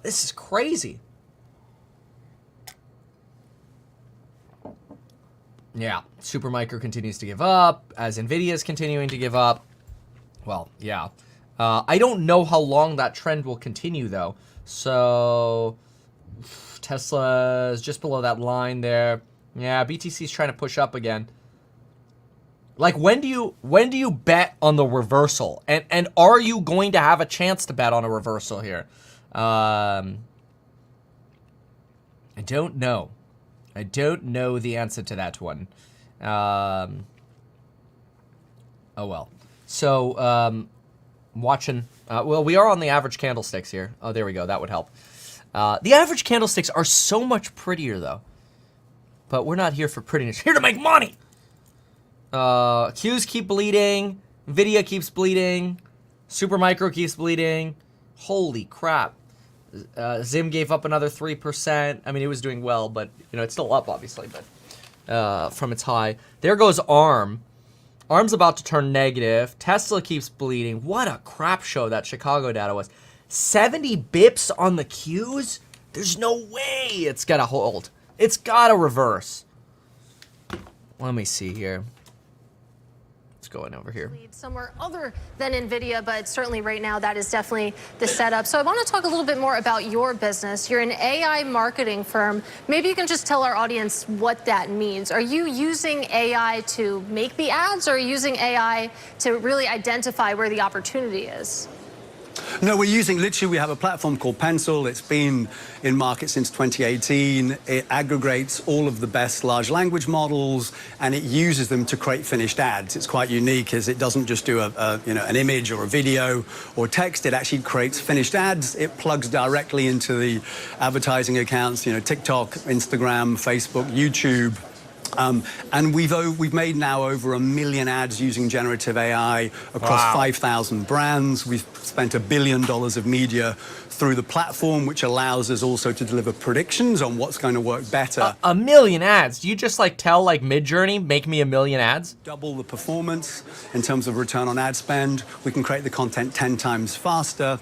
This is crazy. Yeah, Supermicro continues to give up as Nvidia is continuing to give up. Well, yeah. I don't know how long that trend will continue, though. So Tesla is just below that line there. Yeah, BTC is trying to push up again. Like, when do you bet on the reversal? And are you going to have a chance to bet on a reversal here? I don't know. I don't know the answer to that one. Oh well. So, watching. Well, we are on the average candlesticks here. Oh, there we go. That would help. The average candlesticks are so much prettier, though. But we're not here for prettiness. Here to make money! Qs keep bleeding. Nvidia keeps bleeding. Supermicro keeps bleeding. Holy crap. Zim gave up another 3%. I mean, it was doing well, but, you know, it's still up, obviously, but from its high. There goes ARM. ARM's about to turn negative. Tesla keeps bleeding. What a crap show that Chicago data was. 70 bips on the Qs? There's no way it's got to hold. It's got to reverse. Let me see here. Let's go in over here. Somewhere other than NVIDIA, but certainly right now that is definitely the setup. So I want to talk a little bit more about your business. You're an AI marketing firm. Maybe you can just tell our audience what that means. Are you using AI to make the ads, or are you using AI to really identify where the opportunity is? No, we're using, literally, we have a platform called Pencil. It's been in market since 2018. It aggregates all of the best large language models, and it uses them to create finished ads. It's quite unique, as it doesn't just do an image or a video or text. It actually creates finished ads. It plugs directly into the advertising accounts, TikTok, Instagram, Facebook, YouTube. And we've made now over 1 million ads using generative AI across 5,000 brands. We've spent $1 billion of media through the platform, which allows us also to deliver predictions on what's going to work better. 1 million ads? Do you just tell Midjourney, make me 1 million ads? Double the performance in terms of return on ad spend. We can create the content 10 times faster.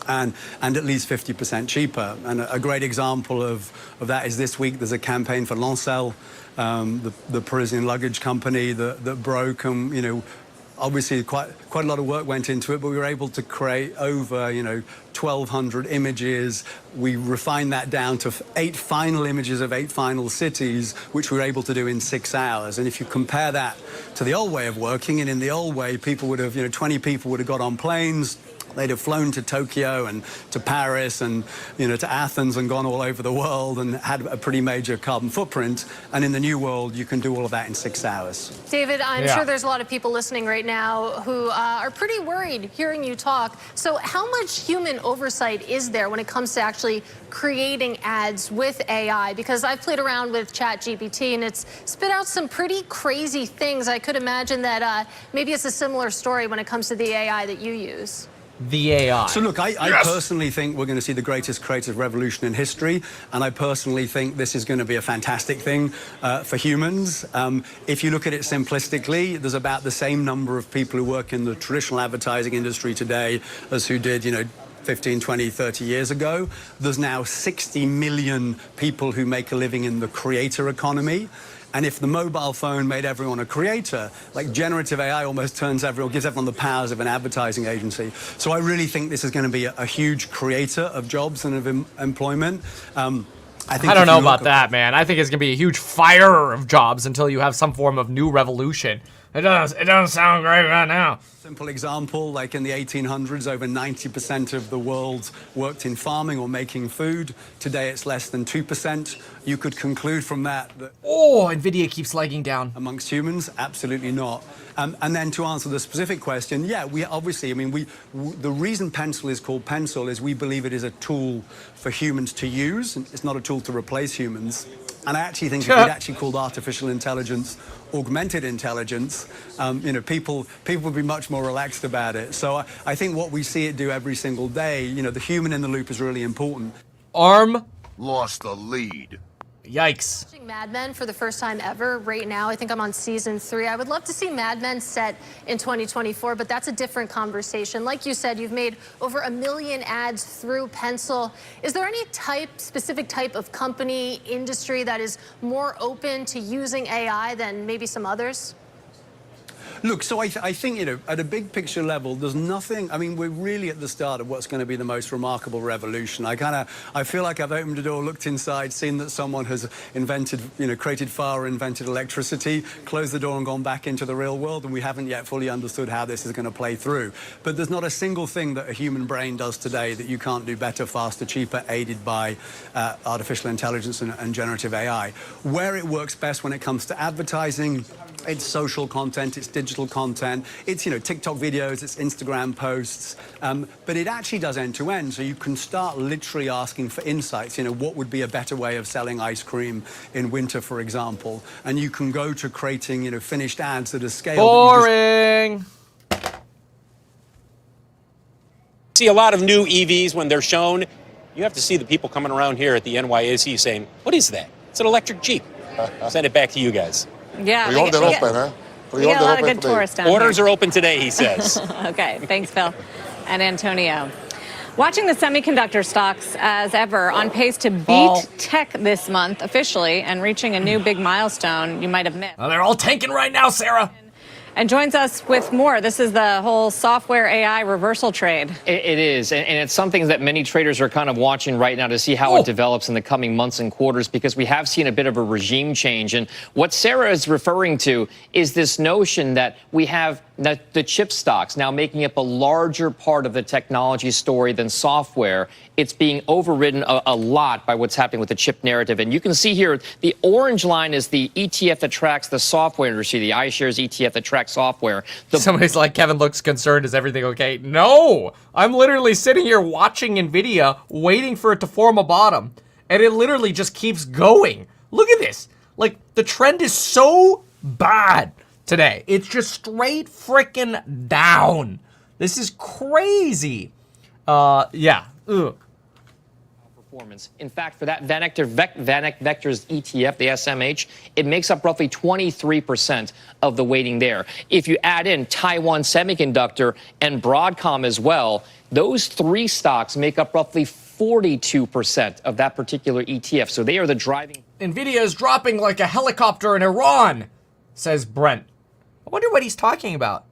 And at least 50% cheaper. And a great example of that is this week there's a campaign for Lancel, the Parisian luggage company that broke, and obviously quite a lot of work went into it, but we were able to create over 1,200 images. We refined that down to 8 final images of 8 final cities, which we were able to do in 6 hours. And if you compare that to the old way of working, and in the old way, people would have 20 people would have got on planes. They'd have flown to Tokyo and to Paris and to Athens and gone all over the world and had a pretty major carbon footprint. And in the new world, you can do all of that in 6 hours. David, I'm sure there's a lot of people listening right now who are pretty worried hearing you talk. So how much human oversight is there when it comes to actually creating ads with AI? Because I've played around with ChatGPT and it's spit out some pretty crazy things. I could imagine that maybe it's a similar story when it comes to the AI that you use. The AI. So look, I personally think we're going to see the greatest creative revolution in history, and I personally think this is going to be a fantastic thing for humans. If you look at it simplistically, there's about the same number of people who work in the traditional advertising industry today as who did, 15, 20, 30 years ago. There's now 60 million people who make a living in the creator economy. And if the mobile phone made everyone a creator, like generative AI almost gives everyone the powers of an advertising agency. So I really think this is going to be a huge creator of jobs and of employment. I don't know about that, man. I think it's going to be a huge fire of jobs until you have some form of new revolution. It doesn't sound great right now. Simple example, like in the 1800s, over 90% of the world worked in farming or making food. Today, it's less than 2%. You could conclude from that NVIDIA keeps lagging down. Amongst humans, absolutely not. And then to answer the specific question, we obviously, the reason Pencil is called Pencil is we believe it is a tool for humans to use. It's not a tool to replace humans. And I actually think if we'd actually called artificial intelligence augmented intelligence, people would be much more relaxed about it. So I think what we see it do every single day, the human in the loop is really important. ARM lost the lead. Yikes. Watching Mad Men for the first time ever right now. I think I'm on season 3. I would love to see Mad Men set in 2024, but that's a different conversation. Like you said, you've made over 1 million ads through Pencil. Is there any specific type of company, industry that is more open to using AI than maybe some others? Look, so I think, at a big picture level, there's nothing, we're really at the start of what's going to be the most remarkable revolution. I feel like I've opened a door, looked inside, seen that someone has invented, created fire, invented electricity, closed the door and gone back into the real world, and we haven't yet fully understood how this is going to play through. But there's not a single thing that a human brain does today that you can't do better, faster, cheaper, aided by artificial intelligence and generative AI. Where it works best when it comes to advertising, it's social content, it's digital content, it's TikTok videos, it's Instagram posts, but it actually does end-to-end. So you can start literally asking for insights. What would be a better way of selling ice cream in winter, for example? And you can go to creating finished ads that are scaled. Boring. See a lot of new EVs when they're shown. You have to see the people coming around here at the NYSE saying, "What is that? It's an electric Jeep." Send it back to you guys. Yeah. We got a lot of good tourists down Orders are open today, he says. Okay, thanks, Phil. And Antonio. Watching the semiconductor stocks, as ever, on pace to beat tech this month officially and reaching a new big milestone you might have missed. Well, they're all tanking right now, Sarah. And joins us with more. This is the whole software AI reversal trade. It is, and it's something that many traders are kind of watching right now to see how it develops in the coming months and quarters, because we have seen a bit of a regime change. And what Sarah is referring to is this notion that we have the chip stocks now making up a larger part of the technology story than software. It's being overridden a lot by what's happening with the chip narrative. And you can see here, the orange line is the ETF that tracks the software industry, the iShares ETF that tracks software. Somebody's like, Kevin looks concerned. Is everything okay? No! I'm literally sitting here watching NVIDIA, waiting for it to form a bottom. And it literally just keeps going. Look at this. Like, the trend is so bad today. It's just straight freaking down. This is crazy. Yeah. Ugh. Performance. In fact, for that Vector's ETF, the SMH, it makes up roughly 23% of the weighting there. If you add in Taiwan Semiconductor and Broadcom as well, those 3 stocks make up roughly 42% of that particular ETF. So they are the driving. Nvidia is dropping like a helicopter in Iran, says Brent. I wonder what he's talking about.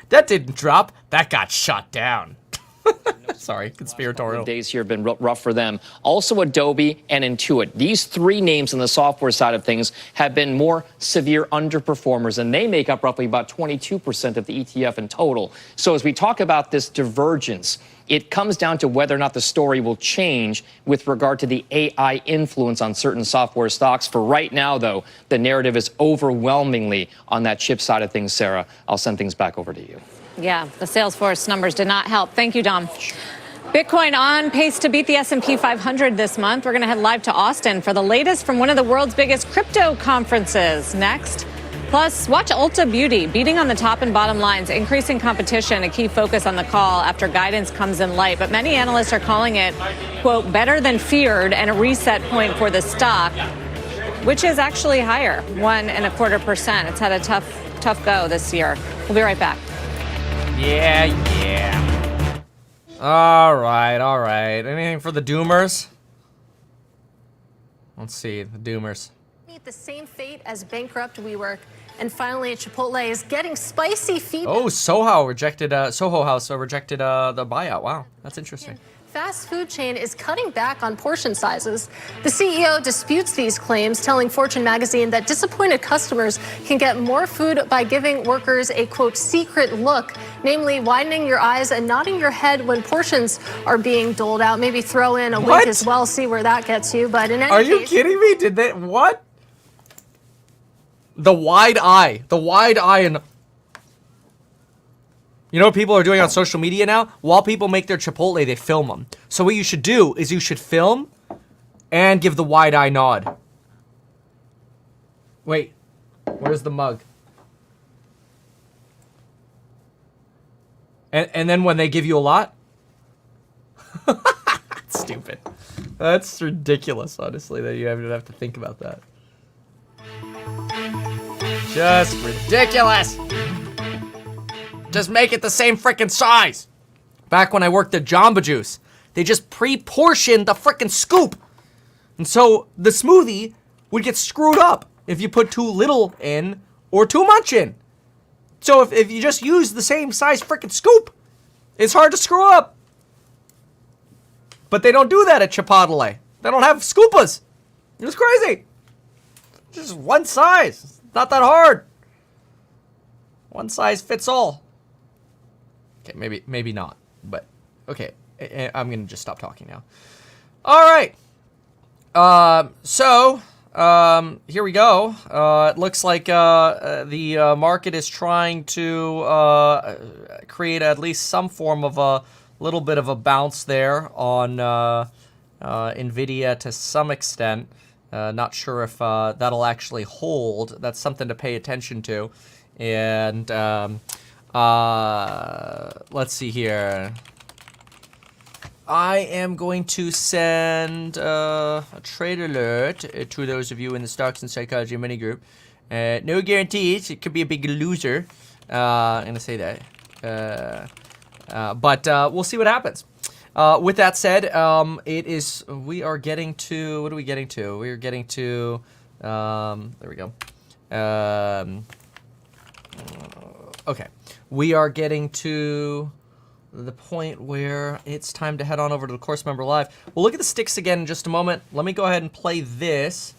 That didn't drop. That got shot down. Sorry, conspiratorial. Days here have been rough for them. Also Adobe and Intuit. These three names on the software side of things have been more severe underperformers, and they make up roughly about 22% of the ETF in total. So as we talk about this divergence, it comes down to whether or not the story will change with regard to the AI influence on certain software stocks. For right now, though, the narrative is overwhelmingly on that chip side of things. Sarah, I'll send things back over to you. Yeah, the Salesforce numbers did not help. Thank you, Dom. Bitcoin on pace to beat the S&P 500 this month. We're going to head live to Austin for the latest from one of the world's biggest crypto conferences. Next. Plus, watch Ulta Beauty beating on the top and bottom lines, increasing competition, a key focus on the call after guidance comes in light. But many analysts are calling it, quote, better than feared and a reset point for the stock, which is actually higher, 1.25%. It's had a tough go this year. We'll be right back. Yeah. All right. Anything for the Doomers? Let's see, the Doomers. Meet the same fate as bankrupt WeWork. And finally, Chipotle is getting spicy feedback. Oh, Soho House rejected the buyout. Wow, that's interesting. Fast food chain is cutting back on portion sizes. The CEO disputes these claims, telling Fortune magazine that disappointed customers can get more food by giving workers a, quote, secret look, namely widening your eyes and nodding your head when portions are being doled out. Maybe throw in a wink as well, see where that gets you. But in any Are case, you kidding me? Did they, what? The wide eye and... You know what people are doing on social media now? While people make their Chipotle, they film them. So what you should do is you should film and give the wide eye nod. Wait, where's the mug? And then when they give you a lot? Stupid. That's ridiculous, honestly, that you even have to think about that. Just ridiculous. Just make it the same frickin' size. Back when I worked at Jamba Juice, they just pre-portioned the frickin' scoop. And so the smoothie would get screwed up if you put too little in or too much in. So if you just use the same size frickin' scoop, it's hard to screw up. But they don't do that at Chipotle. They don't have scoopas. It's crazy. Just one size. It's not that hard. One size fits all. Okay, maybe not, but okay. I'm gonna just stop talking now. All right. Here we go. It looks like the market is trying to create at least some form of a little bit of a bounce there on Nvidia to some extent. Not sure if that'll actually hold. That's something to pay attention to. And let's see here. I am going to send a trade alert to those of you in the Stocks and Psychology mini group. No guarantees. It could be a big loser. I'm going to say that. But we'll see what happens. With that said, we are getting to, what are we getting to? We are getting to, there we go. Okay. We are getting to the point where it's time to head on over to the Course Member Live. We'll look at the sticks again in just a moment. Let me go ahead and play this.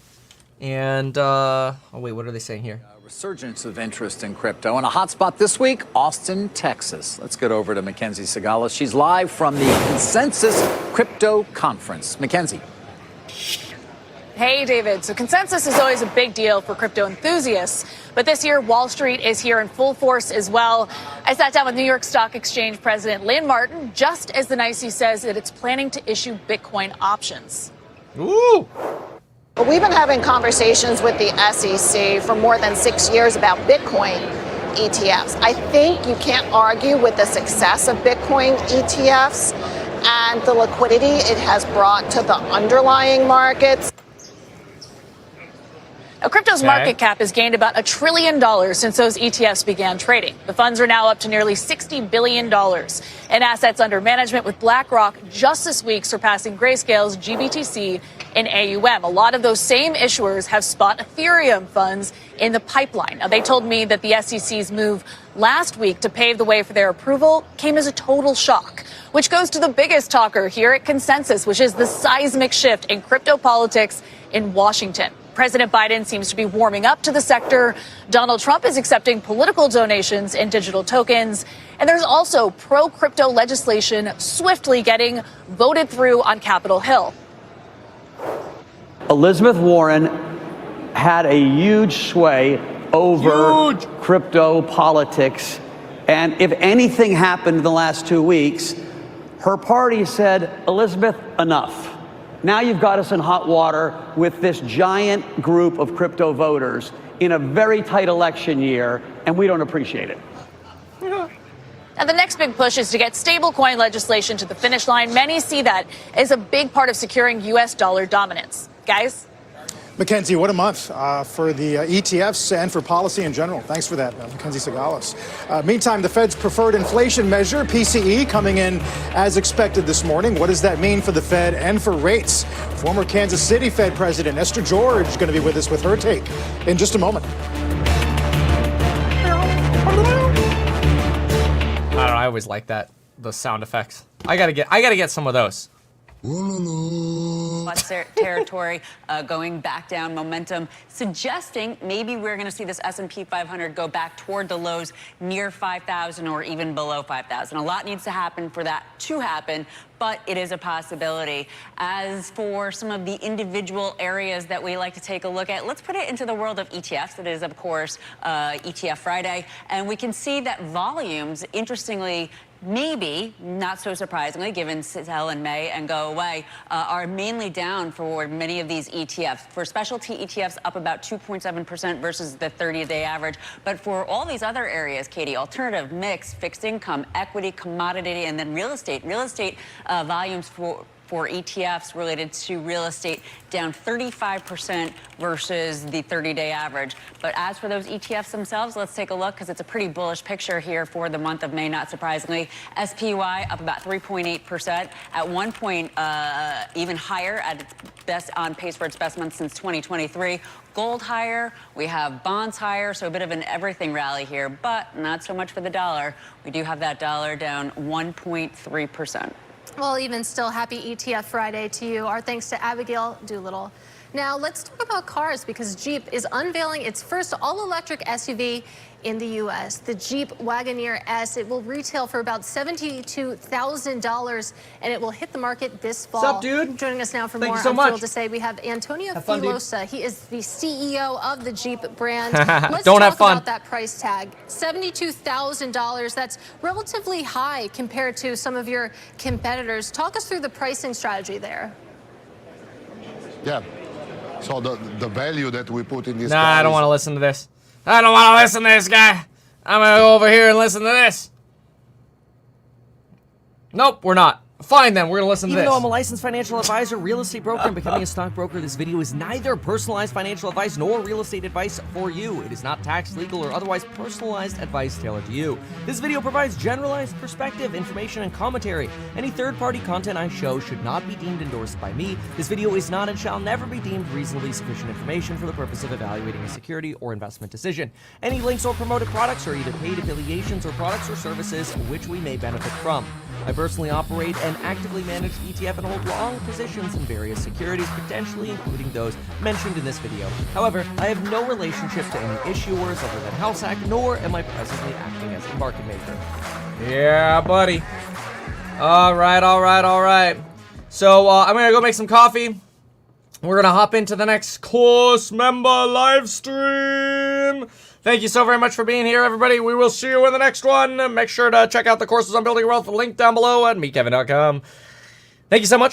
And, oh wait, what are they saying here? Resurgence of interest in crypto. And a hotspot this week, Austin, Texas. Let's get over to Mackenzie Segala. She's live from the Consensus Crypto Conference. Mackenzie. Hey, David. So Consensus is always a big deal for crypto enthusiasts. But this year, Wall Street is here in full force as well. I sat down with New York Stock Exchange President Lynn Martin just as the NYSE says that it's planning to issue Bitcoin options. Ooh. But we've been having conversations with the SEC for more than 6 years about Bitcoin ETFs. I think you can't argue with the success of Bitcoin ETFs and the liquidity it has brought to the underlying markets. Now, crypto's market cap has gained about $1 trillion since those ETFs began trading. The funds are now up to nearly $60 billion in assets under management, with BlackRock just this week surpassing Grayscale's GBTC in AUM. A lot of those same issuers have spot Ethereum funds in the pipeline. Now, they told me that the SEC's move last week to pave the way for their approval came as a total shock, which goes to the biggest talker here at Consensus, which is the seismic shift in crypto politics in Washington. President Biden seems to be warming up to the sector. Donald Trump is accepting political donations in digital tokens. And there's also pro-crypto legislation swiftly getting voted through on Capitol Hill. Elizabeth Warren had a huge sway over crypto politics. And if anything happened in the last 2 weeks, her party said, Elizabeth, enough. Now you've got us in hot water with this giant group of crypto voters in a very tight election year, and we don't appreciate it. Now, the next big push is to get stablecoin legislation to the finish line. Many see that as a big part of securing U.S. dollar dominance. Guys? Mackenzie, what a month for the ETFs and for policy in general. Thanks for that, Mackenzie Sagalas. Meantime, the Fed's preferred inflation measure, PCE, coming in as expected this morning. What does that mean for the Fed and for rates? Former Kansas City Fed President Esther George is going to be with us with her take in just a moment. I don't know, I always like that, those sound effects. I gotta get some of those. Territory going back down, momentum suggesting maybe we're going to see this S&P 500 go back toward the lows near 5,000 or even below 5,000. A lot needs to happen for that to happen, but it is a possibility. As for some of the individual areas that we like to take a look at, let's put it into the world of ETFs. It is, of course, ETF Friday, and we can see that volumes, interestingly, maybe, not so surprisingly, given sell in May and go away, are mainly down for many of these ETFs. For specialty ETFs, up about 2.7% versus the 30-day average. But for all these other areas, Katie, alternative, mix, fixed income, equity, commodity, and then real estate. Real estate volumes for ETFs related to real estate down 35% versus the 30-day average. But as for those ETFs themselves, let's take a look because it's a pretty bullish picture here for the month of May, not surprisingly. SPY up about 3.8%. At one point, even higher at its best, on pace for its best month since 2023. Gold higher, we have bonds higher, so a bit of an everything rally here, but not so much for the dollar. We do have that dollar down 1.3%. Well, even still, happy ETF Friday to you. Our thanks to Abigail Doolittle. Now, let's talk about cars because Jeep is unveiling its first all-electric SUV in the U.S. The Jeep Wagoneer S. It will retail for about $72,000, and it will hit the market this fall. What's up, dude? Joining us now for Thank more, you so I'm much. thrilled to say we have Antonio Fun, Filosa. He is the CEO of the Jeep brand. Let's Don't talk have fun. about that price tag. $72,000. That's relatively high compared to some of your competitors. Talk us through the pricing strategy there. Yeah. So the value that we put in this. Nah, I don't want to listen to this. I don't want to listen to this guy. I'm going to go over here and listen to this. Nope, we're not. Fine then, we're going to listen to this. Even though I'm a licensed financial advisor, real estate broker, and becoming a stockbroker, this video is neither personalized financial advice nor real estate advice for you. It is not tax, legal, or otherwise personalized advice tailored to you. This video provides generalized perspective, information, and commentary. Any third-party content I show should not be deemed endorsed by me. This video is not and shall never be deemed reasonably sufficient information for the purpose of evaluating a security or investment decision. Any links or promoted products are either paid affiliations or products or services which we may benefit from. I personally operate and actively manage ETF and hold long positions in various securities, potentially including those mentioned in this video. However, I have no relationship to any issuers other than HouseHack, nor am I presently acting as a market maker. Yeah, buddy. All right. So I'm gonna go make some coffee. We're gonna hop into the next course member live stream. Thank you so very much for being here, everybody. We will see you in the next one. Make sure to check out the courses on building wealth, link down below at meetkevin.com. Thank you so much.